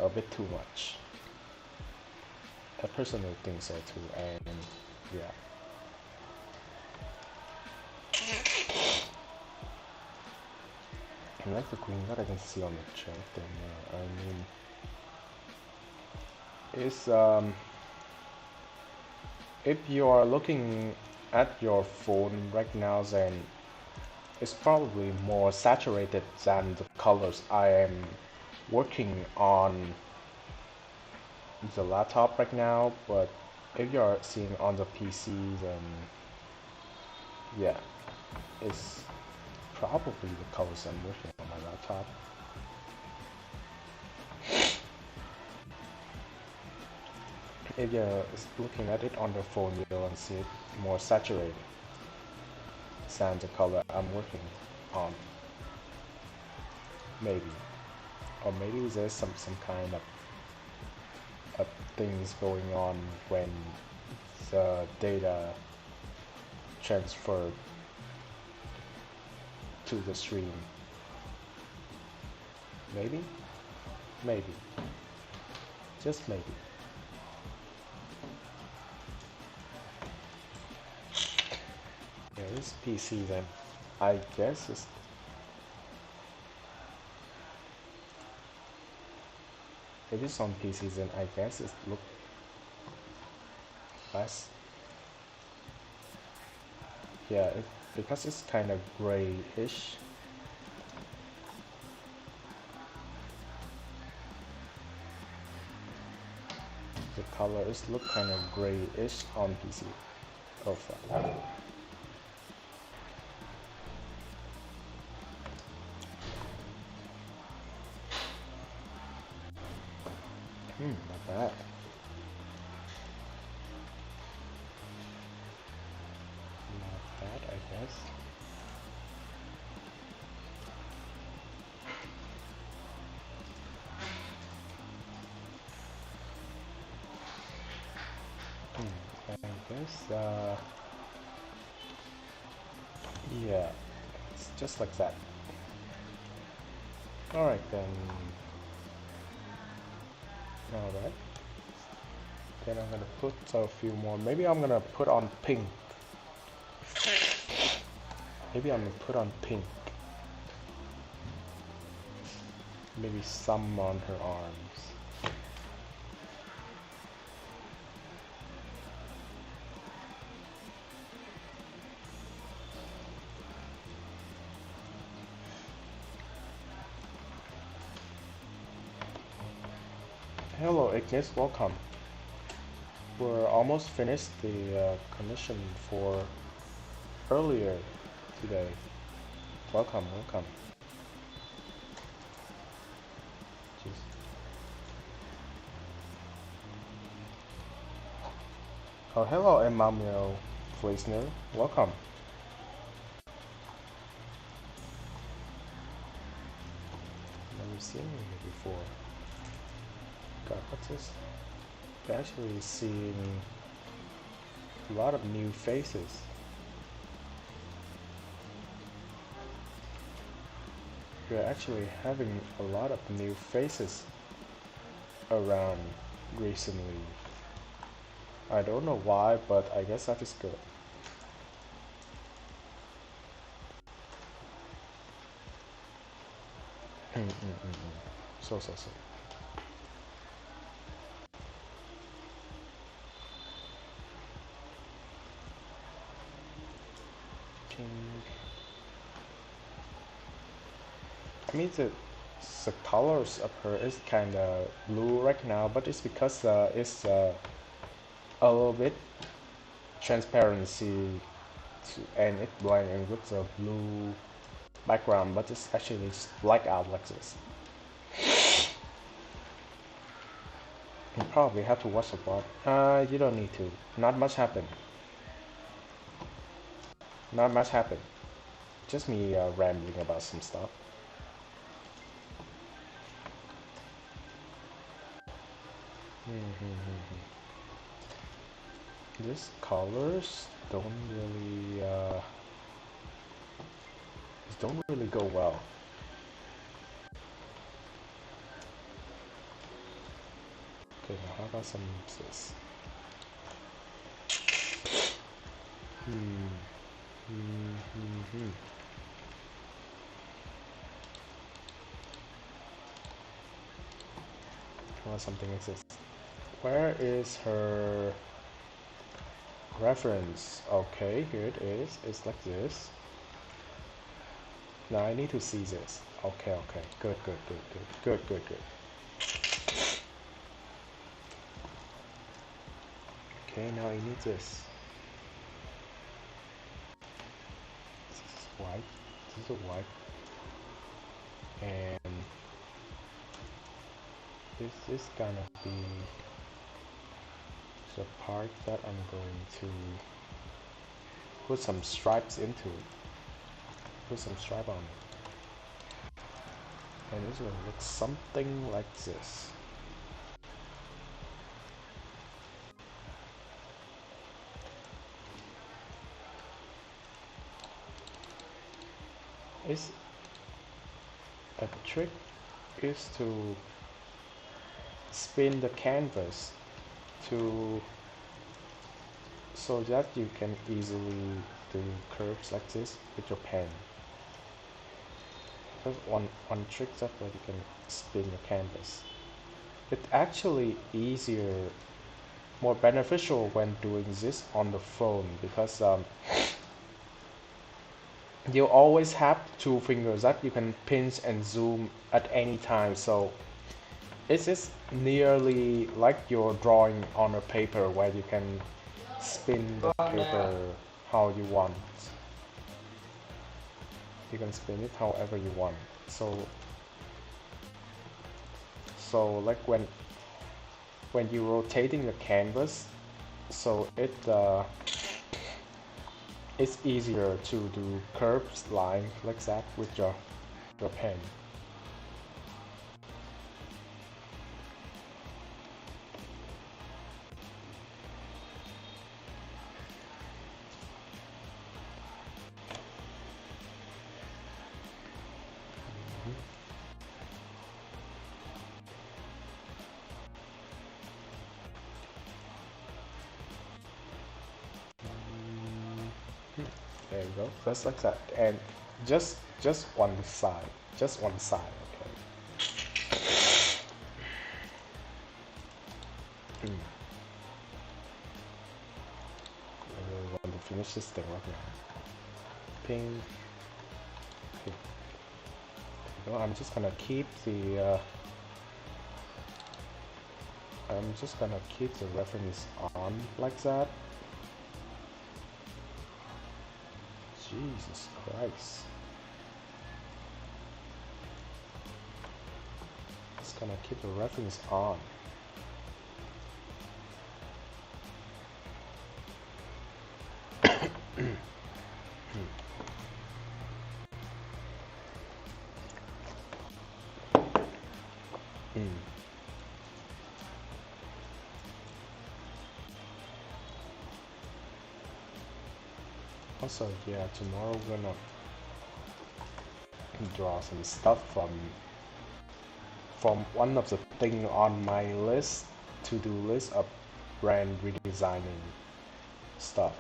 a bit too much. I personally think so too, and yeah. I like the green that I can see on the chat, and I mean, it's if you are looking at your phone right now, then it's probably more saturated than the colors I am working on the laptop right now. But if you're seeing on the PC, then yeah, it's probably the colors I'm working on my laptop. If you're looking at it on the phone, you'll see it more saturated than the color I'm working on. Maybe. Or maybe there's some kind of things going on when the data transferred to the stream. Maybe? Maybe. Just maybe. This PC then, I guess it's if it's on PC then I guess it look less. Yeah, because it's kind of grayish. The colors look kind of grayish on PC. Profile. Not bad. Not bad, I guess. I guess, yeah, it's just like that. Alright then. Alright. Then I'm gonna put a few more. Maybe I'm gonna put on pink. Maybe I'm gonna put on pink. Maybe some on her arms. Hello Ignis, welcome. We're almost finished the commission for earlier today. Welcome, welcome. Jeez. Oh, hello Emmanuel Fleisner, welcome. Never seen you before. God, what's this? We're actually seeing a lot of new faces. We're actually having a lot of new faces around recently. I don't know why, but I guess that is good. So. I mean the colors of her is kind of blue right now, but it's because it's a little bit transparency and it blending with the blue background, but it's actually black out like this. You probably have to watch the part. You don't need to. Not much happened. Not much happened. Just me rambling about some stuff. These colors don't really go well. Okay, now how about some this? Or something like this. Where is her reference? Okay, here it is. It's like this. Now I need to see this. Okay. Good. Okay, now I need this. This is white. This is white. And this is gonna be the part that I'm going to put some stripes into it. Put some stripe on it. And this will look something like this. A trick is to spin the canvas so that you can easily do curves like this with your pen. There's one trick that where you can spin your canvas. It's actually easier, more beneficial when doing this on the phone because you always have two fingers that you can pinch and zoom at any time. So it is nearly like you're drawing on a paper where you can spin the paper how you want. You can spin it however you want. So like when you're rotating the canvas, so it's easier to do curves line like that with your pen. There you go, just like that, and just one side, okay. I really want to finish this thing right now. Ping. Okay. There you go. I'm just gonna keep the reference on like that. Jesus Christ. Just gonna keep the reference on. Also, yeah, tomorrow we're gonna draw some stuff from one of the thing on my list, to-do list of brand redesigning stuff.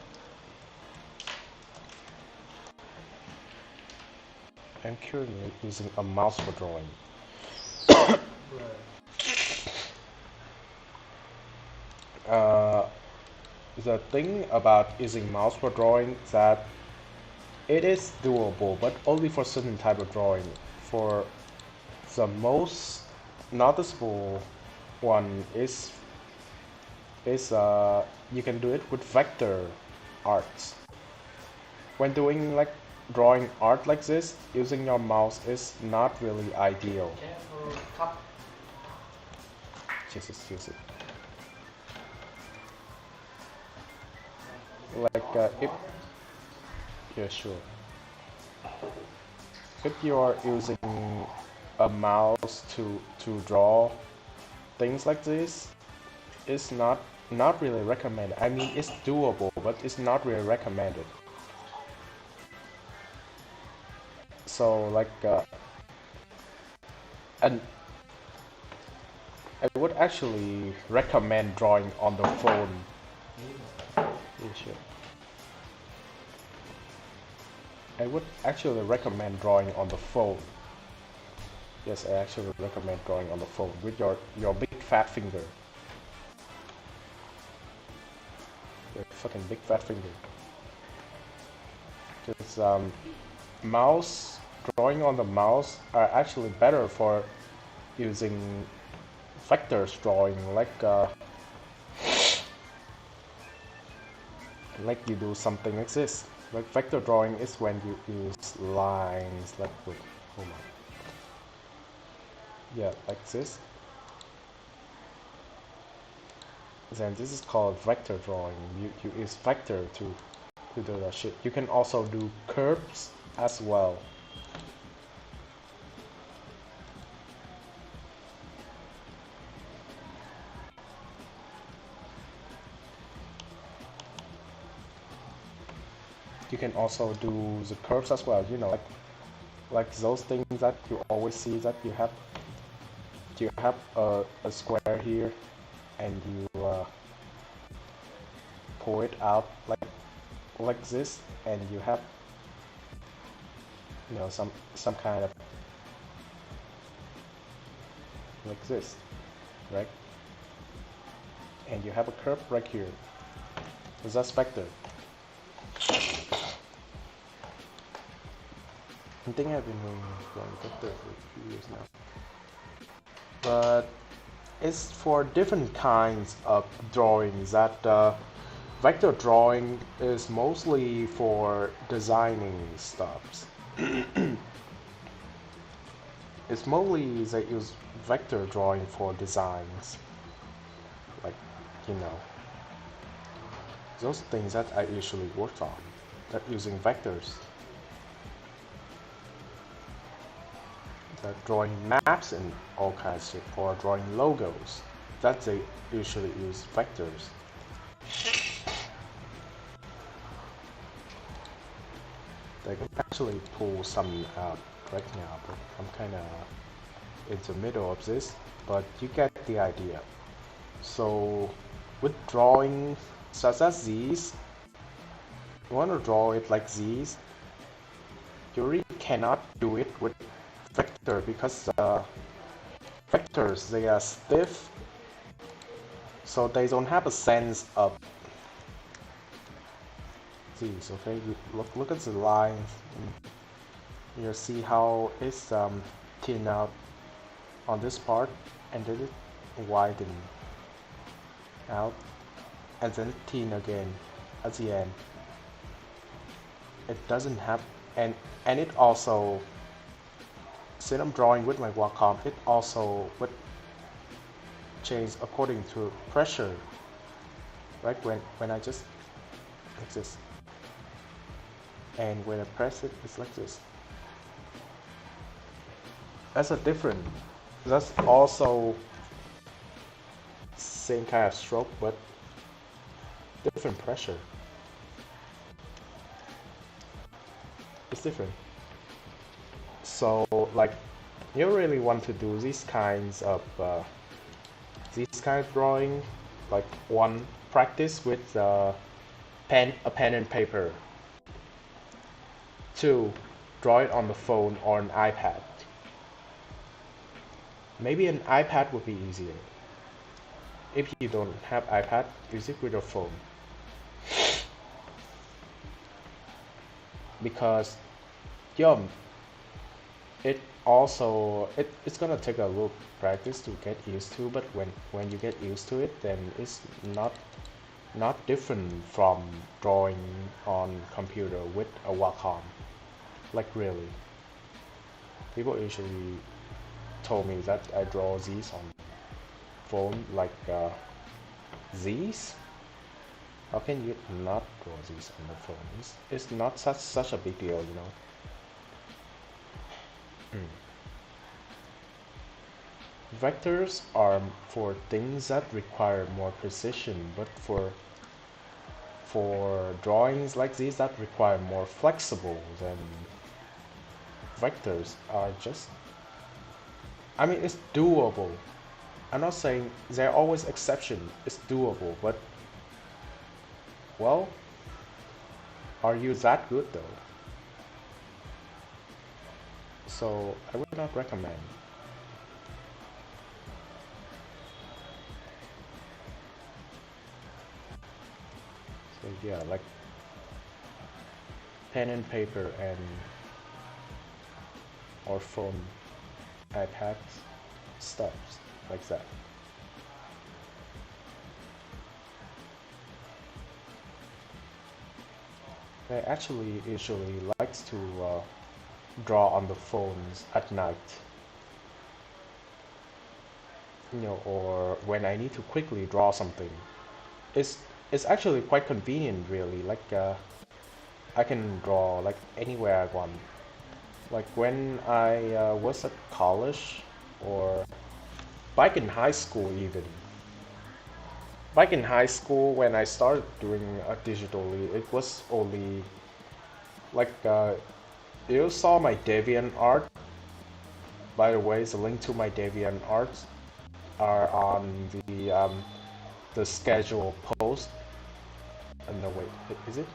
I'm currently using a mouse for drawing. The thing about using mouse for drawing is that it is doable, but only for certain type of drawing. For the most noticeable one is you can do it with vector arts. When doing like drawing art like this, using your mouse is not really ideal. Jesus, use it. Like yeah, sure. If you are using a mouse to draw things like this, it's not really recommended. I mean, it's doable, but it's not really recommended. So like and I would actually recommend drawing on the phone. Yeah, sure. I would actually recommend drawing on the phone. Yes, I actually recommend drawing on the phone with your big fat finger. Your fucking big fat finger. Because drawing on the mouse are actually better for using vectors drawing, like you do something like this. Like vector drawing is when you use lines like with, hold on. Yeah, like this. Then this is called vector drawing. You use vector to do that shit. You can also do curves as well. You can also do the curves as well, you know, like those things that you always see, that you have a square here and you pull it out like like this, and you have, you know, some kind of like this, right? And you have a curve right here. So that's vector. I think I've been drawing vector for a few years now, but it's for different kinds of drawings. That vector drawing is mostly for designing stuff. It's mostly they use vector drawing for designs, like, you know, those things that I usually work on, that using vectors. That drawing maps and all kinds of, or drawing logos, that they usually use vectors. They can actually pull some out right now, but I'm kind of in the middle of this, but you get the idea. So with drawing such as these, you want to draw it like these, you really cannot do it with vector, because vectors, they are stiff, so they don't have a sense of these. Okay, you look at the lines, you see how it's thin out on this part, and then it widen out, and then thin again at the end. It doesn't have, and it also, since I'm drawing with my Wacom, it also would change according to pressure, right? When I just like this, and when I press it, it's like this. That's a different, that's also same kind of stroke, but different pressure. It's different. So, like, you really want to do these kinds of drawing, like, one, practice with a pen and paper. 2, draw it on the phone or an iPad. Maybe an iPad would be easier. If you don't have iPad, use it with your phone. Because, it also, it's gonna take a little practice to get used to, but when you get used to it, then it's not different from drawing on computer with a Wacom. Like, really. People usually told me that I draw these on phone, like these. How can you not draw these on the phone? It's not such a big deal, you know. Vectors are for things that require more precision, but for drawings like these that require more flexible, then vectors are just, I mean, it's doable. I'm not saying there are always exceptions. It's doable, but, well, are you that good though? So I would not recommend. So yeah, like pen and paper and or phone, iPads, stuff like that. I actually usually likes to draw on the phones at night, you know, or when I need to quickly draw something. It's actually quite convenient, really. Like I can draw like anywhere I want. Like when I was at college, or back in high school even. Back in high school, when I started doing digitally, it was only like you saw my DeviantArt. By the way, the link to my DeviantArt are on the schedule post. No, wait, is it?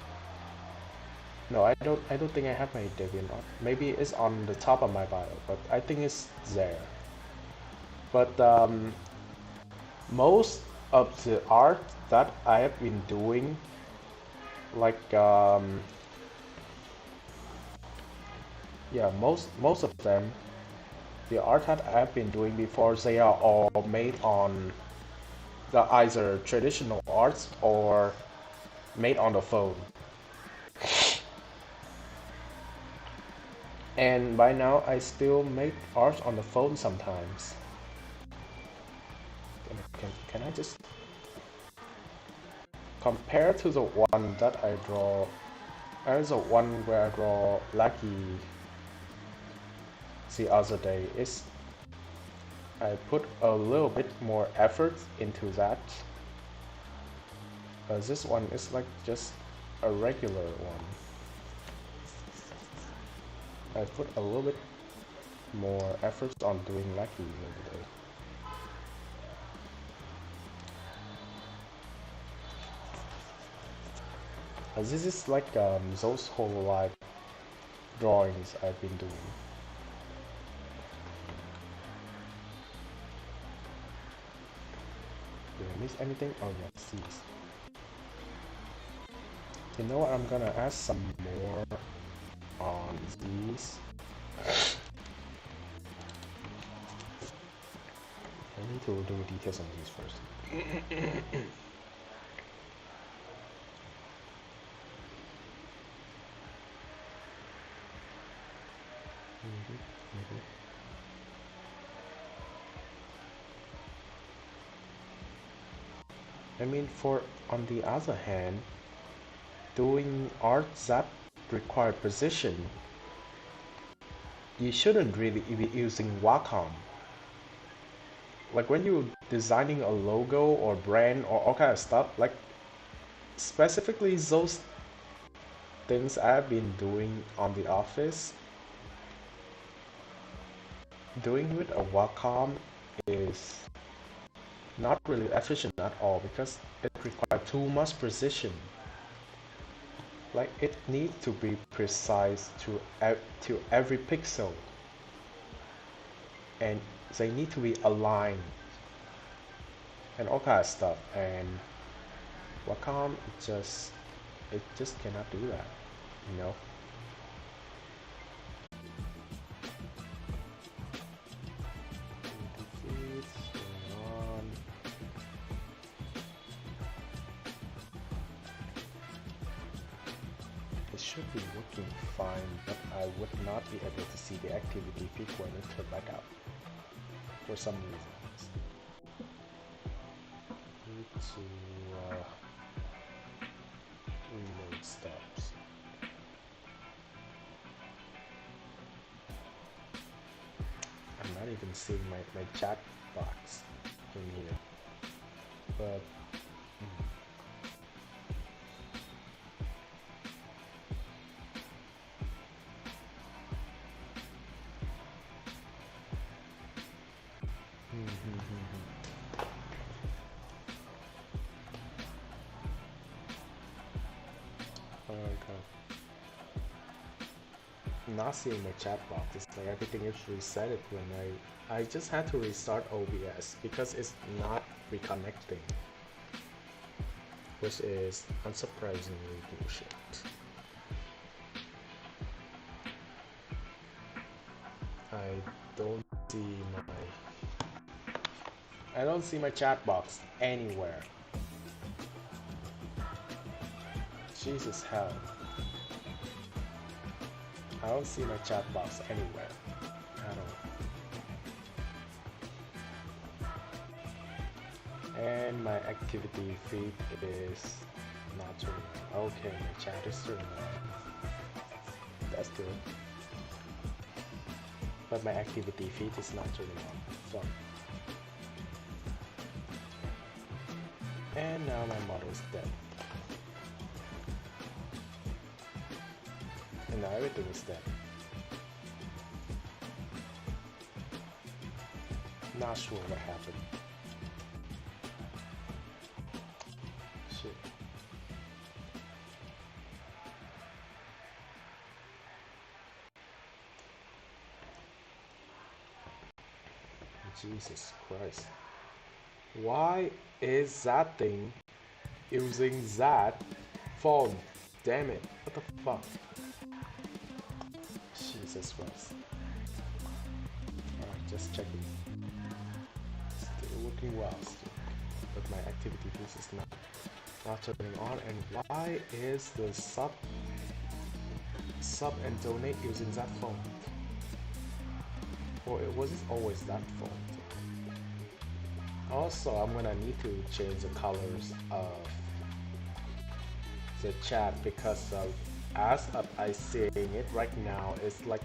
No, I don't think I have my DeviantArt. Maybe it's on the top of my bio, but I think it's there. But most of the art that I have been doing, like yeah, most of them, the art that I've been doing before, they are all made on the either traditional arts or made on the phone. And by now, I still make art on the phone sometimes. Can I just compare to the one that I draw? There's a one where I draw Lucky the other day. I put a little bit more effort into that. This one is like just a regular one. I put a little bit more effort on doing Lucky the other day. This is like those whole life drawings I've been doing. Did I miss anything? Oh yeah, C's. You know what? I'm gonna add some more on these. I need to do details on these first. I mean, on the other hand, doing art that require precision, you shouldn't really be using Wacom. Like when you're designing a logo or brand or all kind of stuff, like specifically those things I've been doing on the office, doing with a Wacom is not really efficient at all because it requires too much precision. Like it needs to be precise to every pixel, and they need to be aligned and all kind of stuff. And Wacom it just cannot do that, you know. Should be working fine, but I would not be able to see the activity feed when it turned back out for some reasons. Need to reload steps. I'm not even seeing my chat box in here, but not seeing my chat box. It's like everything is reset when I just had to restart OBS because it's not reconnecting, which is unsurprisingly bullshit. I don't see my chat box anywhere. Jesus hell. I don't see my chat box anywhere at all. And my activity feed is not turning on. Okay, my chat is turning on. That's good. But my activity feed is not turning on. So. And now my model is dead. And now everything is dead. Not sure what happened. Shit. Jesus Christ. Why is that thing using that phone? Damn it. What the fuck? Jesus Christ. Alright, just checking. Still working well still. But my activity boost is not turning on. And why is the sub and donate using that phone? Or was it always that phone? Also, I'm gonna need to change the colors of the chat because as I seeing it right now, it's like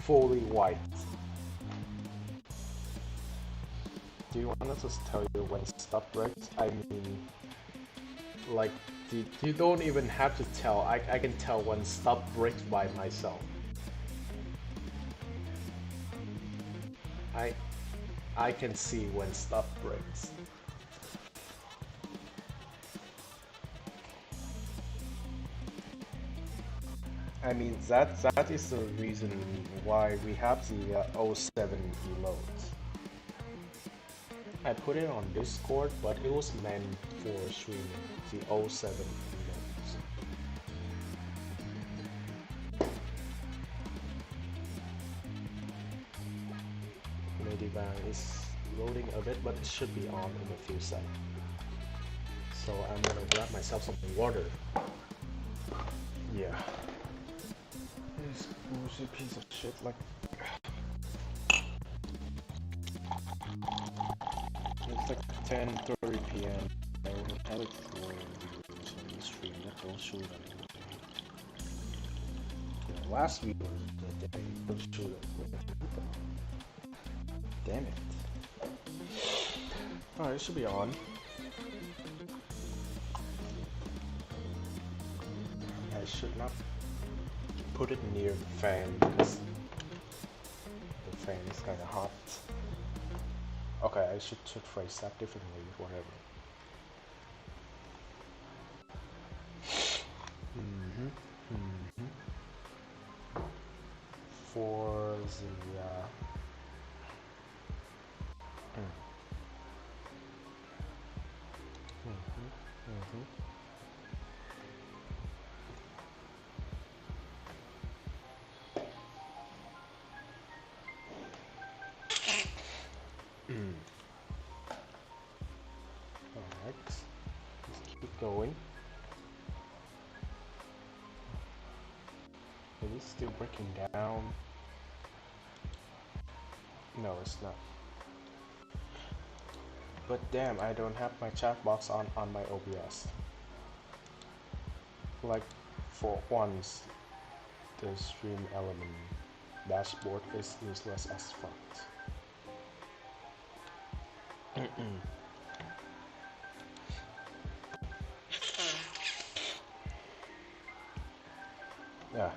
fully white. Do you want to just tell you when stuff breaks? I mean, like, you don't even have to tell. I can tell when stuff breaks by myself. I can see when stuff breaks. I mean, that is the reason why we have the 07 emotes. I put it on Discord, but it was meant for streaming, the 07 emotes. Medivan is loading a bit, but it should be on in a few seconds. So I'm gonna grab myself some water. Yeah. This bullshit piece of shit, like... It's like 10:30 p.m. I had 4 videos on the stream that don't show them. Yeah, last week was the day don't show them. Damn it. Alright, it should be on. I should not put it near the fan because the fan is kind of hot. Okay, I should phrase that differently, whatever. For the Alright, let's keep going. It is still breaking down. No, it's not. But damn, I don't have my chat box on my OBS. Like, for once, the stream element dashboard is useless as fuck. Yeah.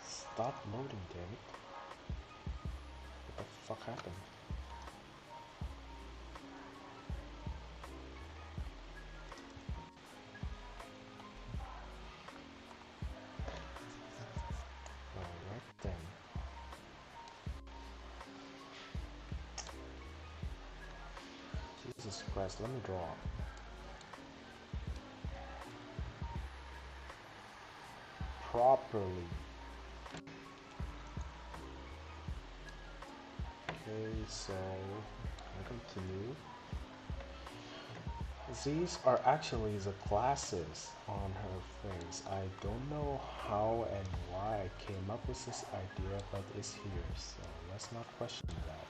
Stop loading, damn it. What the fuck happened? Alright then. Jesus Christ, let me draw. Properly. Okay, so I continue. These are actually the glasses on her face. I don't know how and why I came up with this idea, but it's here, so let's not question that.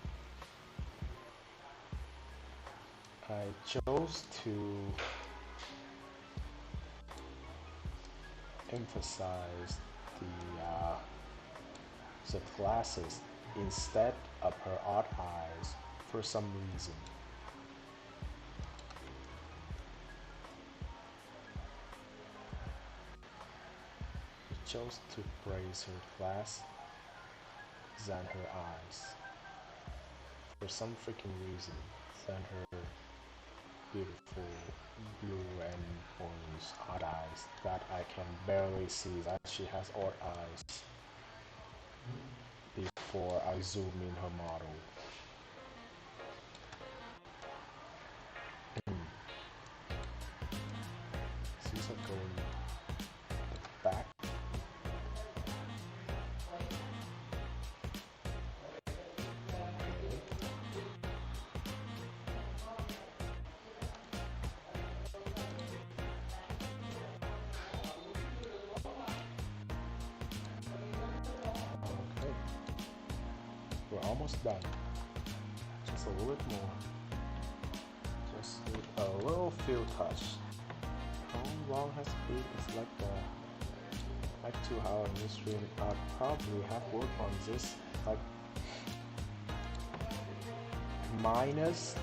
I chose to emphasize the glasses instead of her odd eyes for some reason. I chose to praise her glass than her eyes for some freaking reason than her beautiful blue and orange odd eyes that I can barely see that she has odd eyes before I zoom in her model. She's going back. Okay, we're almost done. Just a little bit more. Just need a little few touch. How long has it been? It's like 2 hours in this stream. I probably have worked on this like minus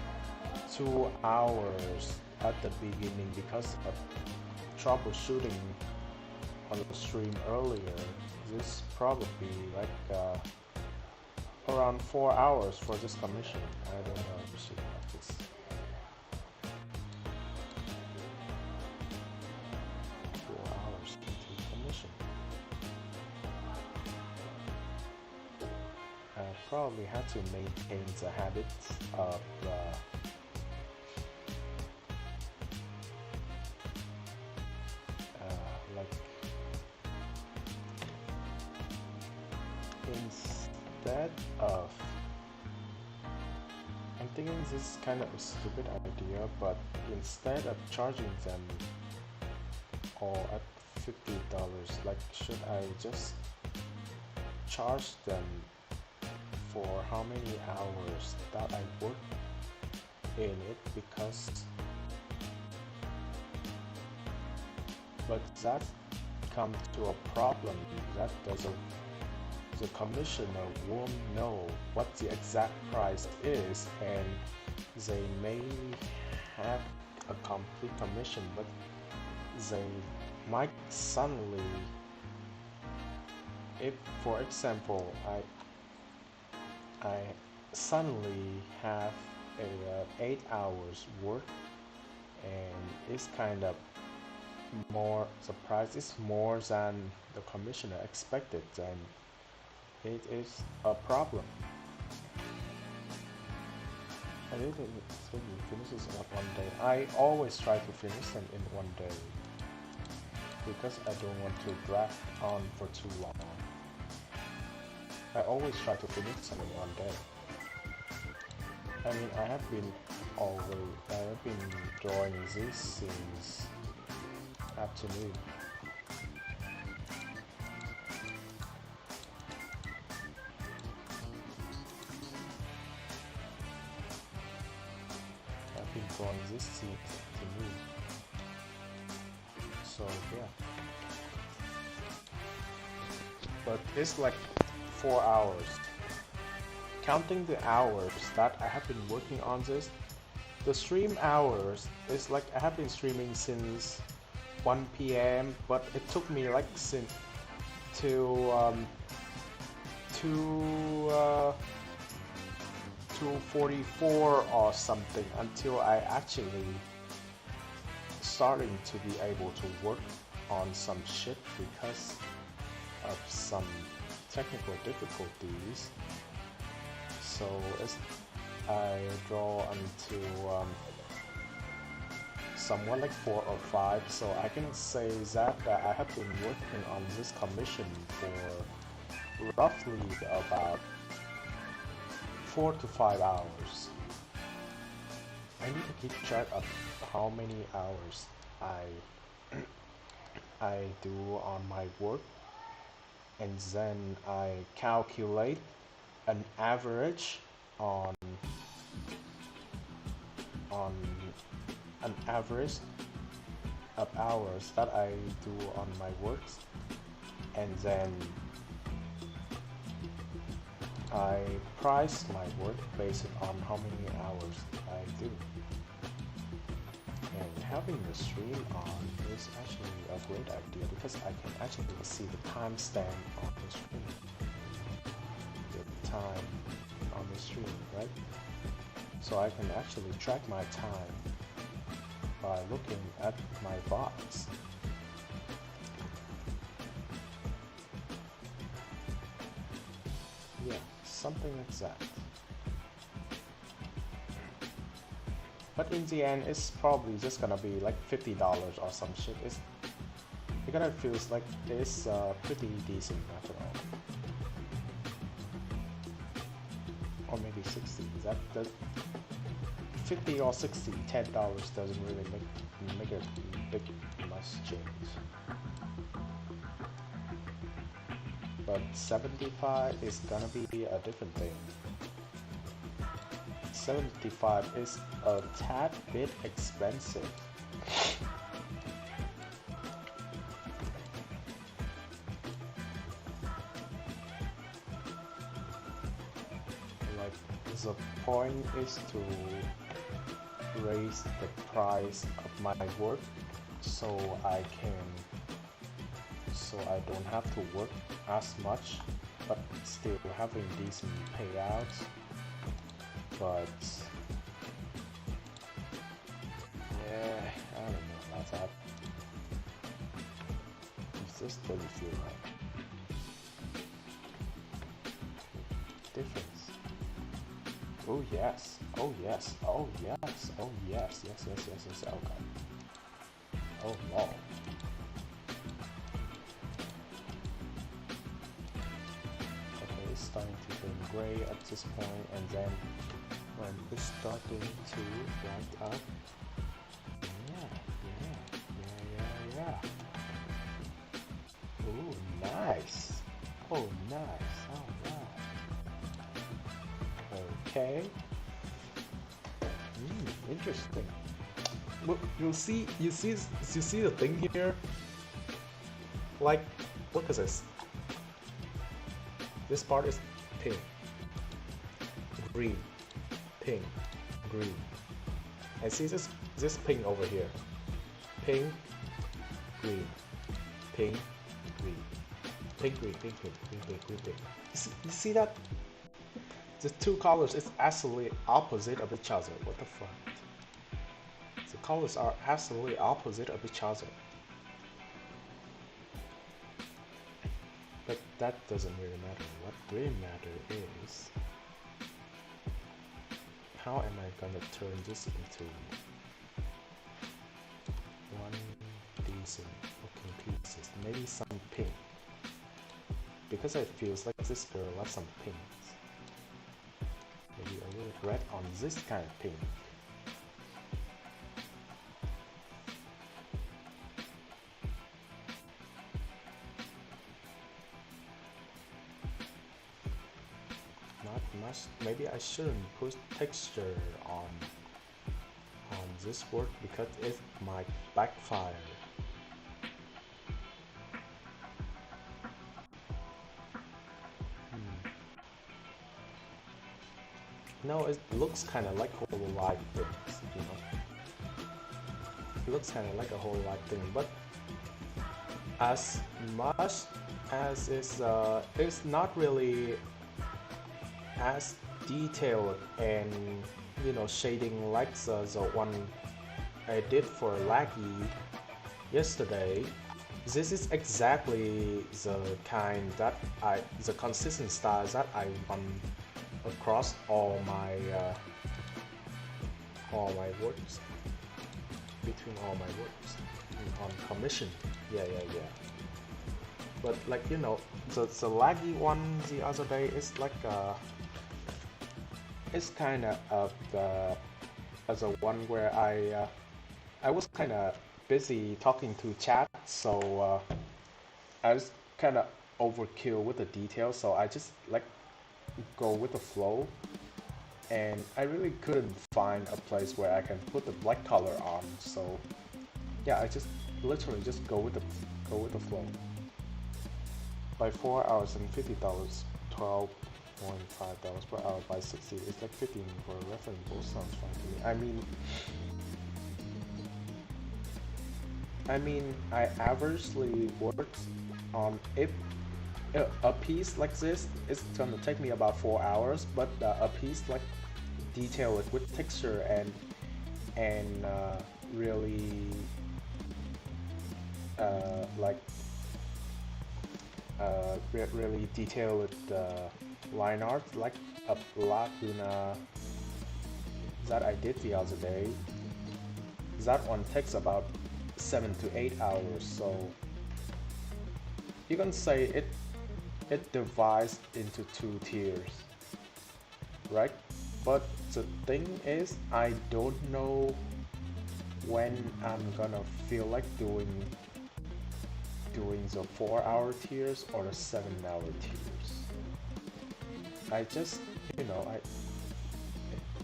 2 hours at the beginning because of troubleshooting on the stream earlier. This probably like around 4 hours for this commission. I don't know if you should have this. Probably had to maintain the habits of like instead of I'm thinking this is kind of a stupid idea, but instead of charging them all at $50, like should I just charge them for how many hours that I work in it, because but that comes to a problem that the commissioner won't know what the exact price is, and they may have a complete commission, but they might suddenly, if for example I suddenly have a 8 hours work and it's kind of more, the price is more than the commissioner expected, then it is a problem. I didn't finish this in 1 day. I always try to finish them in 1 day because I don't want to drag on for too long. I always try to finish them in 1 day. I mean, I have been drawing this since afternoon. I've been drawing this since afternoon. So yeah. But it's like 4 hours. Counting the hours that I have been working on this, the stream hours is like I have been streaming since 1 p.m. but it took me like since to 2:44 or something until I actually starting to be able to work on some shit because of some technical difficulties. So I draw until somewhat like 4 or 5, so I can say that I have been working on this commission for roughly about 4 to 5 hours. I need to keep track of how many hours I do on my work, and then I calculate an average on an average of hours that I do on my works, and then I price my work based on how many hours I do. And having the stream on is actually a great idea because I can actually see the timestamp on the stream. The time on the stream, right? So I can actually track my time by looking at my box. Yeah, something like that. But in the end, it's probably just gonna be like $50 or some shit. It kinda feels like it's pretty decent after all. Or maybe 60. That does 50 or 60, $10 doesn't really make a big much change. But 75 is gonna be a different thing. 75 is a tad bit expensive. Like, the point is to raise the price of my work so I don't have to work as much but still having decent payouts. But yeah, I don't know about that. It just doesn't feel right. Difference. Oh yes, oh yes, oh yes, oh yes, yes, okay. Oh no. Okay, it's starting to turn gray at this point, and then when it's starting to light up. Yeah. Ooh, nice. Oh, nice. Alright. Okay. Interesting. Well, you see the thing here? Like, look at this. This part is pink, green, pink, green. And see this pink over here. Pink, green, pink, green, pink, green, pink, green, pink, green, green, pink. You see that? The two colors is absolutely opposite of each other. What the fuck? The colors are absolutely opposite of each other. But that doesn't really matter. What really matters is how am I gonna turn this into one decent looking pieces? Maybe some pink. Because it feels like this girl loves some pinks. Maybe a little red on this kind of pink. Not much. Maybe I shouldn't put texture on this work because it might backfire. No, it looks kind of like a whole light things, you know. It looks kind of like a whole light thing, but as much as it's not really as detailed and, you know, shading like the one I did for Laggy yesterday. This is exactly the kind that the consistent style that I want across all my works, between all my works on commission. Yeah. But like, you know, the Laggy one the other day is like it's kind of as a one where I was kind of busy talking to chat, so I was kind of overkill with the details, so I just like go with the flow, and I really couldn't find a place where I can put the black color on, so yeah, I just literally just go with the flow. By 4 hours and $50, $12.5 per hour by 60, it's like 15 for a reference. Both sounds fine to me. I mean, I averagely work on if a piece like this is gonna take me about 4 hours, but a piece like detailed with texture and really like really detailed line art like a Laguna that I did the other day. That one takes about 7 to 8 hours, so you can say it divides into 2 tiers, right? But the thing is, I don't know when I'm gonna feel like doing the 4-hour tiers or the 7-hour tiers. I just, you know, it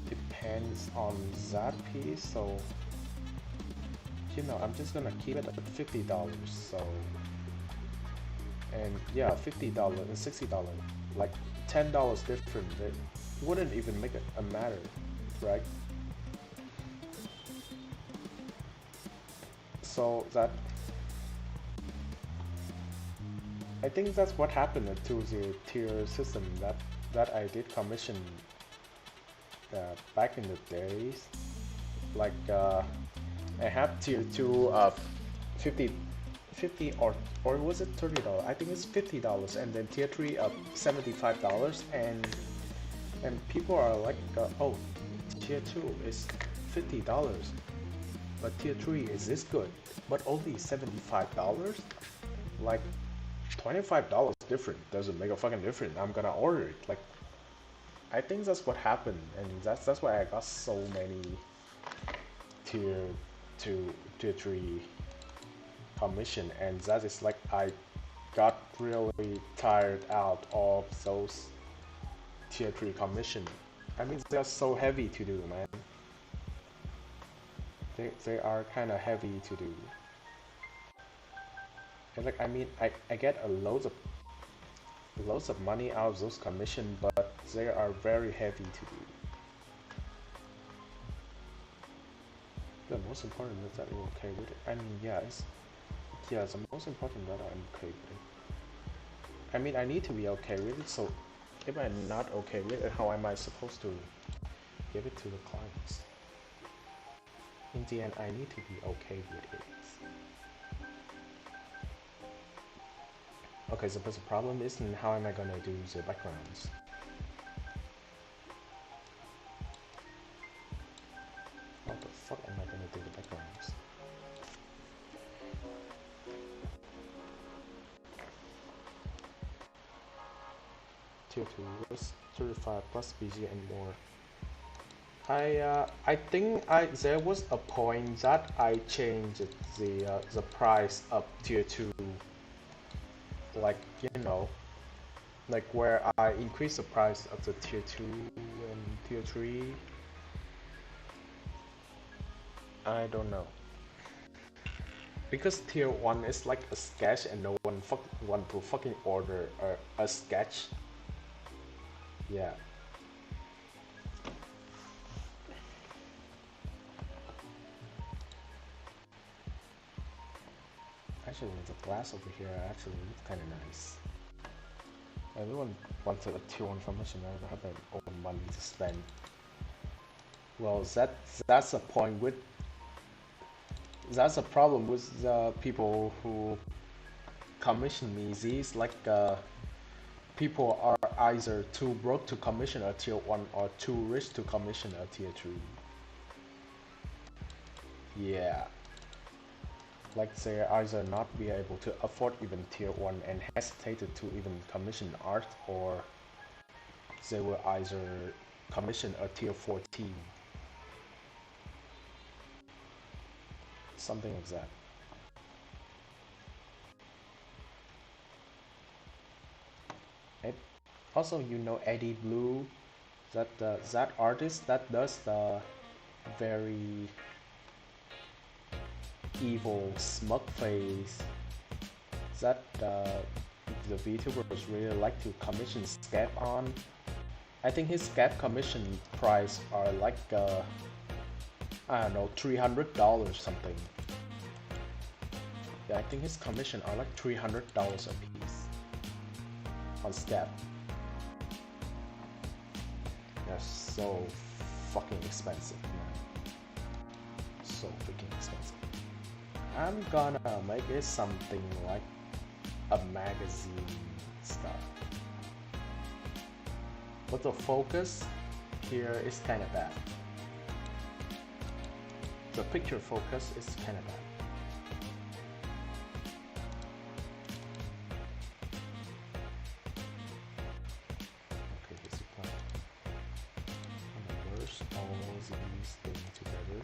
depends on that piece, so you know, I'm just gonna keep it at $50. So, and yeah, $50 and $60, like $10 different. It wouldn't even make it a matter, right? So that, I think that's what happened to the tier system that I did commission back in the days. Like I have tier 2 of 50 or was it $30? I think it's $50, and then tier 3 of $75, and people are like, oh, tier 2 is $50, but tier 3 is this good, but only $75. Like $25 different doesn't make a fucking difference. I'm gonna order it. Like, I think that's what happened, and that's why I got so many tier 2, tier 3 commission, and that is like I got really tired out of those tier 3 commission. I mean, they're so heavy to do, man. They are kind of heavy to do. And like, I mean, I get a loads of money out of those commission, but they are very heavy to do. The most important is that you're okay with it. I mean, yeah, the most important that I'm okay with it. I mean, I need to be okay with it, so if I'm not okay with it, how am I supposed to give it to the clients? In the end, I need to be okay with it. Okay, so the problem is, and how am I gonna do the backgrounds? How the fuck am I gonna do the backgrounds? Tier 2 was 35 plus BG and more. I think there was a point that I changed the price of tier 2, like, you know, like where I increased the price of the tier 2 and tier 3. I don't know, because tier 1 is like a sketch and no one want to fucking order a sketch. Yeah. Actually, the glass over here actually looks kind of nice. Everyone wants a tier 1 commission. I don't have my own money to spend. Well, that's a point with. That's a problem with the people who commission me. These like people are either too broke to commission a tier 1 or too rich to commission a tier 3. Yeah. Like they either not be able to afford even tier 1 and hesitated to even commission art, or they will either commission a tier 14. Something like that. And also, you know Eddie Blue, that artist that does the very evil smug face that the VTubers really like to commission scap on. I think his scap commission price are like I don't know, $300 something. Yeah, I think his commission are like $300 a piece on scap. They're so fucking expensive, man. so freaking expensive. I'm gonna make it something like a magazine stuff. But the focus here is kind of bad. The picture focus is kind of bad. Okay, this is fine. I'm gonna merge all these things together.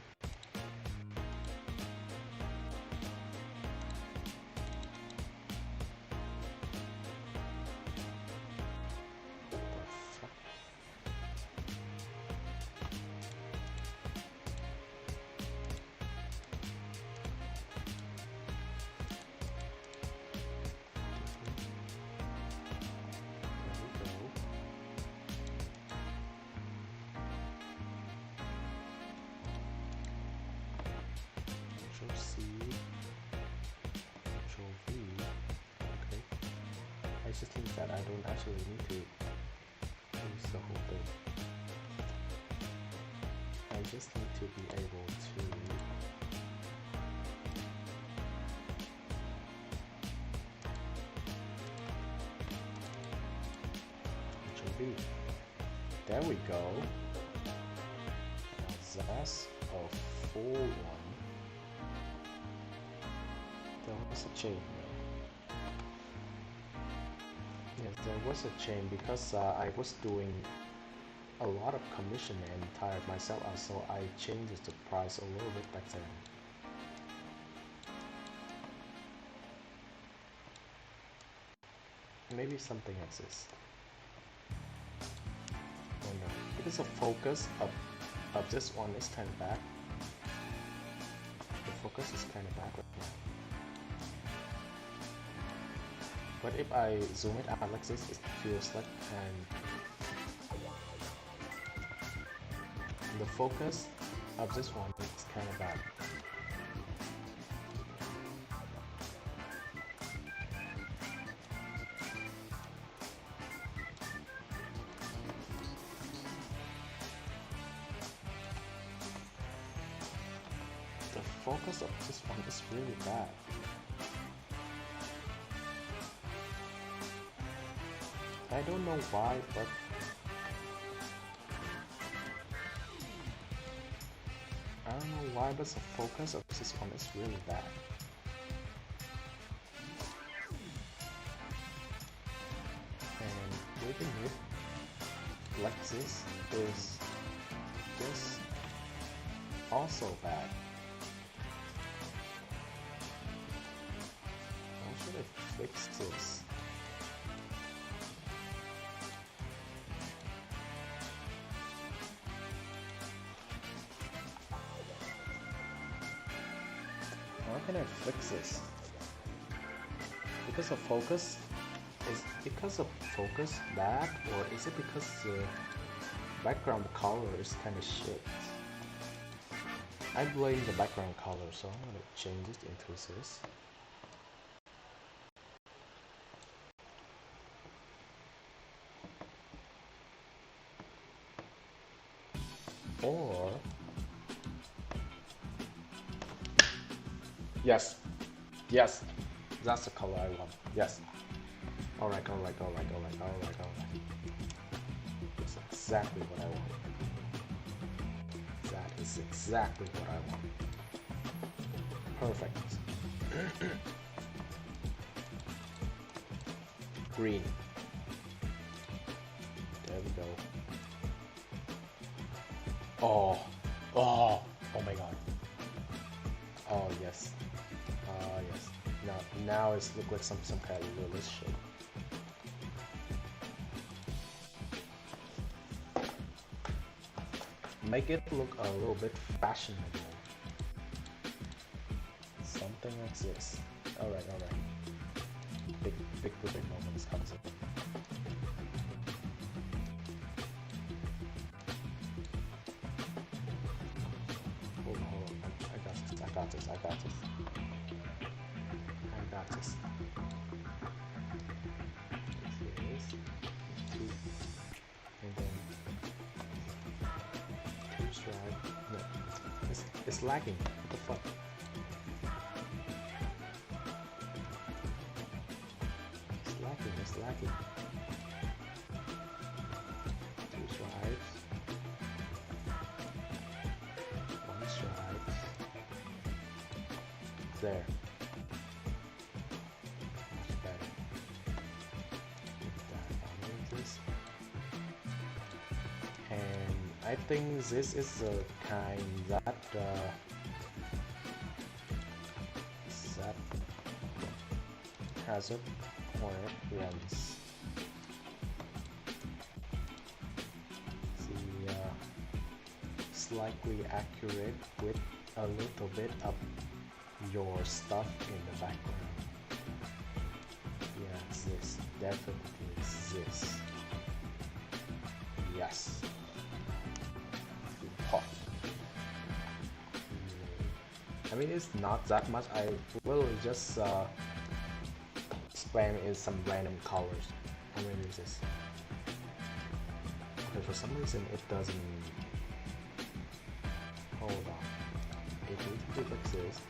C, Control V. Okay. I just think that I don't actually need to use the whole thing. I just need to be able to Control V. There we go. Now that's a full one. There was a chain, right? Yes, there was a chain because I was doing a lot of commission and tired myself out, so I changed the price a little bit back then. Maybe something exists. Oh no, because the focus of this one is kind of bad. The focus is kind of bad right now. But if I zoom it out like this, it feels like the focus of this one is kind of bad. The focus of this one is really bad. I don't know why, but I don't know why, but the focus of this one is really bad. And making it like this is just also bad. How should I fix this? How can I fix this? Because of focus? Is because of focus bad, or is it because the background color is kind of shit? I blame the background color, so I'm gonna change it into this. Or yes, yes, that's the color I want. Yes. All right. That's exactly what I want. That is exactly what I want. Perfect. Green. There we go. Oh my god. Oh yes. Yes. Now it's look like some kind of realist shit. Make it look a little bit fashionable. Something like this. Alright. Big moments comes in. Hold on. I got this. And then it's lagging. What the Two stripes. One stripe. There. Much better. Put that on this. And I think this is the kind that has a corner lens. See, slightly accurate with a little bit of your stuff in the background. Yeah, this definitely this. Yes. Pop. I mean, it's not that much. I will just spam in some random colors. How many is this? Okay, for some reason it doesn't. Hold on. It needs to do like this.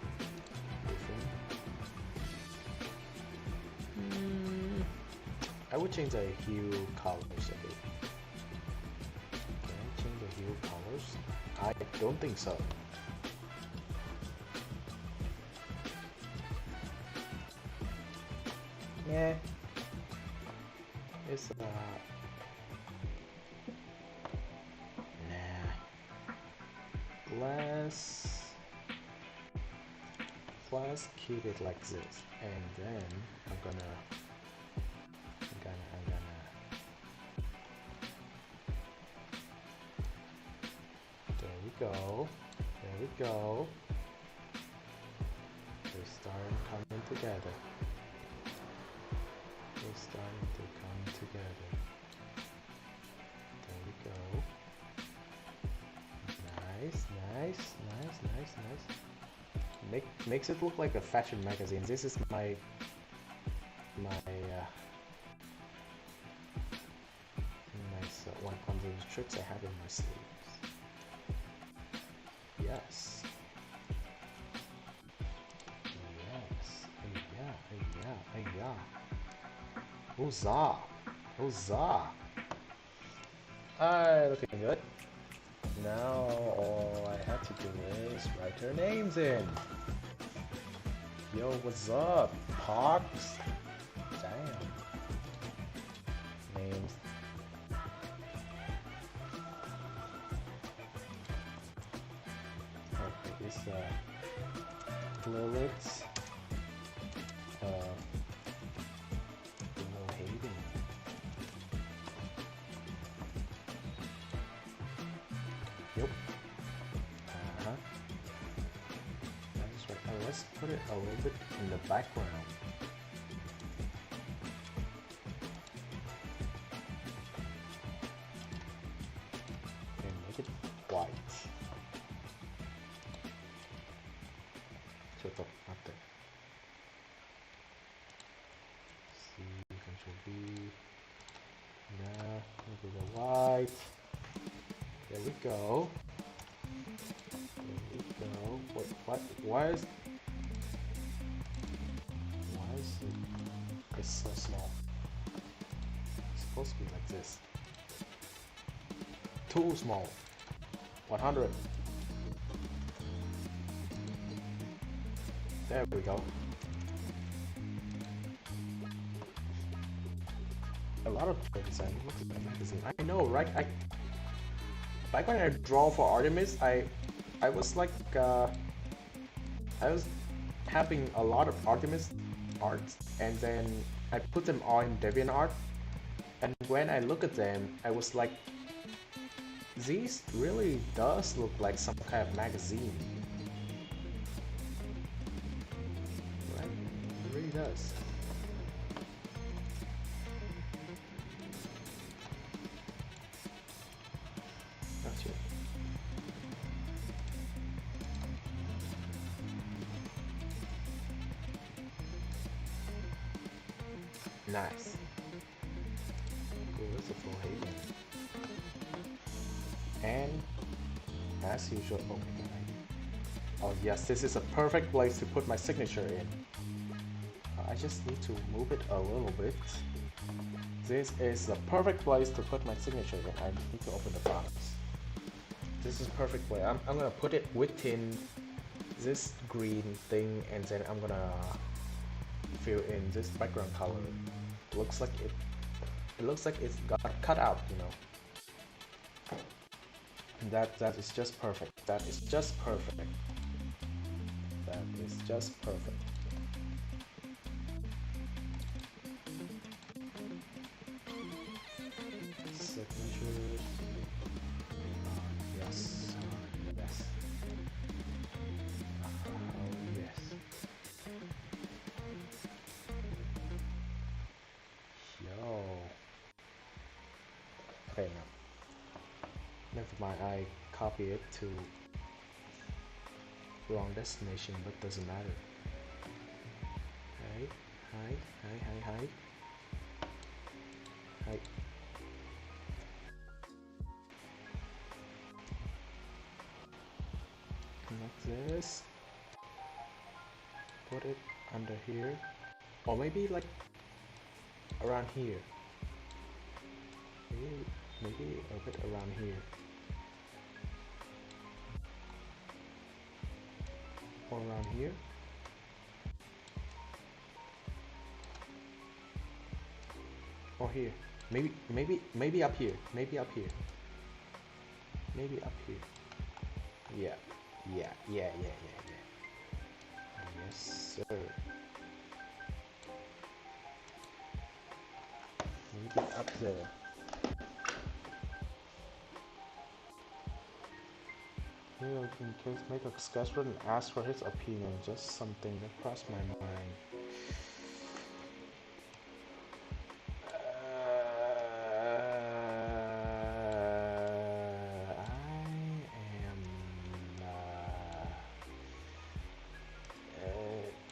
I would change the hue colors a bit. Can I change the hue colors? I don't think so. Yeah. It's nah. Let's keep it like this, and then I'm gonna there we go. We're starting coming together. We're starting to come together. There we go. Nice. Makes it look like a fashion magazine. This is my nice one of the tricks I have in my sleeves. Yes. Yeah. Huzzah. Alright, looking good. Now all I have to do is write their names in. Yo, what's up? Pox? Damn. Names. Okay, it's Lilith. Hayden. Yep. That's right. Let's put it a little bit in the background. And make it white. Shut up, not there. C, Control V. Now, maybe the white. There we go. What? Why is it's so small? It's supposed to be like this. Too small. 100. There we go. A lot of things. I look at the magazine. I know, right? Back when I draw for Artemis, I was like I was having a lot of Artemis arts, and then I put them all in DeviantArt, and when I look at them, I was like, these really does look like some kind of magazine, right? It really does. Gotcha. Nice. Cool, that's a full Haven. And as usual, oh yes, this is a perfect place to put my signature in. I just need to move it a little bit This is the perfect place to put my signature in. I need to open the box. This is perfect way. I'm gonna put it within this green thing, and then I'm gonna fill in this background color. Looks like it looks like it's got cut out, you know. And that is just perfect. That is just perfect. That is just perfect. Signature. Yes. Yes. Yes. Yo. Okay, now. Never mind, I copy it to wrong destination, but doesn't matter. Hi. Like this. Put it under here. Or maybe like around here. Maybe a bit around here. Or around here. Or here. Maybe up here. Maybe up here. Maybe up here. Yeah. Yes, sir. Maybe up there. Here, in case, make a sketchbook and ask for his opinion. Just something that crossed my mind.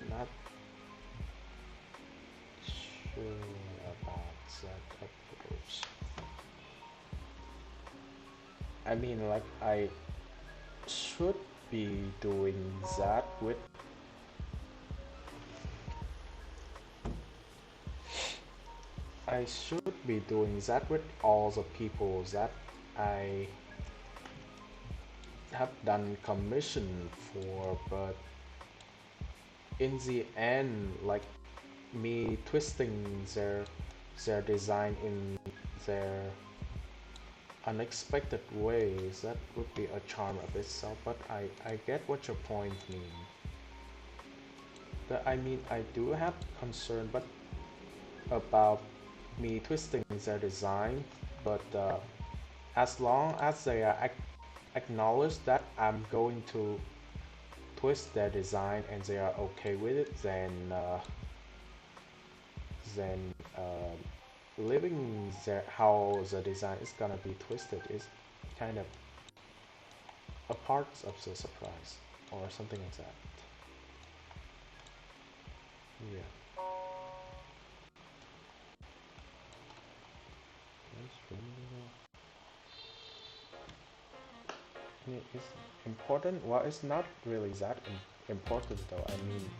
Not sure about that approach. I mean, like, I should be doing that with all the people that I have done commission for, but in the end, like, me twisting their design in their unexpected ways, that would be a charm of itself. But I get what your point means. I mean, I do have concern but about me twisting their design, but as long as they acknowledge that I'm going to twist their design and they are okay with it, then living how the design is gonna be twisted is kind of a part of the surprise or something like that. Yeah. It's important. Well, it's not really that important though. I mean,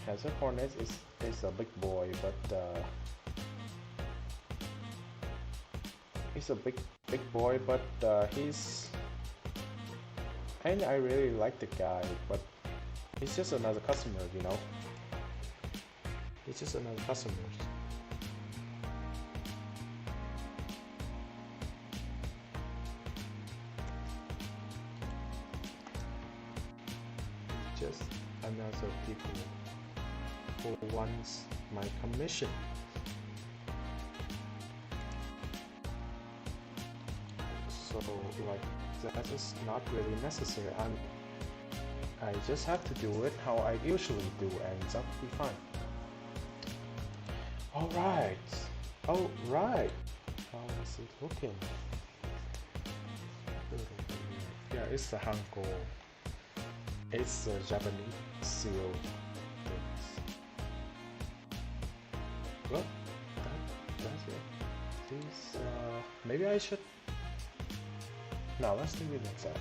Hazard Hornet is a big boy, but he's a big boy, but he's, and I really like the guy, but he's just another customer, you know. He's just another customer. Just another people who wants my commission. So like that is not really necessary. I just have to do it how I usually do, and that will be fine. Alright. How is it looking? Yeah, it's the Hanko. It's the Japanese seal things. Well, that's it. These, maybe I should. No, let's leave it like that.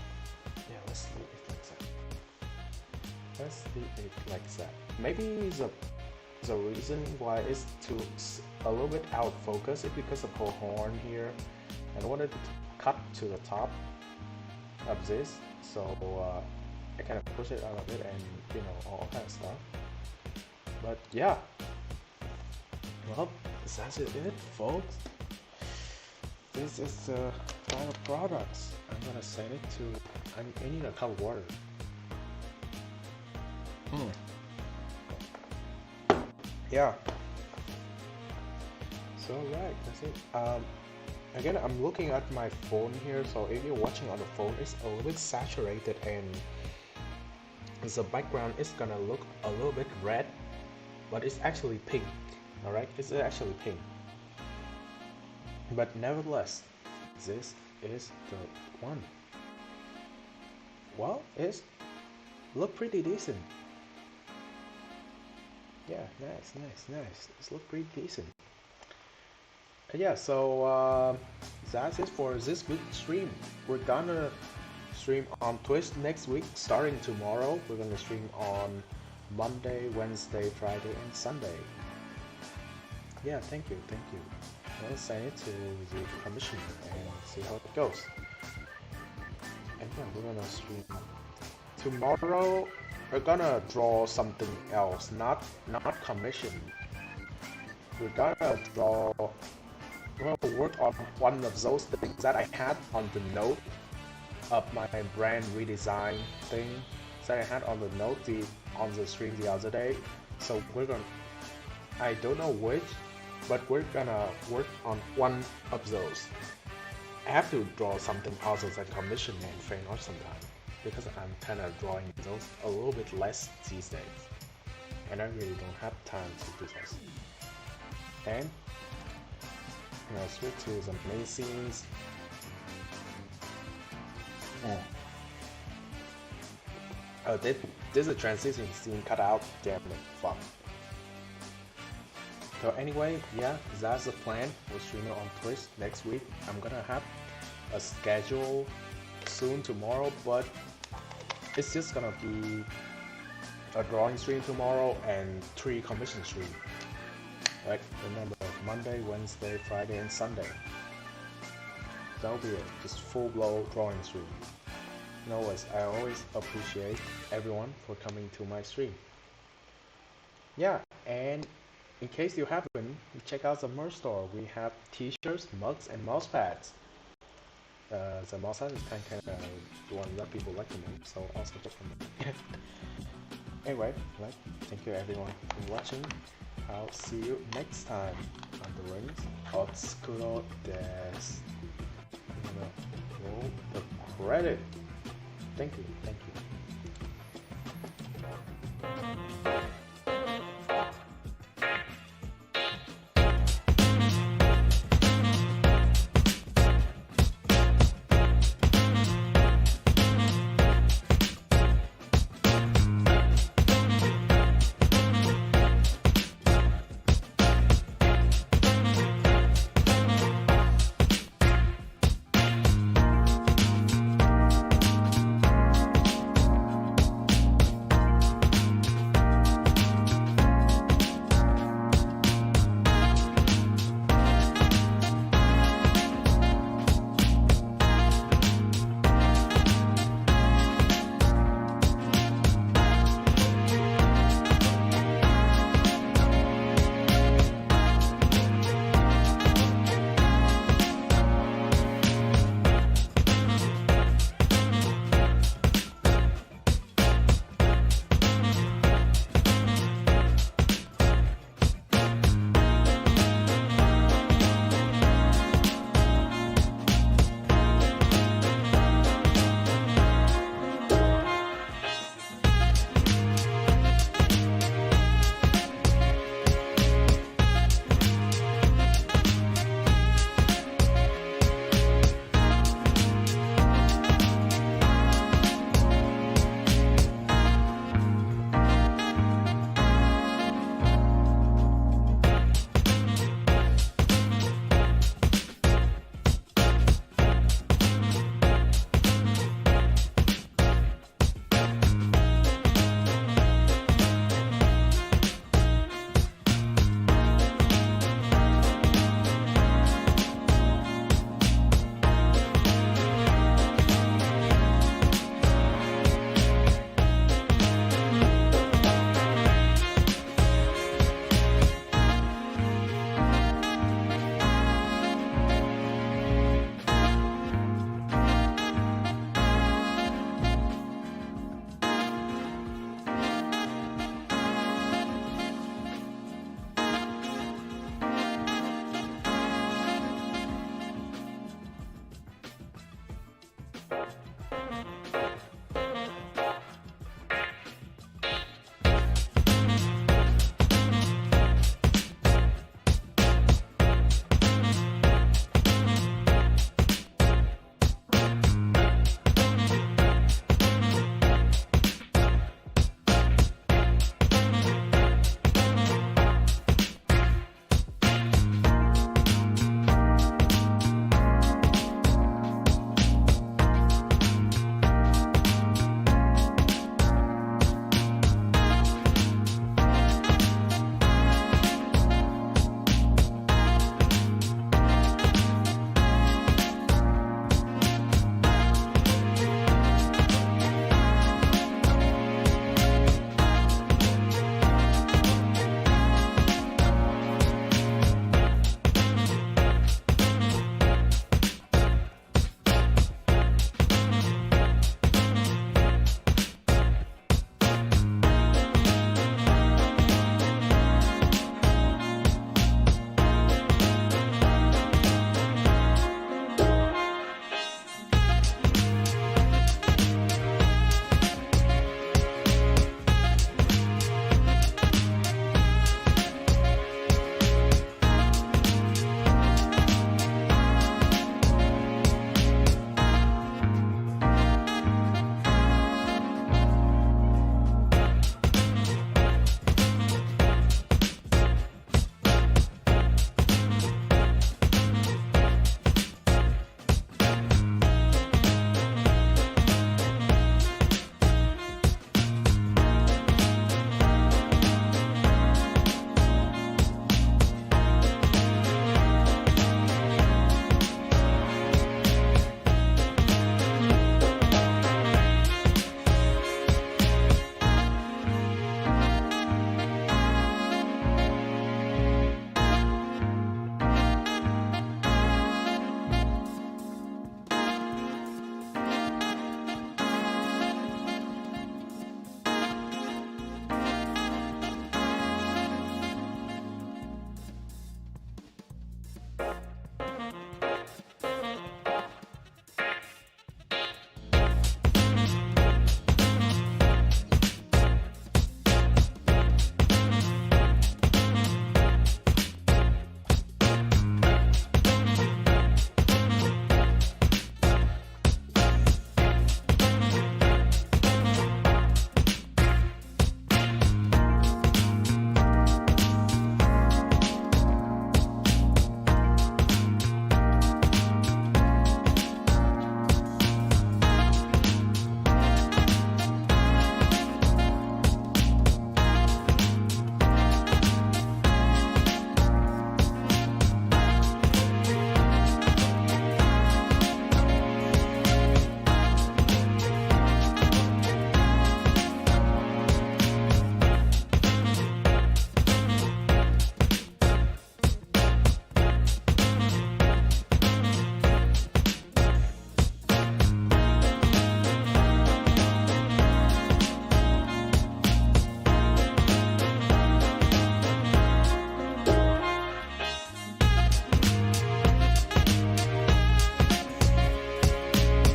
Yeah, let's leave it like that. Let's leave it like that. Maybe the reason why it's a little bit out of focus is because of the horn here, and I wanted to cut to the top of this, so I kind of push it out of it and all kind of stuff. But yeah, well, that's it folks. This is the final products. I'm gonna send it to, I need a cup of water. Yeah. So right, that's it. Again, I'm looking at my phone here, so if you're watching on the phone, it's a little bit saturated and the background is gonna look a little bit red, but it's actually pink. Alright, it's actually pink. But nevertheless, this is the one. Well, it's look pretty decent. Yeah, nice. It's look pretty decent. Yeah, so that's it for this week's stream. We're gonna stream on Twitch next week, starting tomorrow. We're gonna stream on Monday, Wednesday, Friday, and Sunday. Yeah, thank you. I'll send it to the commissioner and see how it goes. And yeah, we're gonna stream tomorrow. We're gonna draw something else, not commission. We're gonna work on one of those things that I had on the note of my brand redesign thing that I had on the note on the stream the other day. So we're gonna, I don't know which, but we're gonna work on one of those. I have to draw something other than commission and fan art sometimes, because I'm kind of drawing those a little bit less these days, and I really don't have time to do this. And switch to the main scenes. Oh, this is a transition scene cut out. Damn it, fuck. So anyway, yeah, that's the plan. We'll stream it on Twitch next week. I'm gonna have a schedule soon tomorrow, but it's just gonna be a drawing stream tomorrow and 3 commission streams. Right? Remember, Monday, Wednesday, Friday, and Sunday. That'll be it. Just full-blown drawing stream. Anyways, I always appreciate everyone for coming to my stream. Yeah, and in case you haven't, check out the merch store. We have t-shirts, mugs, and mouse pads. The mouse pad is kind of the one that people like to make, so also check them. Anyway, thank you everyone for watching. I'll see you next time on the rings. Otsukuro desu. I'm gonna roll the credit. Thank you.